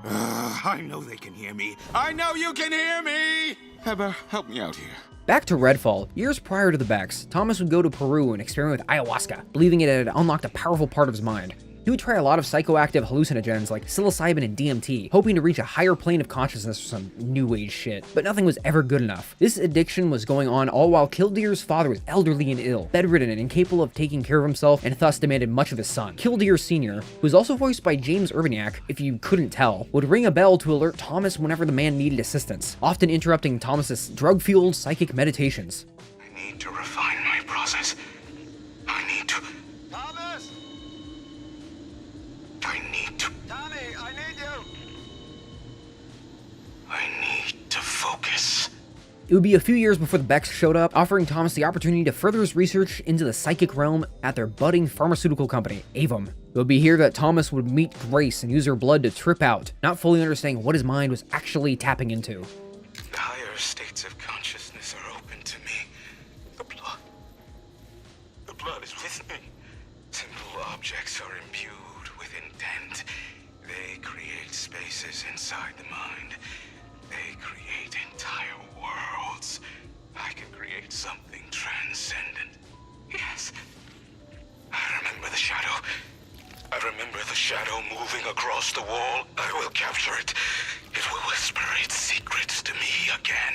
I know they can hear me. I know you can hear me! Heber, help me out here. Back to Redfall, years prior to the Becks, Thomas would go to Peru and experiment with ayahuasca, believing it had unlocked a powerful part of his mind. He would try a lot of psychoactive hallucinogens like psilocybin and DMT, hoping to reach a higher plane of consciousness or some new age shit, but nothing was ever good enough. This addiction was going on all while Kildear's father was elderly and ill, bedridden and incapable of taking care of himself, and thus demanded much of his son. Kildear Sr., who was also voiced by James Urbaniak, if you couldn't tell, would ring a bell to alert Thomas whenever the man needed assistance, often interrupting Thomas's drug-fueled psychic meditations. I need to refine my process. I need to... Thomas! I need to... Tommy, I need you! I need to focus. It would be a few years before the Becks showed up, offering Thomas the opportunity to further his research into the psychic realm at their budding pharmaceutical company, Avon. It would be here that Thomas would meet Grace and use her blood to trip out, not fully understanding what his mind was actually tapping into. The higher states of consciousness are open to me. The blood is with me. Simple objects are imbued with intent. They create spaces inside the mind. They create entire worlds. I can create something transcendent. Yes. I remember the shadow. I remember the shadow moving across the wall. I will capture it. It will whisper its secrets to me again.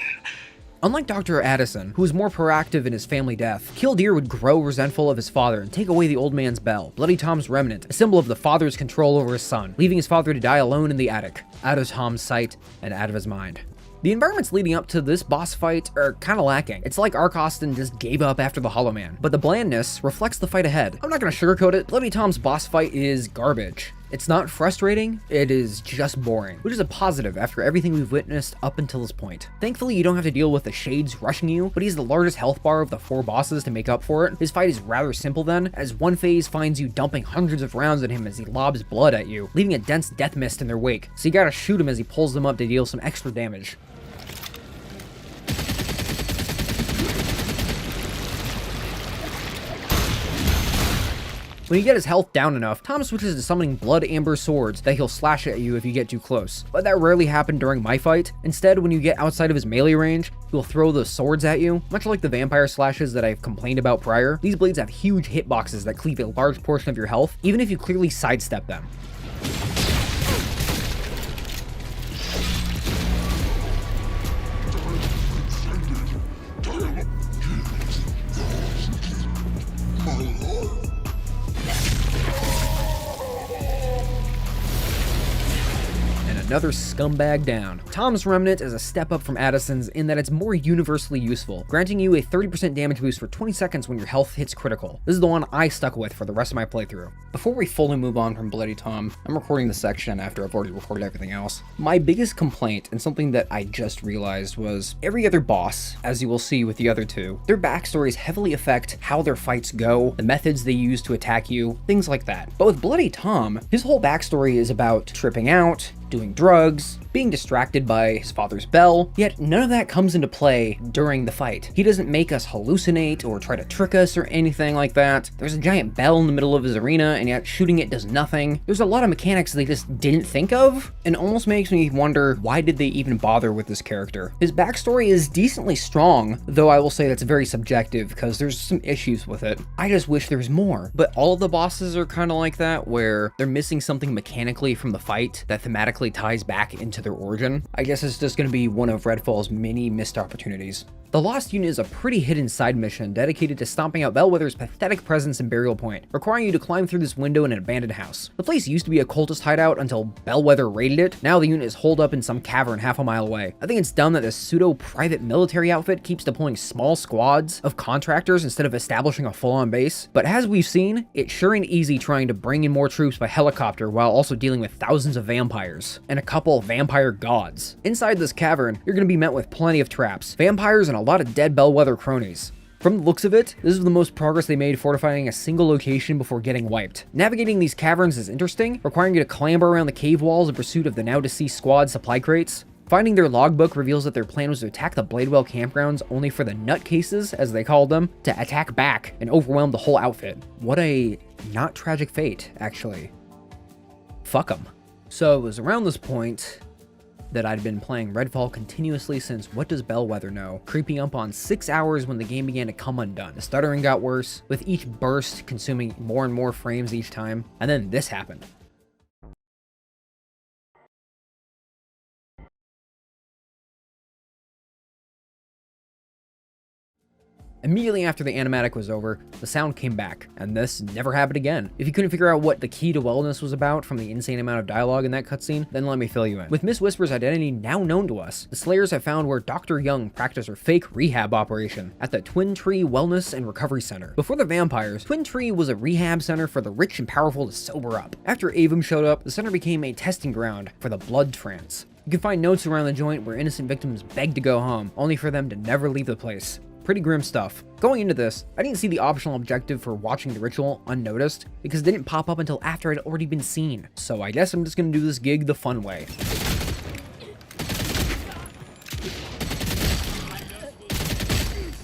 Unlike Dr. Addison, who was more proactive in his family death, Killdeer would grow resentful of his father and take away the old man's bell, Bloody Tom's remnant, a symbol of the father's control over his son, leaving his father to die alone in the attic, out of Tom's sight and out of his mind. The environments leading up to this boss fight are kinda lacking. It's like ArkAustin just gave up after the Hollow Man, but the blandness reflects the fight ahead. I'm not gonna sugarcoat it, Bloody Tom's boss fight is garbage. It's not frustrating, it is just boring, which is a positive after everything we've witnessed up until this point. Thankfully, you don't have to deal with the shades rushing you, but he's the largest health bar of the 4 bosses to make up for it. His fight is rather simple then, as one phase finds you dumping hundreds of rounds at him as he lobs blood at you, leaving a dense death mist in their wake, so you gotta shoot him as he pulls them up to deal some extra damage. When you get his health down enough, Tom switches to summoning blood amber swords that he'll slash at you if you get too close. But that rarely happened during my fight. Instead, when you get outside of his melee range, he'll throw those swords at you. Much like the vampire slashes that I've complained about prior, these blades have huge hitboxes that cleave a large portion of your health, even if you clearly sidestep them. Another scumbag down. Tom's Remnant is a step up from Addison's in that it's more universally useful, granting you a 30% damage boost for 20 seconds when your health hits critical. This is the one I stuck with for the rest of my playthrough. Before we fully move on from Bloody Tom, I'm recording this section after I've already recorded everything else. My biggest complaint, and something that I just realized, was every other boss, as you will see with the other two, their backstories heavily affect how their fights go, the methods they use to attack you, things like that. But with Bloody Tom, his whole backstory is about tripping out, doing drugs, being distracted by his father's bell, yet none of that comes into play during the fight. He doesn't make us hallucinate or try to trick us or anything like that. There's a giant bell in the middle of his arena, and yet shooting it does nothing. There's a lot of mechanics they just didn't think of, and almost makes me wonder why did they even bother with this character. His backstory is decently strong, though I will say that's very subjective because there's some issues with it. I just wish there was more. But all of the bosses are kind of like that, where they're missing something mechanically from the fight that thematically ties back into their origin. I guess it's just going to be one of Redfall's many missed opportunities. The Lost Unit is a pretty hidden side mission dedicated to stomping out Bellwether's pathetic presence in Burial Point, requiring you to climb through this window in an abandoned house. The place used to be a cultist hideout until Bellwether raided it. Now the unit is holed up in some cavern half a mile away. I think it's dumb that this pseudo-private military outfit keeps deploying small squads of contractors instead of establishing a full-on base. But as we've seen, it sure ain't easy trying to bring in more troops by helicopter while also dealing with thousands of vampires and a couple of vampire gods. Inside this cavern, you're going to be met with plenty of traps, vampires, and a lot of dead Bellwether cronies. From the looks of it, this is the most progress they made fortifying a single location before getting wiped. Navigating these caverns is interesting, requiring you to clamber around the cave walls in pursuit of the now deceased squad supply crates. Finding their logbook reveals that their plan was to attack the Bladewell campgrounds only for the nutcases, as they called them, to attack back and overwhelm the whole outfit. What a not tragic fate, actually. Fuck 'em. So it was around this point that I'd been playing Redfall continuously since What Does Bellwether Know, creeping up on 6 hours when the game began to come undone. The stuttering got worse, with each burst consuming more and more frames each time, and then this happened. Immediately after the animatic was over, the sound came back, and this never happened again. If you couldn't figure out what the key to wellness was about from the insane amount of dialogue in that cutscene, then let me fill you in. With Miss Whisper's identity now known to us, the Slayers have found where Dr. Young practiced her fake rehab operation at the Twin Tree Wellness and Recovery Center. Before the vampires, Twin Tree was a rehab center for the rich and powerful to sober up. After Avum showed up, the center became a testing ground for the blood trance. You can find notes around the joint where innocent victims begged to go home, only for them to never leave the place. Pretty grim stuff. Going into this, I didn't see the optional objective for watching the ritual unnoticed because it didn't pop up until after it had already been seen. So I guess I'm just gonna do this gig the fun way.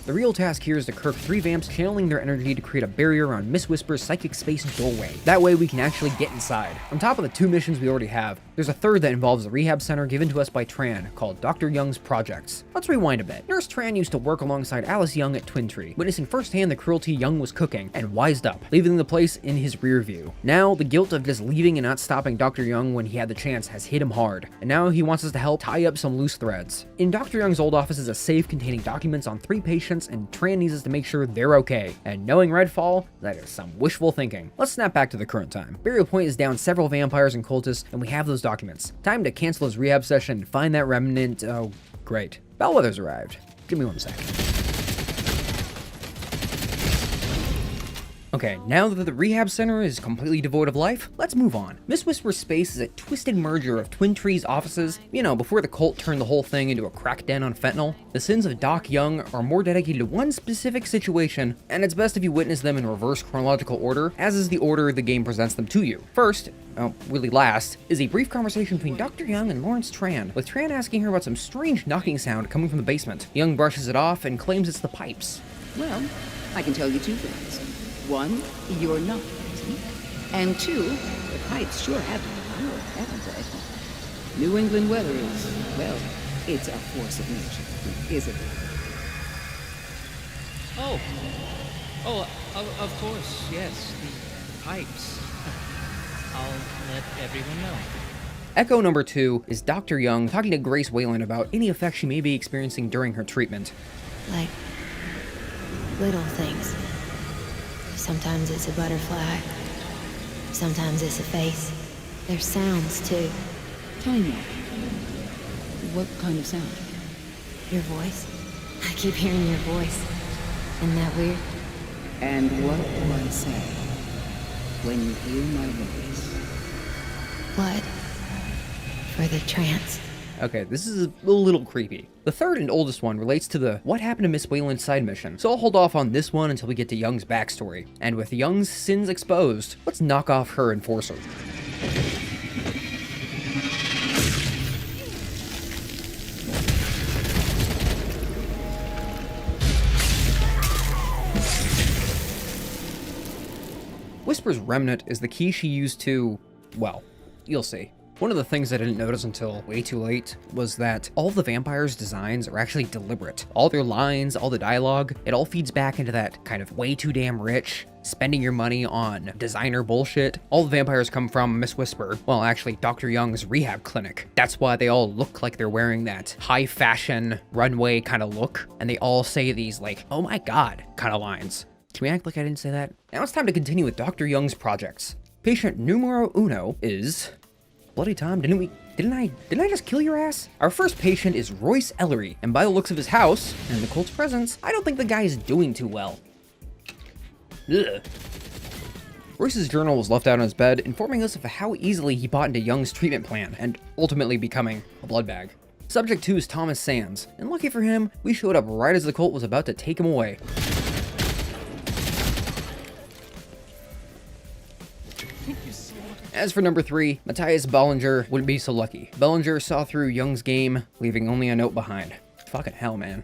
The real task here is to Kirk 3 vamps channeling their energy to create a barrier around Miss Whisper's psychic space doorway. That way we can actually get inside. On top of the 2 missions we already have, there's a third that involves a rehab center given to us by Tran called Dr. Young's Projects. Let's rewind a bit. Nurse Tran used to work alongside Alice Young at Twin Tree, witnessing firsthand the cruelty Young was cooking, and wised up, leaving the place in his rear view. Now, the guilt of just leaving and not stopping Dr. Young when he had the chance has hit him hard, and now he wants us to help tie up some loose threads. In Dr. Young's old office is a safe containing documents on 3 patients, and Tran needs us to make sure they're okay. And knowing Redfall, that is some wishful thinking. Let's snap back to the current time. Burial Point is down several vampires and cultists, and we have those documents. Time to cancel his rehab session and find that remnant. Oh, great. Bellwether's arrived. Give me 1 second. Okay, now that the rehab center is completely devoid of life, let's move on. Miss Whisper's space is a twisted merger of Twin Tree's offices. You know, before the cult turned the whole thing into a crack den on fentanyl. The sins of Doc Young are more dedicated to one specific situation, and it's best if you witness them in reverse chronological order, as is the order the game presents them to you. First, really last, is a brief conversation between Dr. Young and Lawrence Tran, with Tran asking her about some strange knocking sound coming from the basement. Young brushes it off and claims it's the pipes. Well, I can tell you 2 things. 1, you're not crazy. And 2, the pipes sure have been good, haven't they? New England weather is, well, it's a force of nature, isn't it? Of course, yes. The pipes. I'll let everyone know. Echo number 2 is Dr. Young talking to Grace Wayland about any effects she may be experiencing during her treatment. Like little things. Sometimes it's a butterfly. Sometimes it's a face. There's sounds too. Tell me more. What kind of sound? Your voice. I keep hearing your voice. Isn't that weird? And what do I say when you hear my voice? Blood. For the trance. Okay, this is a little creepy. The third and oldest one relates to the what happened to Miss Wayland's side mission, so I'll hold off on this one until we get to Young's backstory. And with Young's sins exposed, let's knock off her enforcer. Whisper's remnant is the key she used to, well, you'll see. One of the things I didn't notice until way too late was that all the vampires' designs are actually deliberate. All their lines, all the dialogue, it all feeds back into that kind of way too damn rich, spending your money on designer bullshit. All the vampires come from Miss Whisper, well actually Dr. Young's rehab clinic. That's why they all look like they're wearing that high fashion runway kind of look, and they all say these like, oh my god kind of lines. Can we act like I didn't say that? Now it's time to continue with Dr. Young's projects. Patient numero uno is... Bloody Tom, didn't I just kill your ass? Our first patient is Royce Ellery, and by the looks of his house and the cult's presence, I don't think the guy is doing too well. Ugh. Royce's journal was left out on his bed, informing us of how easily he bought into Young's treatment plan, and ultimately becoming a blood bag. Subject 2 is Thomas Sands, and lucky for him, we showed up right as the cult was about to take him away. As for number 3, Matthias Bollinger wouldn't be so lucky. Bollinger saw through Young's game, leaving only a note behind. Fucking hell, man.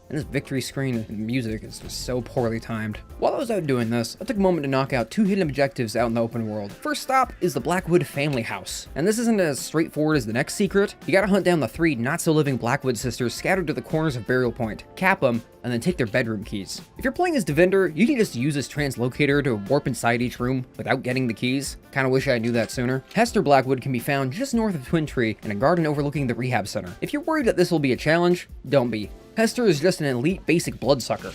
And this victory screen and music is just so poorly timed. While I was out doing this, I took a moment to knock out 2 hidden objectives out in the open world. First stop is the Blackwood family house. And this isn't as straightforward as the next secret. You gotta hunt down the 3 not-so-living Blackwood sisters scattered to the corners of Burial Point, cap them, and then take their bedroom keys. If you're playing as Devinder, you can just use this translocator to warp inside each room without getting the keys. Kinda wish I knew that sooner. Hester Blackwood can be found just north of Twin Tree in a garden overlooking the rehab center. If you're worried that this will be a challenge, don't be. Hester is just an elite basic bloodsucker.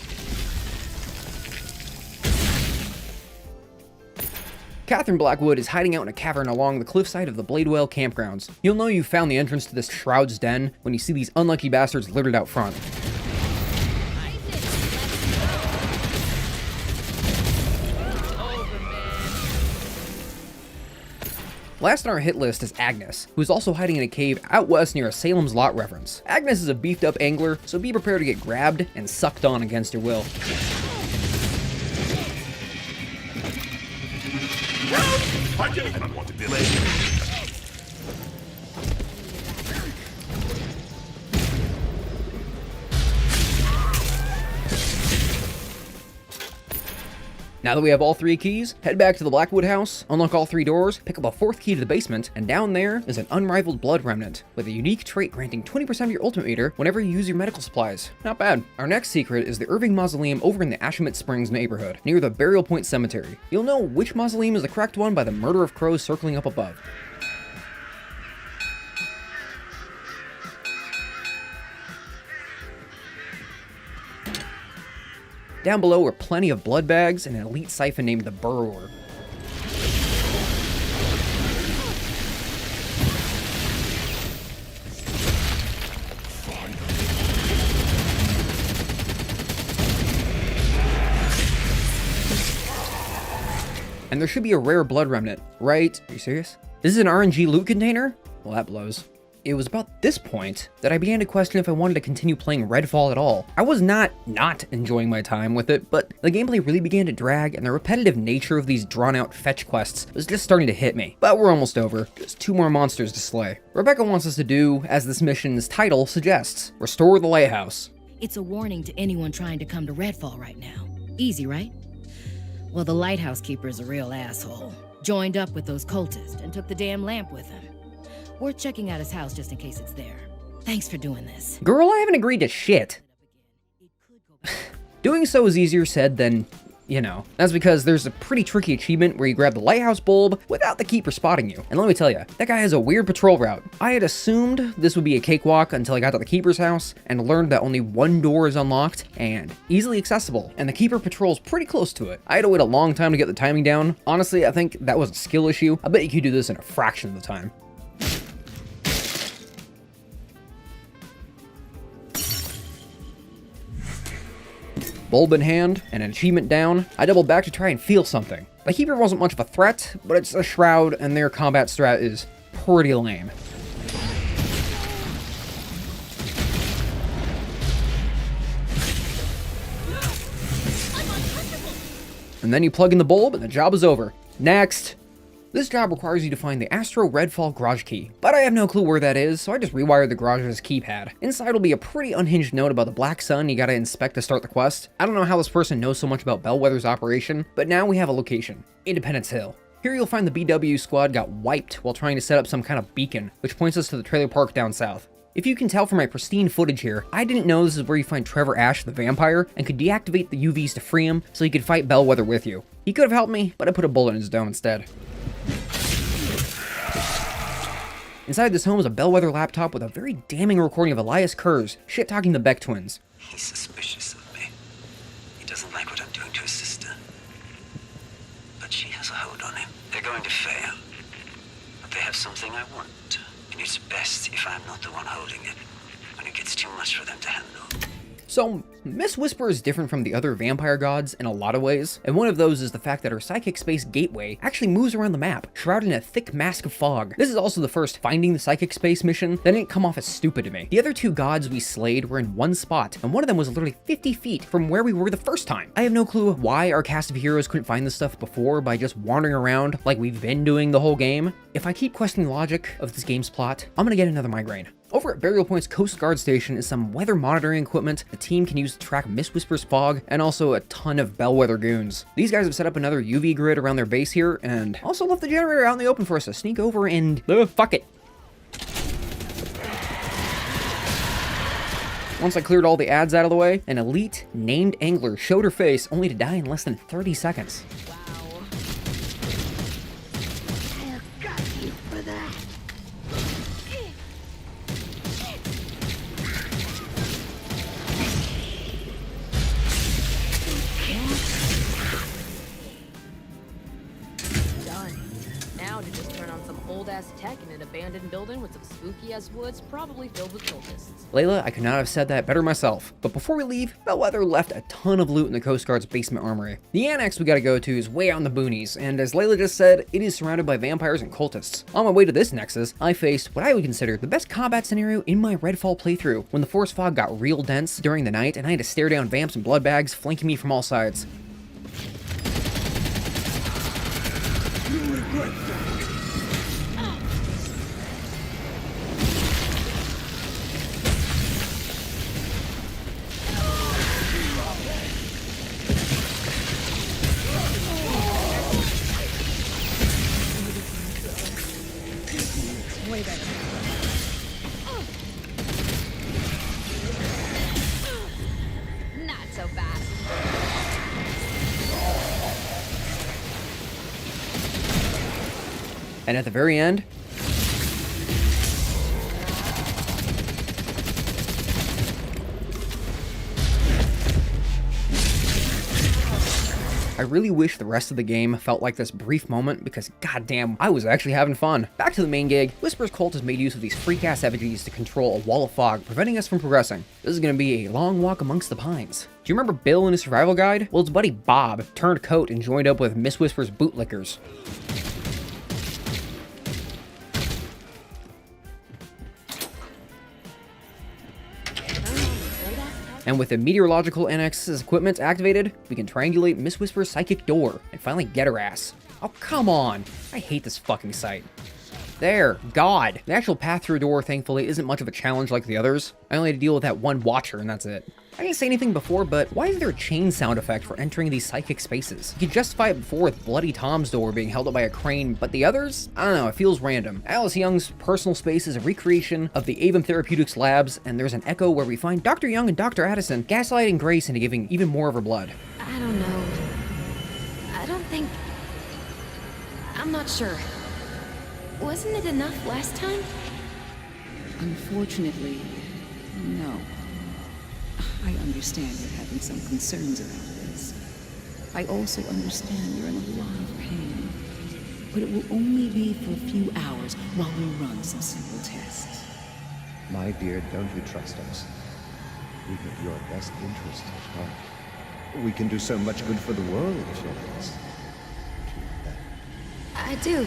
Catherine Blackwood is hiding out in a cavern along the cliffside of the Bladewell campgrounds. You'll know you found the entrance to this Shroud's Den when you see these unlucky bastards littered out front. Last on our hit list is Agnes, who is also hiding in a cave out west near a Salem's Lot reference. Agnes is a beefed up angler, so be prepared to get grabbed and sucked on against your will. I didn't want to be late. Now that we have all 3 keys, head back to the Blackwood house, unlock all 3 doors, pick up a 4th key to the basement, and down there is an unrivaled blood remnant, with a unique trait granting 20% of your ultimate meter whenever you use your medical supplies. Not bad. Our next secret is the Irving Mausoleum over in the Ashamit Springs neighborhood, near the Burial Point Cemetery. You'll know which mausoleum is the correct one by the murder of crows circling up above. Down below are plenty of blood bags and an elite siphon named the Burrower. And there should be a rare blood remnant, right? Are you serious? This is an RNG loot container? Well, that blows. It was about this point that I began to question if I wanted to continue playing Redfall at all. I was not enjoying my time with it, but the gameplay really began to drag, and the repetitive nature of these drawn-out fetch quests was just starting to hit me. But we're almost over. Just 2 more monsters to slay. Rebecca wants us to do, as this mission's title suggests, restore the lighthouse. It's a warning to anyone trying to come to Redfall right now. Easy, right? Well, the lighthouse keeper's a real asshole. Joined up with those cultists and took the damn lamp with him. Worth checking out his house just in case it's there. Thanks for doing this. Girl, I haven't agreed to shit. Doing so is easier said than, you know. That's because there's a pretty tricky achievement where you grab the lighthouse bulb without the keeper spotting you. And let me tell you, that guy has a weird patrol route. I had assumed this would be a cakewalk until I got to the keeper's house and learned that only 1 door is unlocked and easily accessible. And the keeper patrols pretty close to it. I had to wait a long time to get the timing down. Honestly, I think that was a skill issue. I bet you could do this in a fraction of the time. Bulb in hand, and an achievement down, I doubled back to try and feel something. The Keeper wasn't much of a threat, but it's a Shroud, and their combat strat is pretty lame. And then you plug in the bulb, and the job is over. Next! This job requires you to find the Astro Redfall garage key, but I have no clue where that is, so I just rewired the garage's keypad. Inside will be a pretty unhinged note about the black sun you gotta inspect to start the quest. I don't know how this person knows so much about Bellwether's operation, but now we have a location, Independence Hill. Here you'll find the BW squad got wiped while trying to set up some kind of beacon, which points us to the trailer park down south. If you can tell from my pristine footage here, I didn't know this is where you find Trevor Ash the vampire and could deactivate the UVs to free him so he could fight Bellwether with you. He could have helped me, but I put a bullet in his dome instead. Inside this home is a Bellwether laptop with a very damning recording of Elias Kurz shit-talking the Beck twins. He's suspicious of me. He doesn't like what I'm doing to his sister. But she has a hold on him. They're going to fail. But they have something I want. And it's best if I'm not the one holding it, when it gets too much for them to handle. So, Miss Whisper is different from the other vampire gods in a lot of ways, and one of those is the fact that her psychic space gateway actually moves around the map, shrouded in a thick mask of fog. This is also the first finding the psychic space mission that didn't come off as stupid to me. The other 2 gods we slayed were in one spot, and one of them was literally 50 feet from where we were the first time. I have no clue why our cast of heroes couldn't find this stuff before by just wandering around like we've been doing the whole game. If I keep questioning the logic of this game's plot, I'm gonna get another migraine. Over at Burial Point's Coast Guard Station is some weather monitoring equipment the team can use to track Miss Whisper's fog, and also a ton of Bellwether goons. These guys have set up another UV grid around their base here, and also left the generator out in the open for us to sneak over and... fuck it. Once I cleared all the ads out of the way, an elite named angler showed her face only to die in less than 30 seconds. Tech in an abandoned building with some spooky-ass woods, probably filled with cultists. Layla, I could not have said that better myself. But before we leave, Bellwether left a ton of loot in the Coast Guard's basement armory. The annex we gotta go to is way out in the boonies, and as Layla just said, it is surrounded by vampires and cultists. On my way to this nexus, I faced what I would consider the best combat scenario in my Redfall playthrough, when the forest fog got real dense during the night and I had to stare down vamps and blood bags flanking me from all sides. You regret that. And at the very end, I really wish the rest of the game felt like this brief moment because goddamn, I was actually having fun. Back to the main gig, Whisper's cult has made use of these freak-ass effigies to control a wall of fog, preventing us from progressing. This is gonna be a long walk amongst the pines. Do you remember Bill and his survival guide? Well, his buddy Bob turned coat and joined up with Miss Whisper's bootlickers. And with the meteorological annex's equipment activated, we can triangulate Miss Whisper's psychic door and finally get her ass. Oh, come on. I hate this fucking site. There, God. The actual path through a door, thankfully, isn't much of a challenge like the others. I only had to deal with that one watcher and that's it. I didn't say anything before, but why is there a chain sound effect for entering these psychic spaces? You could justify it before with Bloody Tom's door being held up by a crane, but the others? I don't know, it feels random. Alice Young's personal space is a recreation of the Avon Therapeutics labs, and there's an echo where we find Dr. Young and Dr. Addison gaslighting Grace into giving even more of her blood. I don't know. I don't think... I'm not sure. Wasn't it enough last time? Unfortunately, no. I understand you're having some concerns around this. I also understand you're in a lot of pain. But it will only be for a few hours while we run some simple tests. My dear, don't you trust us? We have your best interest at heart. We can do so much good for the world if you're with us. I do,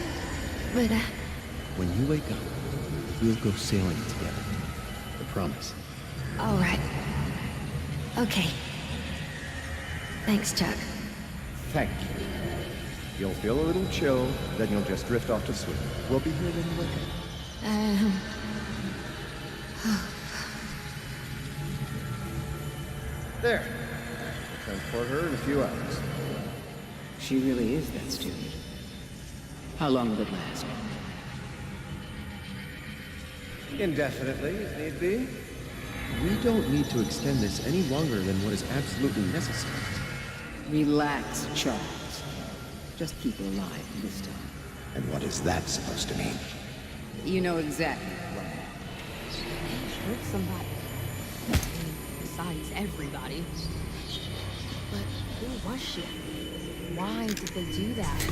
but When you wake up, we'll go sailing together. I promise. all right. Okay. Thanks, Chuck. Thank you. You'll feel a little chill, then you'll just drift off to sleep. We'll be here when you wake up. There. Transport her in a few hours. She really is that stupid. How long will it last? Indefinitely, if need be. We don't need to extend this any longer than what is absolutely necessary. Relax, Charles. Just keep her alive this time. And what is that supposed to mean? You know exactly what Hurt somebody. Besides everybody. But who was she? Why did they do that?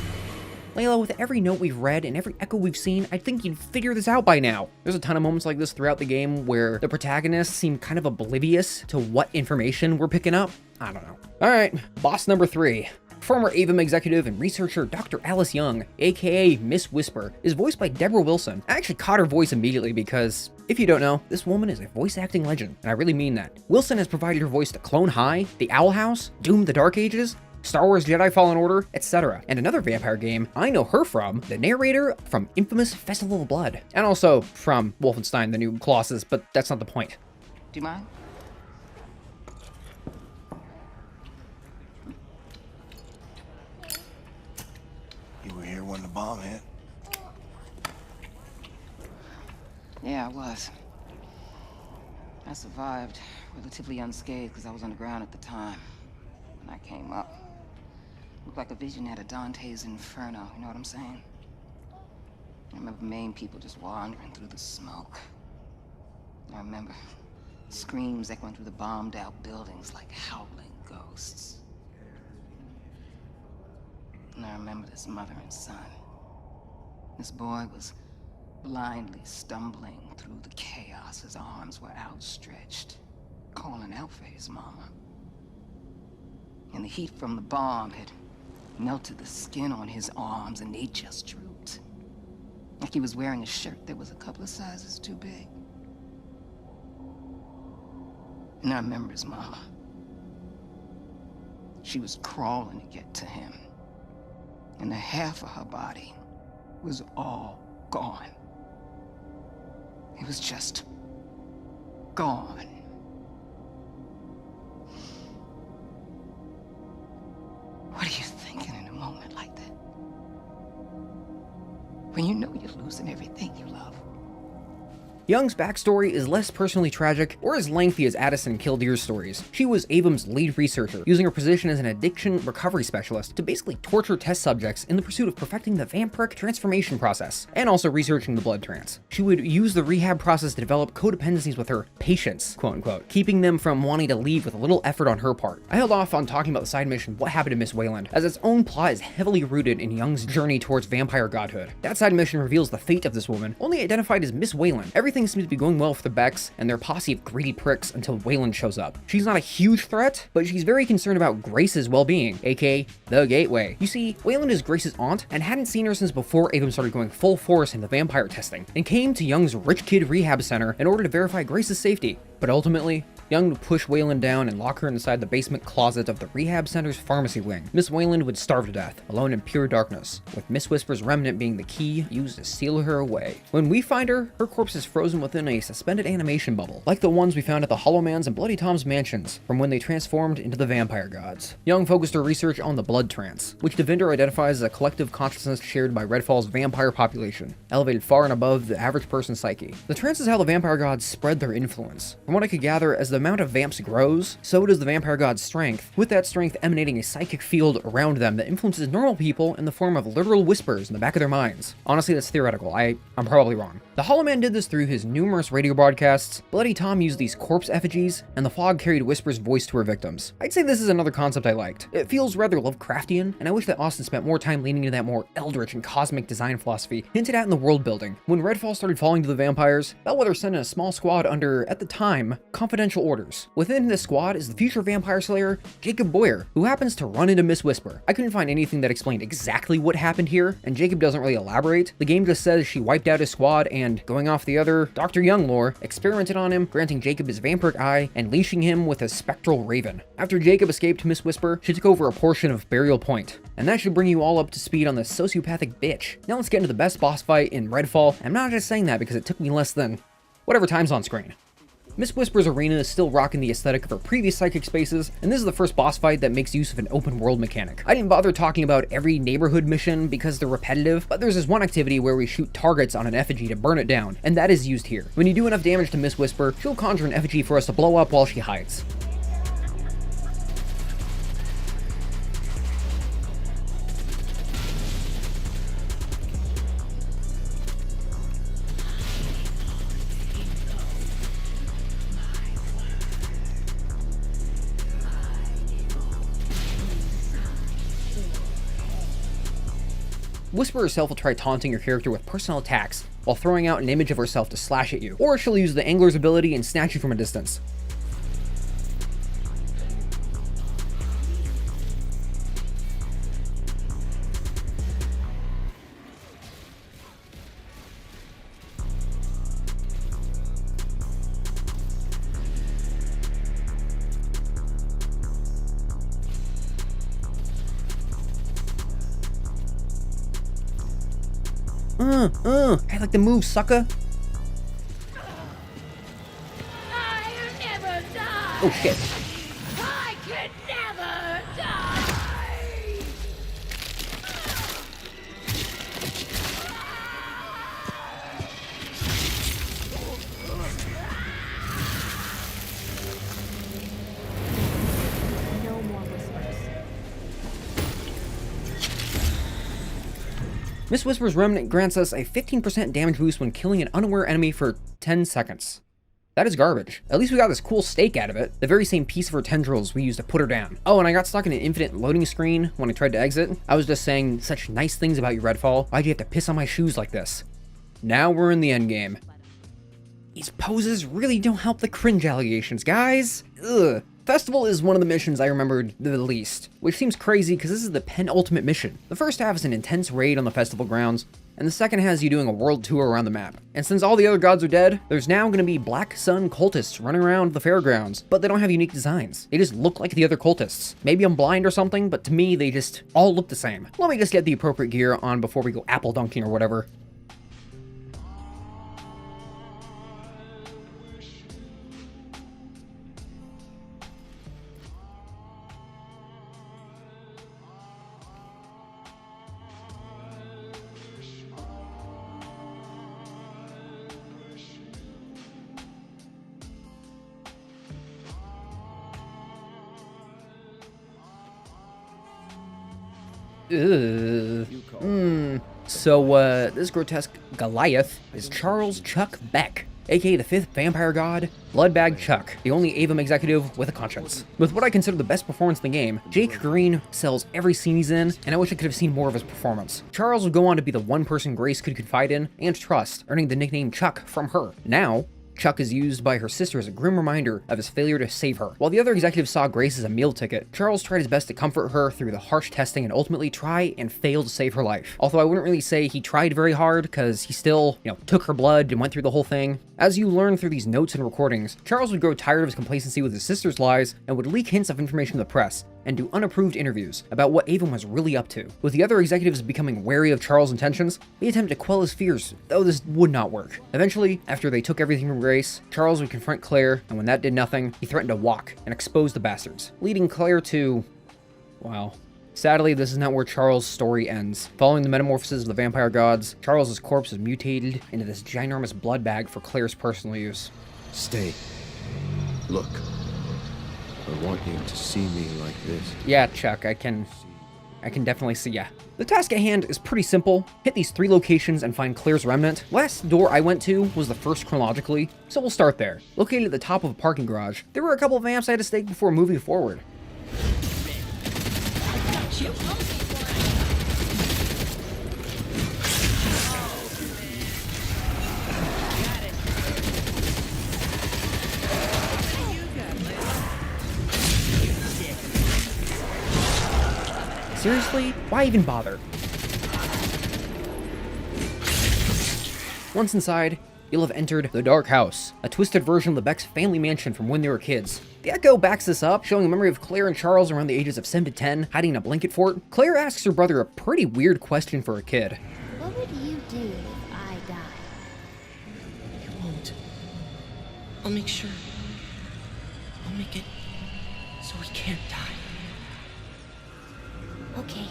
Layla, with every note we've read and every echo we've seen, I'd think you'd figure this out by now. There's a ton of moments like this throughout the game where the protagonists seem kind of oblivious to what information we're picking up. I don't know. Alright, boss number 3. Former AVM executive and researcher Dr. Alice Young, aka Miss Whisper, is voiced by Deborah Wilson. I actually caught her voice immediately because, if you don't know, this woman is a voice acting legend, and I really mean that. Wilson has provided her voice to Clone High, The Owl House, Doom the Dark Ages, Star Wars Jedi Fallen Order, etc. And another vampire game I know her from, the narrator from infamous Festival of Blood. And also from Wolfenstein, the New Colossus, but that's not the point. Do you mind? You were here when the bomb hit? Yeah, I was. I survived, relatively unscathed because I was underground at the time. When I came up, looked like a vision out of Dante's Inferno, you know what I'm saying? I remember Maine people just wandering through the smoke. I remember screams echoing through the bombed-out buildings like howling ghosts. And I remember this mother and son. This boy was blindly stumbling through the chaos. His arms were outstretched, calling out for his mama. And the heat from the bomb had melted the skin on his arms, and they just drooped. Like he was wearing a shirt that was a couple of sizes too big. And I remember his mama. She was crawling to get to him. And the half of her body was all gone. It was just gone. What are you thinking in a moment like that? When you know you're losing everything you love. Young's backstory is less personally tragic or as lengthy as Addison and Kildeer's stories. She was Avum's lead researcher, using her position as an addiction recovery specialist to basically torture test subjects in the pursuit of perfecting the vampiric transformation process, and also researching the blood trance. She would use the rehab process to develop codependencies with her patients, quote unquote, keeping them from wanting to leave with a little effort on her part. I held off on talking about the side mission What Happened to Miss Wayland, as its own plot is heavily rooted in Young's journey towards vampire godhood. That side mission reveals the fate of this woman, only identified as Miss Wayland. Everything seems to be going well for the Becks and their posse of greedy pricks until Wayland shows up. She's not a huge threat, but she's very concerned about Grace's well-being, aka the Gateway. You see, Wayland is Grace's aunt and hadn't seen her since before Avum started going full force into vampire testing, and came to Young's rich kid rehab center in order to verify Grace's safety. But ultimately, Young would push Wayland down and lock her inside the basement closet of the rehab center's pharmacy wing. Miss Wayland would starve to death, alone in pure darkness, with Miss Whisper's remnant being the key used to seal her away. When we find her, her corpse is frozen within a suspended animation bubble, like the ones we found at the Hollow Man's and Bloody Tom's mansions, from when they transformed into the vampire gods. Young focused her research on the blood trance, which Devinder identifies as a collective consciousness shared by Redfall's vampire population, elevated far and above the average person's psyche. The trance is how the vampire gods spread their influence. From what I could gather, as the amount of vamps grows, so does the vampire god's strength, with that strength emanating a psychic field around them that influences normal people in the form of literal whispers in the back of their minds. Honestly, that's theoretical. I'm probably wrong. The Hollow Man did this through his numerous radio broadcasts, Bloody Tom used these corpse effigies, and the fog carried Whisper's voice to her victims. I'd say this is another concept I liked. It feels rather Lovecraftian, and I wish that Austin spent more time leaning into that more eldritch and cosmic design philosophy hinted at in the world building. When Redfall started falling to the vampires, Bellwether sent in a small squad under, at the time, confidential orders. Within this squad is the future vampire slayer, Jacob Boyer, who happens to run into Miss Whisper. I couldn't find anything that explained exactly what happened here, and Jacob doesn't really elaborate. The game just says she wiped out his squad and, going off the other Dr. Young lore, experimented on him, granting Jacob his vampiric eye and leashing him with a spectral raven. After Jacob escaped Miss Whisper, she took over a portion of Burial Point. And that should bring you all up to speed on this sociopathic bitch. Now let's get into the best boss fight in Redfall. I'm not just saying that because it took me less than whatever time's on screen. Miss Whisper's arena is still rocking the aesthetic of her previous psychic spaces, and this is the first boss fight that makes use of an open world mechanic. I didn't bother talking about every neighborhood mission because they're repetitive, but there's this one activity where we shoot targets on an effigy to burn it down, and that is used here. When you do enough damage to Miss Whisper, she'll conjure an effigy for us to blow up while she hides. Whisper herself will try taunting your character with personal attacks, while throwing out an image of herself to slash at you, or she'll use the Angler's ability and snatch you from a distance. I like the move, sucker. I'll never die. Oh shit. I could never die. No more whispers. Miss Whisper's Remnant grants us a 15% damage boost when killing an unaware enemy for 10 seconds. That is garbage. At least we got this cool stake out of it, the very same piece of her tendrils we used to put her down. Oh, and I got stuck in an infinite loading screen when I tried to exit. I was just saying such nice things about you, Redfall. Why'd you have to piss on my shoes like this? Now we're in the endgame. These poses really don't help the cringe allegations, guys. Ugh. Festival is one of the missions I remembered the least, which seems crazy because this is the penultimate mission. The first half is an intense raid on the festival grounds, and the second has you doing a world tour around the map. And since all the other gods are dead, there's now going to be Black Sun cultists running around the fairgrounds, but they don't have unique designs. They just look like the other cultists. Maybe I'm blind or something, but to me, they just all look the same. Let me just get the appropriate gear on before we go apple dunking or whatever. So, this grotesque Goliath is Charles Chuck Beck, aka the 5th vampire god, Bloodbag Chuck, the only Avum executive with a conscience. With what I consider the best performance in the game, Jake Green sells every scene he's in, and I wish I could have seen more of his performance. Charles would go on to be the one person Grace could confide in and trust, earning the nickname Chuck from her. Now, Chuck is used by her sister as a grim reminder of his failure to save her. While the other executives saw Grace as a meal ticket, Charles tried his best to comfort her through the harsh testing and ultimately try and fail to save her life. Although I wouldn't really say he tried very hard, because he still, took her blood and went through the whole thing. As you learn through these notes and recordings, Charles would grow tired of his complacency with his sister's lies and would leak hints of information to the press and do unapproved interviews about what Avum was really up to. With the other executives becoming wary of Charles' intentions, they attempted to quell his fears, though this would not work. Eventually, after they took everything from Grace, Charles would confront Claire, and when that did nothing, he threatened to walk and expose the bastards, leading Claire to... well... Sadly, this is not where Charles' story ends. Following the metamorphosis of the vampire gods, Charles' corpse is mutated into this ginormous blood bag for Claire's personal use. Stay. Look. I want you to see me like this. Yeah, Chuck, I can definitely see ya. The task at hand is pretty simple. Hit these 3 locations and find Claire's remnant. Last door I went to was the first chronologically, so we'll start there. Located at the top of a parking garage, there were a couple of vamps I had to stake before moving forward. Seriously? Why even bother? Once inside, you'll have entered the Dark House, a twisted version of the Beck's family mansion from when they were kids. The Echo backs this up, showing a memory of Claire and Charles around the ages of 7 to 10, hiding in a blanket fort. Claire asks her brother a pretty weird question for a kid. What would you do if I died? You won't. I'll make sure. I'll make it so we can't die. Okay.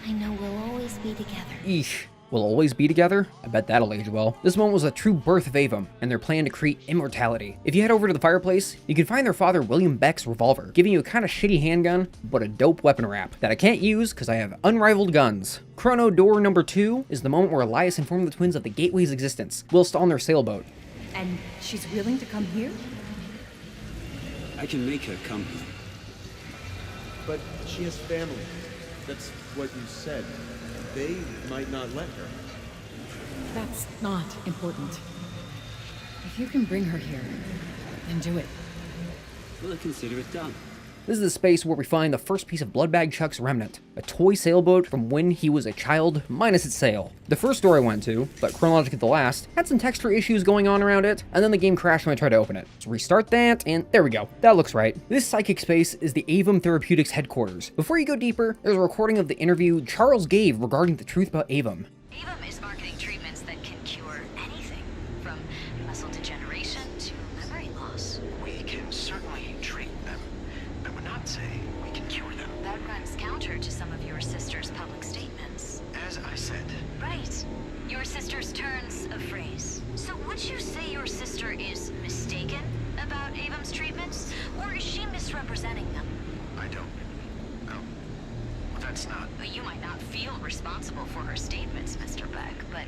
I know we'll always be together. Eesh. Will always be together? I bet that'll age well. This moment was a true birth of Avum, and their plan to create immortality. If you head over to the fireplace, you can find their father William Beck's revolver, giving you a kind of shitty handgun, but a dope weapon wrap that I can't use because I have unrivaled guns. Chrono door number 2 is the moment where Elias informed the twins of the Gateway's existence, whilst on their sailboat. And she's willing to come here? I can make her come here. But she has family. That's what you said. They might not let her. That's not important. If you can bring her here, then do it. We'll consider it done. This is the space where we find the first piece of Bloodbag Chuck's remnant, a toy sailboat from when he was a child, minus its sail. The first door I went to, but chronologically the last, had some texture issues going on around it, and then the game crashed when I tried to open it. So restart that, and there we go. That looks right. This psychic space is the Avum Therapeutics headquarters. Before you go deeper, there's a recording of the interview Charles gave regarding the truth about Avum. Avum is marketing treatments that can cure anything, from muscle degeneration to memory loss. We can certainly treat them, but we're not saying we can cure them. That runs counter to some of your sister's public statements. As I said. Right. Your sister's turns of phrase. So would you say your sister is mistaken about Avum's treatments, or is she misrepresenting them? I don't. No. Well, that's not. You might not feel responsible for her statements, Mr. Beck, but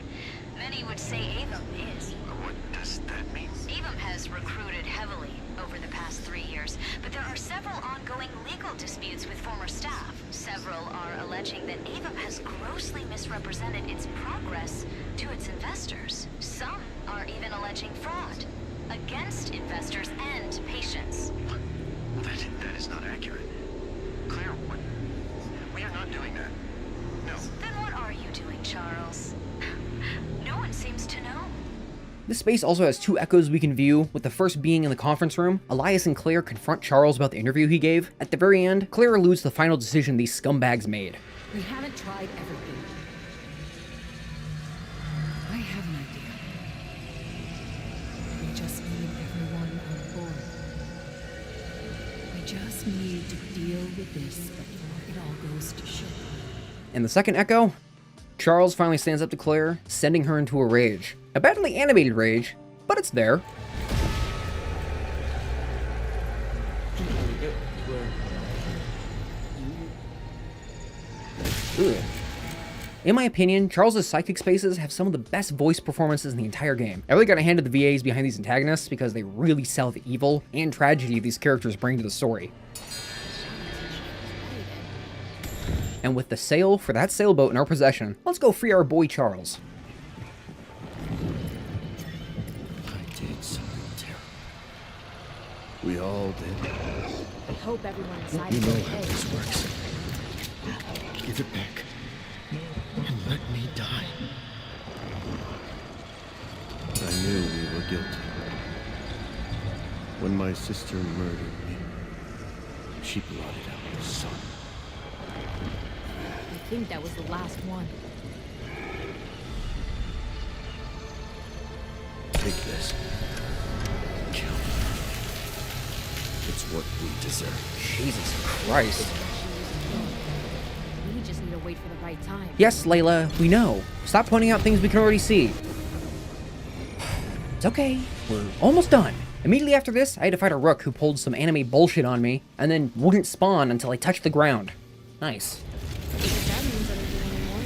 many would say Avum is. What does that mean? Avum has recruited heavily over the past 3 years, but there are several ongoing legal disputes with former staff. Several are alleging that Avum has grossly misrepresented its progress to its investors. Some are even alleging fraud against investors and patients. That is not accurate. Claire, what? We are not doing that. No. Then what are you doing, Charles? No one seems to know. This space also has 2 echoes we can view, with the first being in the conference room. Elias and Claire confront Charles about the interview he gave. At the very end, Claire alludes to the final decision these scumbags made. We haven't tried everything. I have an idea. We just need everyone on board. We just need to deal with this before it all goes to shit. In the second echo, Charles finally stands up to Claire, sending her into a rage. A badly animated rage, but it's there. Ugh. In my opinion, Charles' psychic spaces have some of the best voice performances in the entire game. I really gotta hand it to the VAs behind these antagonists because they really sell the evil and tragedy these characters bring to the story. And with the sail for that sailboat in our possession, let's go free our boy Charles. I did something terrible. We all did. I hope everyone inside You is know okay. how this works. Give it back. And let me die. I knew we were guilty. When my sister murdered me, she blotted out the sun. I think that was the last one. Take this. Kill me. It's what we deserve. Jesus Christ. We just need to wait for the right time. Yes, Layla, we know. Stop pointing out things we can already see. It's okay. We're almost done. Immediately after this, I had to fight a rook who pulled some anime bullshit on me, and then wouldn't spawn until I touched the ground. Nice. That means anything anymore.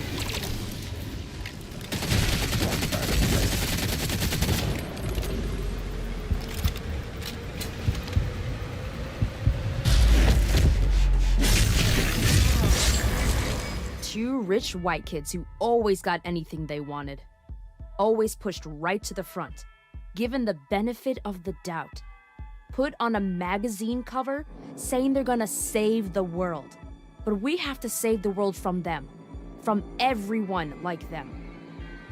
Two rich white kids who always got anything they wanted. Always pushed right to the front. Given the benefit of the doubt. Put on a magazine cover saying they're gonna save the world. But we have to save the world from them. From everyone like them.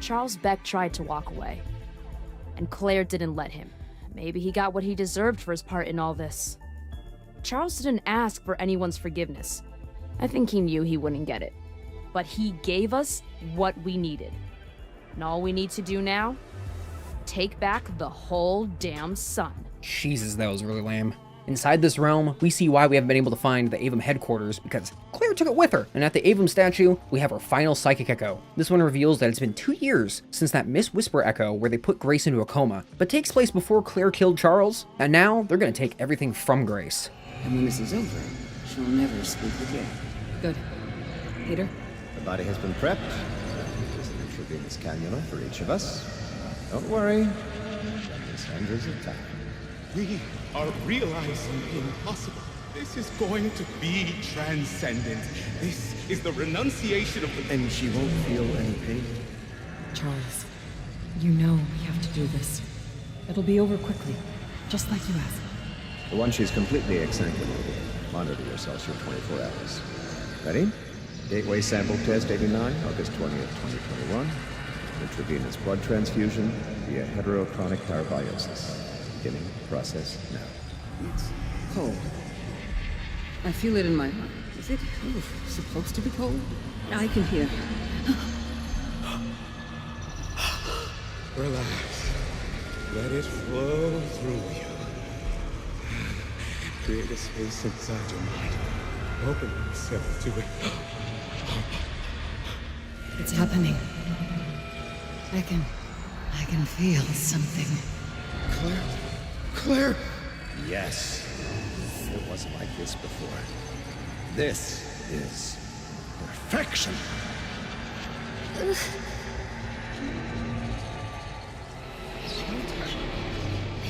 Charles Beck tried to walk away. And Claire didn't let him. Maybe he got what he deserved for his part in all this. Charles didn't ask for anyone's forgiveness. I think he knew he wouldn't get it. But he gave us what we needed. And all we need to do now? Take back the whole damn sun. Jesus, that was really lame. Inside this realm, we see why we haven't been able to find the Avum headquarters, because Claire took it with her. And at the Avum statue, we have our final psychic echo. This one reveals that it's been 2 years since that Miss Whisper echo where they put Grace into a coma, but takes place before Claire killed Charles, and now they're gonna take everything from Grace. And when this is over, she'll never speak again. Good. Peter? The body has been prepped. There's an intravenous cannula for each of us. Don't worry. There's hundreds of time. We are realizing the impossible. This is going to be transcendent. This is the renunciation of the... And she won't feel any pain. Charles, you know we have to do this. It'll be over quickly, just like you asked. The one she's completely exsanguinated. Monitor yourselves for 24 hours. Ready? Gateway sample test 89, August 20th, 2021. Intravenous blood transfusion via heterochronic parabiosis. Beginning process now. It's cold. I feel it in my heart. Is it supposed to be cold? I can hear. Relax. Let it flow through you. Create a space inside your mind. Open yourself to it. It's happening. I can feel something. Claire? Claire! Yes. It wasn't like this before. This is perfection. They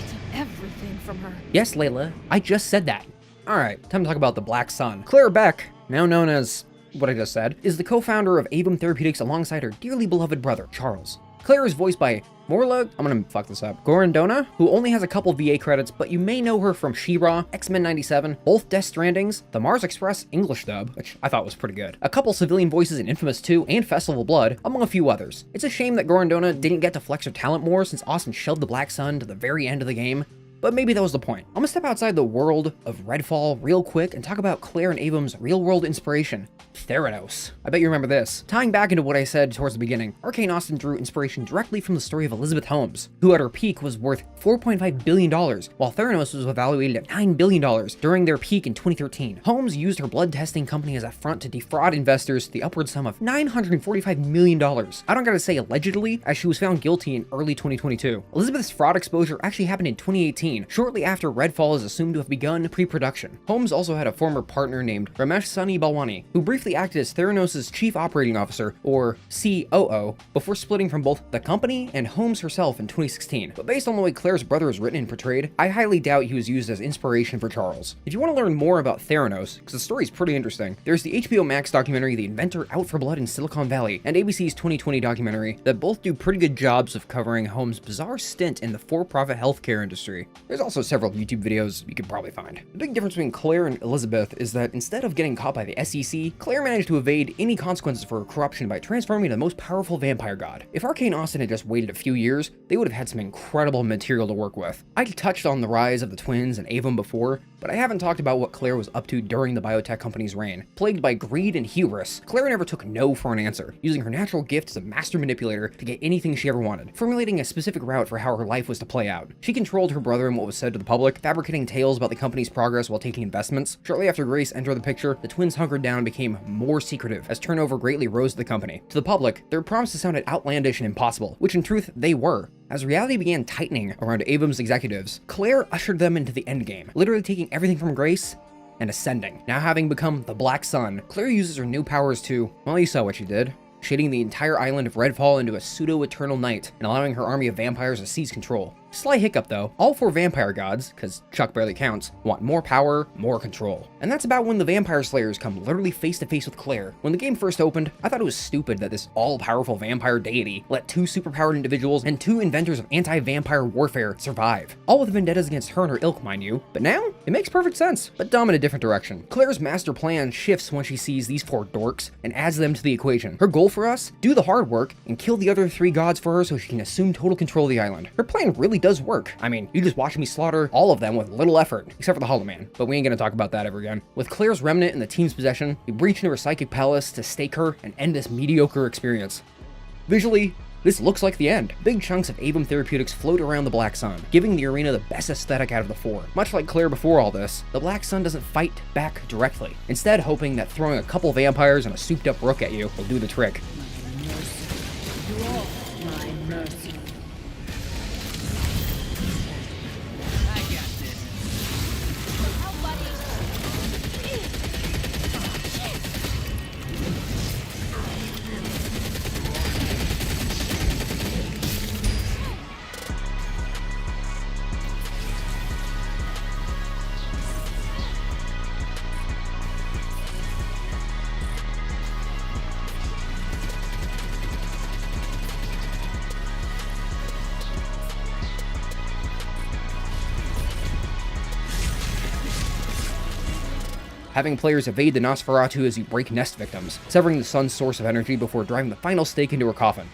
took everything from her. Yes, Layla, I just said that. Alright, time to talk about the Black Sun. Claire Beck, now known as what I just said, is the co-founder of Avum Therapeutics alongside her dearly beloved brother, Charles. Claire is voiced by Morla, I'm gonna fuck this up, Gorondona, who only has a couple VA credits, but you may know her from She-Ra, X-Men 97, both Death Strandings, the Mars Express English dub, which I thought was pretty good, a couple civilian voices in Infamous 2 and Festival of Blood, among a few others. It's a shame that Gorondona didn't get to flex her talent more since Austin shelved the Black Sun to the very end of the game, but maybe that was the point. I'm gonna step outside the world of Redfall real quick and talk about Claire and Avum's real-world inspiration, Theranos. I bet you remember this. Tying back into what I said towards the beginning, Arkane Austin drew inspiration directly from the story of Elizabeth Holmes, who at her peak was worth $4.5 billion, while Theranos was evaluated at $9 billion during their peak in 2013. Holmes used her blood testing company as a front to defraud investors to the upward sum of $945 million. I don't gotta say allegedly, as she was found guilty in early 2022. Elizabeth's fraud exposure actually happened in 2018, 2016, shortly after Redfall is assumed to have begun pre-production. Holmes also had a former partner named Ramesh Sunny Balwani, who briefly acted as Theranos' chief operating officer, or COO, before splitting from both the company and Holmes herself in 2016. But based on the way Claire's brother is written and portrayed, I highly doubt he was used as inspiration for Charles. If you want to learn more about Theranos, because the story's pretty interesting, there's the HBO Max documentary The Inventor Out for Blood in Silicon Valley, and ABC's 2020 documentary that both do pretty good jobs of covering Holmes' bizarre stint in the for-profit healthcare industry. There's also several YouTube videos you could probably find. The big difference between Claire and Elizabeth is that instead of getting caught by the SEC, Claire managed to evade any consequences for her corruption by transforming into the most powerful vampire god. If Arkane Austin had just waited a few years, they would have had some incredible material to work with. I touched on the rise of the twins and Avon before, but I haven't talked about what Claire was up to during the biotech company's reign. Plagued by greed and hubris, Claire never took no for an answer, using her natural gift as a master manipulator to get anything she ever wanted, formulating a specific route for how her life was to play out. She controlled her brother and what was said to the public, fabricating tales about the company's progress while taking investments. Shortly after Grace entered the picture, the twins hunkered down and became more secretive as turnover greatly rose to the company. To the public, their promises sounded outlandish and impossible, which in truth they were. As reality began tightening around Avon's executives, Claire ushered them into the endgame, literally taking everything from Grace and ascending. Now having become the Black Sun, Claire uses her new powers to, well, you saw what she did, shading the entire island of Redfall into a pseudo-eternal night and allowing her army of vampires to seize control. Slight hiccup though, all four vampire gods, because Chuck barely counts, want more power, more control. And that's about when the vampire slayers come literally face to face with Claire. When the game first opened, I thought it was stupid that this all-powerful vampire deity let two superpowered individuals and two inventors of anti-vampire warfare survive. All with vendettas against her and her ilk, mind you. But now, it makes perfect sense, but dumb in a different direction. Claire's master plan shifts when she sees these four dorks and adds them to the equation. Her goal for us? Do the hard work and kill the other three gods for her so she can assume total control of the island. Her plan really does work. I mean, you just watch me slaughter all of them with little effort, except for the Hollow Man, but we ain't gonna talk about that ever again. With Claire's remnant in the team's possession, we breach into her psychic palace to stake her and end this mediocre experience. Visually, this looks like the end. Big chunks of Avon therapeutics float around the Black Sun, giving the arena the best aesthetic out of the four. Much like Claire before all this, the Black Sun doesn't fight back directly, instead hoping that throwing a couple vampires and a souped up rook at you will do the trick. My mercy. Having players evade the Nosferatu as you break nest victims, severing the sun's source of energy before driving the final stake into her coffin.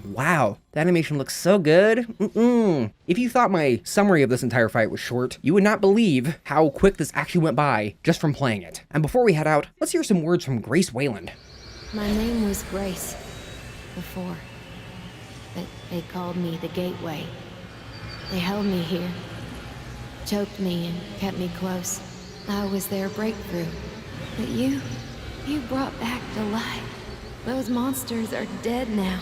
Wow, the animation looks so good. If you thought my summary of this entire fight was short, you would not believe how quick this actually went by just from playing it. And before we head out, let's hear some words from Grace Wayland. My name was Grace before, but they called me the Gateway. They held me here, choked me and kept me close. I was their breakthrough. But you brought back to life. Those monsters are dead now.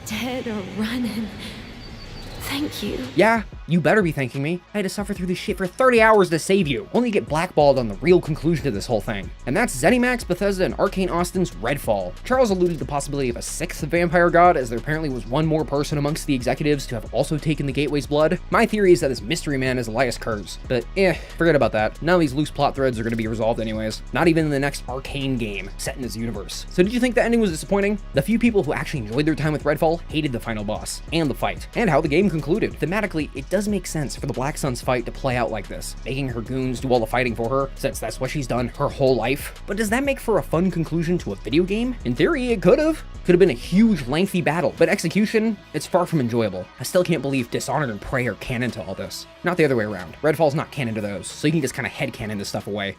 Dead or running. Thank you. Yeah, you better be thanking me. I had to suffer through this shit for 30 hours to save you, only to get blackballed on the real conclusion to this whole thing. And that's ZeniMax, Bethesda, and Arkane Austin's Redfall. Charles alluded to the possibility of a sixth vampire god, as there apparently was one more person amongst the executives to have also taken the Gateway's blood. My theory is that this mystery man is Elias Kurz, but forget about that. None of these loose plot threads are going to be resolved anyways. Not even in the next Arkane game set in this universe. So did you think the ending was disappointing? The few people who actually enjoyed their time with Redfall hated the final boss, and the fight, and how the game concluded. Thematically, it does make sense for the Black Sun's fight to play out like this, making her goons do all the fighting for her, since that's what she's done her whole life. But does that make for a fun conclusion to a video game? In theory, it could have. Could have been a huge, lengthy battle, but execution, it's far from enjoyable. I still can't believe Dishonored and Prey are canon to all this. Not the other way around. Redfall's not canon to those, so you can just kind of headcanon this stuff away.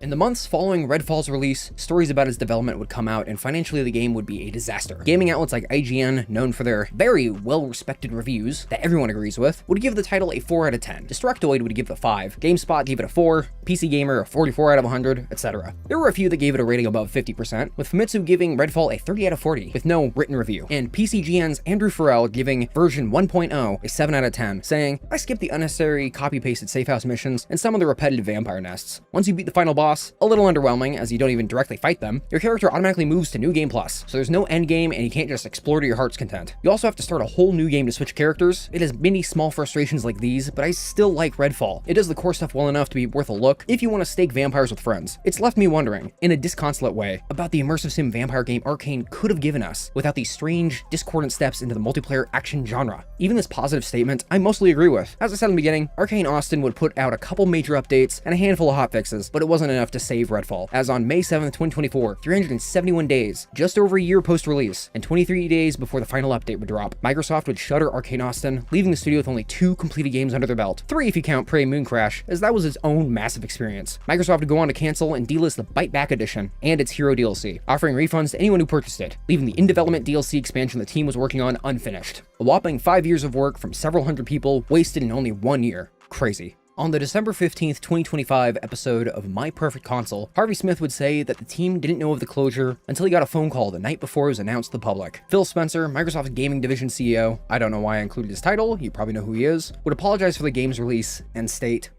In the months following Redfall's release, stories about its development would come out and financially the game would be a disaster. Gaming outlets like IGN, known for their very well-respected reviews that everyone agrees with, would give the title a 4 out of 10. Destructoid would give it a 5, GameSpot gave it a 4, PC Gamer a 44 out of 100, etc. There were a few that gave it a rating above 50%, with Famitsu giving Redfall a 30 out of 40, with no written review, and PCGN's Andrew Farrell giving version 1.0 a 7 out of 10, saying, "I skipped the unnecessary copy-pasted safehouse missions and some of the repetitive vampire nests. Once you beat the final boss, a little underwhelming as you don't even directly fight them, your character automatically moves to New Game Plus, so there's no end game and you can't just explore to your heart's content. You also have to start a whole new game to switch characters. It has many small frustrations like these, but I still like Redfall. It does the core stuff well enough to be worth a look if you want to stake vampires with friends. It's left me wondering, in a disconsolate way, about the immersive sim vampire game Arkane could have given us without these strange, discordant steps into the multiplayer action genre." Even this positive statement, I mostly agree with. As I said in the beginning, Arkane Austin would put out a couple major updates and a handful of hotfixes, but it wasn't enough to save Redfall. As on May 7th, 2024, 371 days, just over a year post-release, and 23 days before the final update would drop, Microsoft would shutter Arkane Austin, leaving the studio with only 2 completed games under their belt. 3 if you count Prey Mooncrash, as that was its own massive experience. Microsoft would go on to cancel and delist the Bite Back Edition and its Hero DLC, offering refunds to anyone who purchased it, leaving the in-development DLC expansion the team was working on unfinished. A whopping 5 years of work from several hundred people wasted in only 1 year. Crazy. On the December 15th, 2025 episode of My Perfect Console, Harvey Smith would say that the team didn't know of the closure until he got a phone call the night before it was announced to the public. Phil Spencer, Microsoft's gaming division CEO, I don't know why I included his title, you probably know who he is, would apologize for the game's release and state,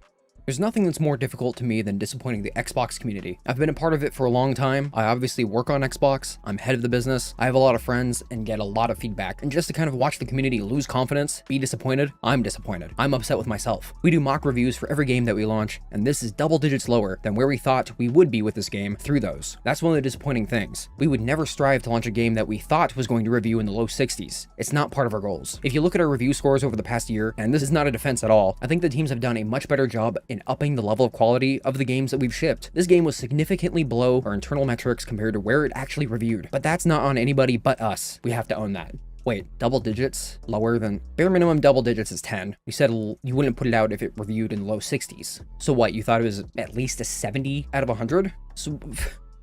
"There's nothing that's more difficult to me than disappointing the Xbox community. I've been a part of it for a long time. I obviously work on Xbox. I'm head of the business. I have a lot of friends and get a lot of feedback. And just to kind of watch the community lose confidence, be disappointed, I'm disappointed. I'm upset with myself. We do mock reviews for every game that we launch, and this is double digits lower than where we thought we would be with this game through those. That's one of the disappointing things. We would never strive to launch a game that we thought was going to review in the low 60s. It's not part of our goals. If you look at our review scores over the past year, and this is not a defense at all, I think the teams have done a much better job in upping the level of quality of the games that we've shipped. This game was significantly below our internal metrics compared to where it actually reviewed, but that's not on anybody but us. We have to own that. Wait, double digits? Lower than... Bare minimum double digits is 10. You said you wouldn't put it out if it reviewed in low 60s. So what, you thought it was at least a 70 out of 100? So...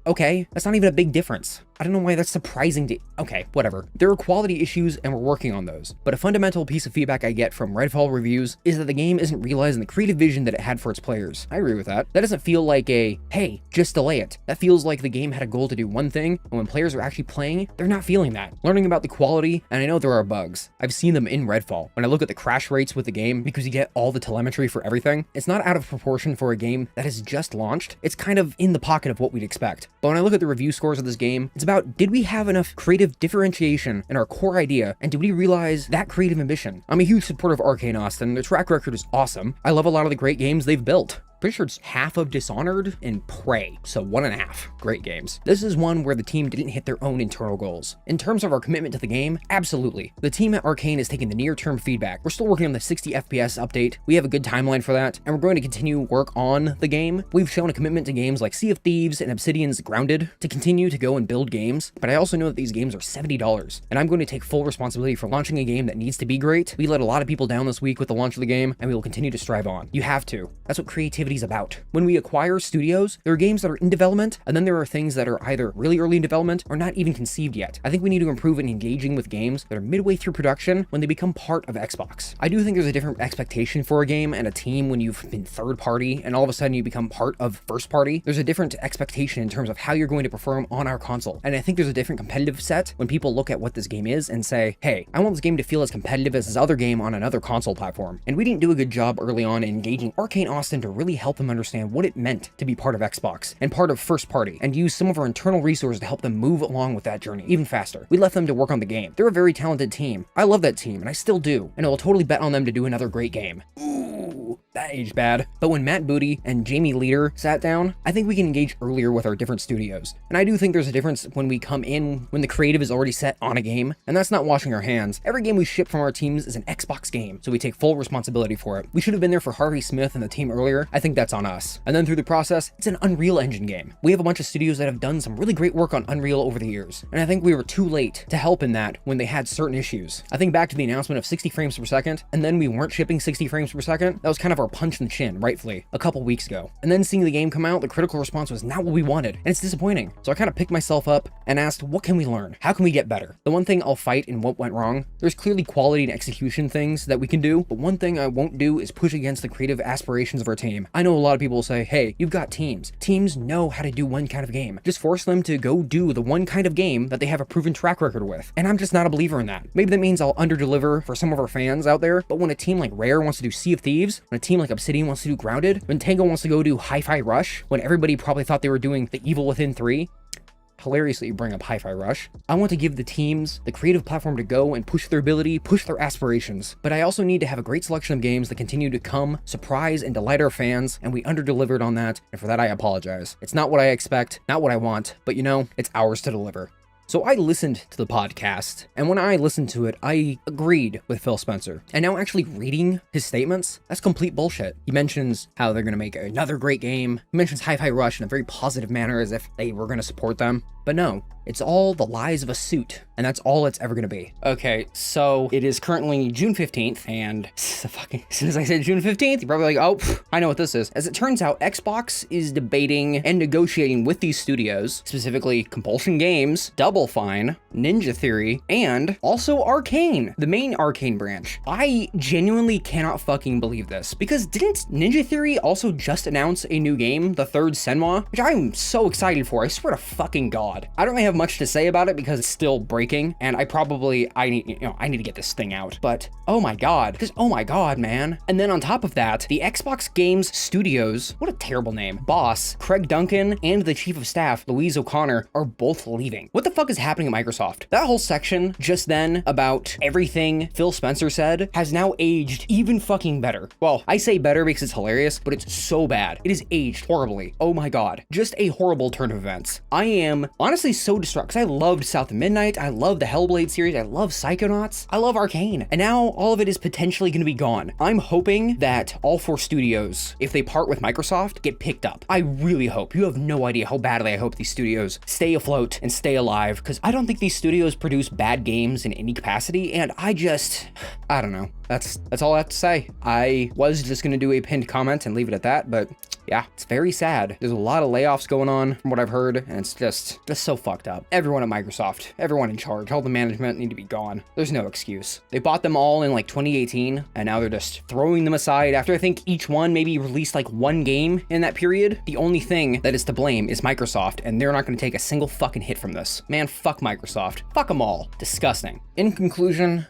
Okay, that's not even a big difference. I don't know why that's surprising to... Okay, whatever. There are quality issues and we're working on those. But a fundamental piece of feedback I get from Redfall reviews is that the game isn't realizing the creative vision that it had for its players. I agree with that. That doesn't feel like a, hey, just delay it. That feels like the game had a goal to do one thing, and when players are actually playing, they're not feeling that. Learning about the quality, and I know there are bugs. I've seen them in Redfall. When I look at the crash rates with the game, because you get all the telemetry for everything, it's not out of proportion for a game that has just launched. It's kind of in the pocket of what we'd expect. But when I look at the review scores of this game, it's about, did we have enough creative differentiation in our core idea, and did we realize that creative ambition? I'm a huge supporter of Arkane Austin. Their track record is awesome. I love a lot of the great games they've built. Pretty sure it's half of Dishonored and Prey, so 1.5. Great games. This is one where the team didn't hit their own internal goals. In terms of our commitment to the game, absolutely. The team at Arkane is taking the near-term feedback. We're still working on the 60 FPS update. We have a good timeline for that, and we're going to continue work on the game. We've shown a commitment to games like Sea of Thieves and Obsidian's Grounded to continue to go and build games, but I also know that these games are $70, and I'm going to take full responsibility for launching a game that needs to be great. We let a lot of people down this week with the launch of the game, and we will continue to strive on. You have to. That's what creativity is about. When we acquire studios, there are games that are in development, and then there are things that are either really early in development or not even conceived yet. I think we need to improve in engaging with games that are midway through production when they become part of Xbox. I do think there's a different expectation for a game and a team when you've been third party and all of a sudden you become part of first party. There's a different expectation in terms of how you're going to perform on our console. And I think there's a different competitive set when people look at what this game is and say, hey, I want this game to feel as competitive as this other game on another console platform. And we didn't do a good job early on in engaging Arkane Austin to really help them understand what it meant to be part of Xbox and part of first party, and use some of our internal resources to help them move along with that journey even faster. We left them to work on the game. They're a very talented team. I love that team, and I still do, and I will totally bet on them to do another great game. Ooh, that aged bad. But when Matt Booty and Jamie Leader sat down, I think we can engage earlier with our different studios. And I do think there's a difference when we come in when the creative is already set on a game, and that's not washing our hands. Every game we ship from our teams is an Xbox game, so we take full responsibility for it. We should have been there for Harvey Smith and the team earlier. I think that's on us. And then through the process, it's an Unreal Engine game. We have a bunch of studios that have done some really great work on Unreal over the years, and I think we were too late to help in that when they had certain issues. I think back to the announcement of 60 frames per second, and then we weren't shipping 60 frames per second. That was kind of our a punch in the chin, rightfully, a couple weeks ago. And then seeing the game come out, the critical response was not what we wanted, and it's disappointing. So I kind of picked myself up and asked, what can we learn? How can we get better? The one thing I'll fight in what went wrong, there's clearly quality and execution things that we can do, but one thing I won't do is push against the creative aspirations of our team. I know a lot of people will say, hey, you've got teams. Teams know how to do one kind of game. Just force them to go do the one kind of game that they have a proven track record with. And I'm just not a believer in that. Maybe that means I'll underdeliver for some of our fans out there, but when a team like Rare wants to do Sea of Thieves, when a team like Obsidian wants to do Grounded, when Tango wants to go do Hi-Fi Rush, when everybody probably thought they were doing The Evil Within 3, hilarious that you bring up Hi-Fi Rush. I want to give the teams the creative platform to go and push their ability, push their aspirations. But I also need to have a great selection of games that continue to come, surprise, and delight our fans, and we underdelivered on that, and for that I apologize. It's not what I expect, not what I want, but you know, it's ours to deliver. So I listened to the podcast, and when I listened to it, I agreed with Phil Spencer. And now actually reading his statements, that's complete bullshit. He mentions how they're gonna make another great game. He mentions Hi-Fi Rush in a very positive manner as if they were gonna support them. But no, it's all the lies of a suit, and that's all it's ever gonna be. Okay, so it is currently June 15th, and as soon as I said June 15th, you're probably like, oh, I know what this is. As it turns out, Xbox is debating and negotiating with these studios, specifically Compulsion Games, Double Fine, Ninja Theory, and also Arkane, the main Arkane branch. I genuinely cannot fucking believe this, because didn't Ninja Theory also just announce a new game, the third Senwa, which I'm so excited for, I swear to fucking God. I don't really have much to say about it because it's still breaking, and I need to get this thing out. But oh my God, just oh my God, man. And then on top of that, the Xbox Games Studios, what a terrible name, boss Craig Duncan and the chief of staff Louise O'Connor are both leaving. What the fuck is happening at Microsoft? That whole section just then about everything Phil Spencer said has now aged even fucking better. Well, I say better because it's hilarious, but it's so bad. It is aged horribly. Oh my God, just a horrible turn of events. I am honestly so distraught because I loved South of Midnight, I love the Hellblade series, I love Psychonauts, I love Arkane, and now all of it is potentially going to be gone. I'm hoping that all four studios, if they part with Microsoft, get picked up. I really hope. You have no idea how badly I hope these studios stay afloat and stay alive, because I don't think these studios produce bad games in any capacity, and I don't know. That's all I have to say. I was just going to do a pinned comment and leave it at that, but yeah, it's very sad. There's a lot of layoffs going on from what I've heard, and it's just so fucked up. Everyone at Microsoft, everyone in charge, all the management need to be gone. There's no excuse. They bought them all in like 2018, and now they're just throwing them aside after I think each one maybe released like one game in that period. The only thing that is to blame is Microsoft, and they're not going to take a single fucking hit from this. Man, fuck Microsoft. Fuck them all. Disgusting. In conclusion,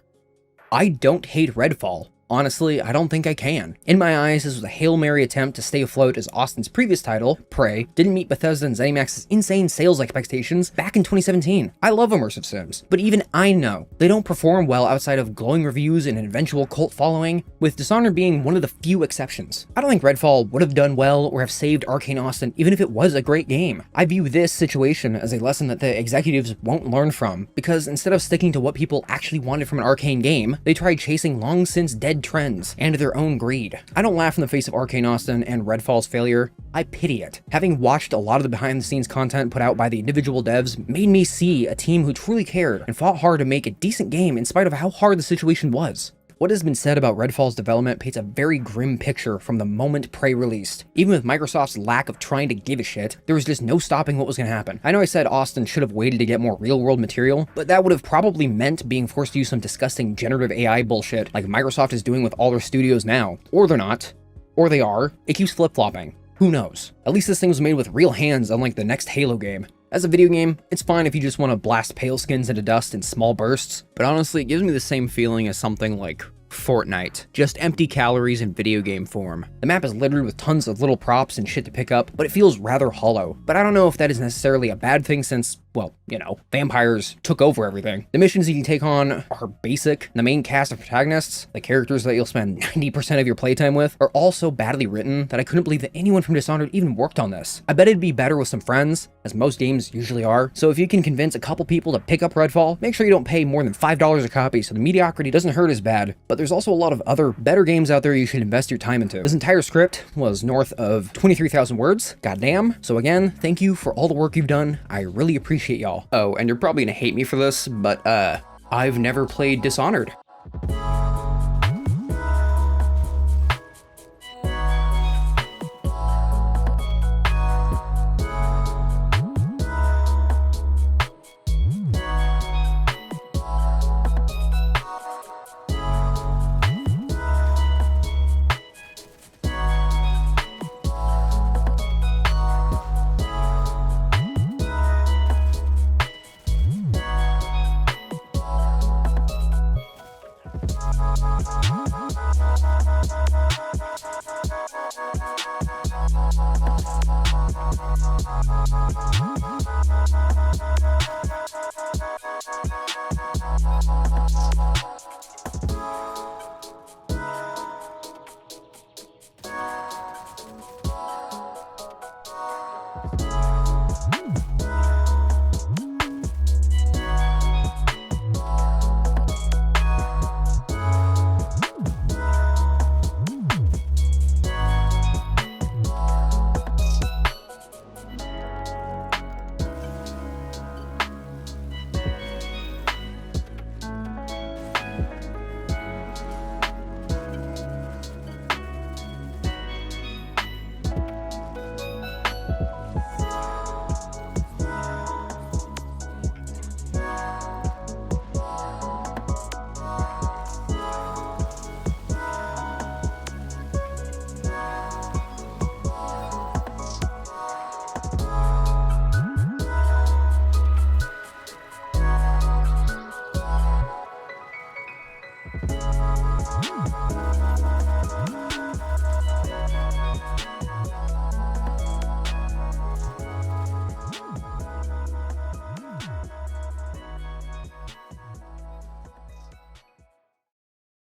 I don't hate Redfall. Honestly, I don't think I can. In my eyes, this was a Hail Mary attempt to stay afloat as Austin's previous title, Prey, didn't meet Bethesda and ZeniMax's insane sales expectations back in 2017. I love immersive sims, but even I know they don't perform well outside of glowing reviews and an eventual cult following, with Dishonored being one of the few exceptions. I don't think Redfall would have done well or have saved Arkane Austin even if it was a great game. I view this situation as a lesson that the executives won't learn from, because instead of sticking to what people actually wanted from an Arkane game, they tried chasing long since dead trends and their own greed. I don't laugh in the face of Arkane Austin and Redfall's failure. I pity it. Having watched a lot of the behind the scenes content put out by the individual devs made me see a team who truly cared and fought hard to make a decent game in spite of how hard the situation was. What has been said about Redfall's development paints a very grim picture from the moment Prey released. Even with Microsoft's lack of trying to give a shit, there was just no stopping what was going to happen. I know I said Austin should have waited to get more real-world material, but that would have probably meant being forced to use some disgusting generative AI bullshit like Microsoft is doing with all their studios now. Or they're not. Or they are. It keeps flip-flopping. Who knows? At least this thing was made with real hands, unlike the next Halo game. As a video game, it's fine if you just want to blast pale skins into dust in small bursts, but honestly, it gives me the same feeling as something like Fortnite. Just empty calories in video game form. The map is littered with tons of little props and shit to pick up, but it feels rather hollow. But I don't know if that is necessarily a bad thing since, well, you know, vampires took over everything. The missions you can take on are basic. The main cast of protagonists, the characters that you'll spend 90% of your playtime with, are all so badly written that I couldn't believe that anyone from Dishonored even worked on this. I bet it'd be better with some friends, as most games usually are. So if you can convince a couple people to pick up Redfall, make sure you don't pay more than $5 a copy so the mediocrity doesn't hurt as bad. But there's also a lot of other better games out there you should invest your time into. This entire script was north of 23,000 words. Goddamn. So again, thank you for all the work you've done. I really appreciate y'all. Oh, and you're probably gonna hate me for this, but I've never played Dishonored.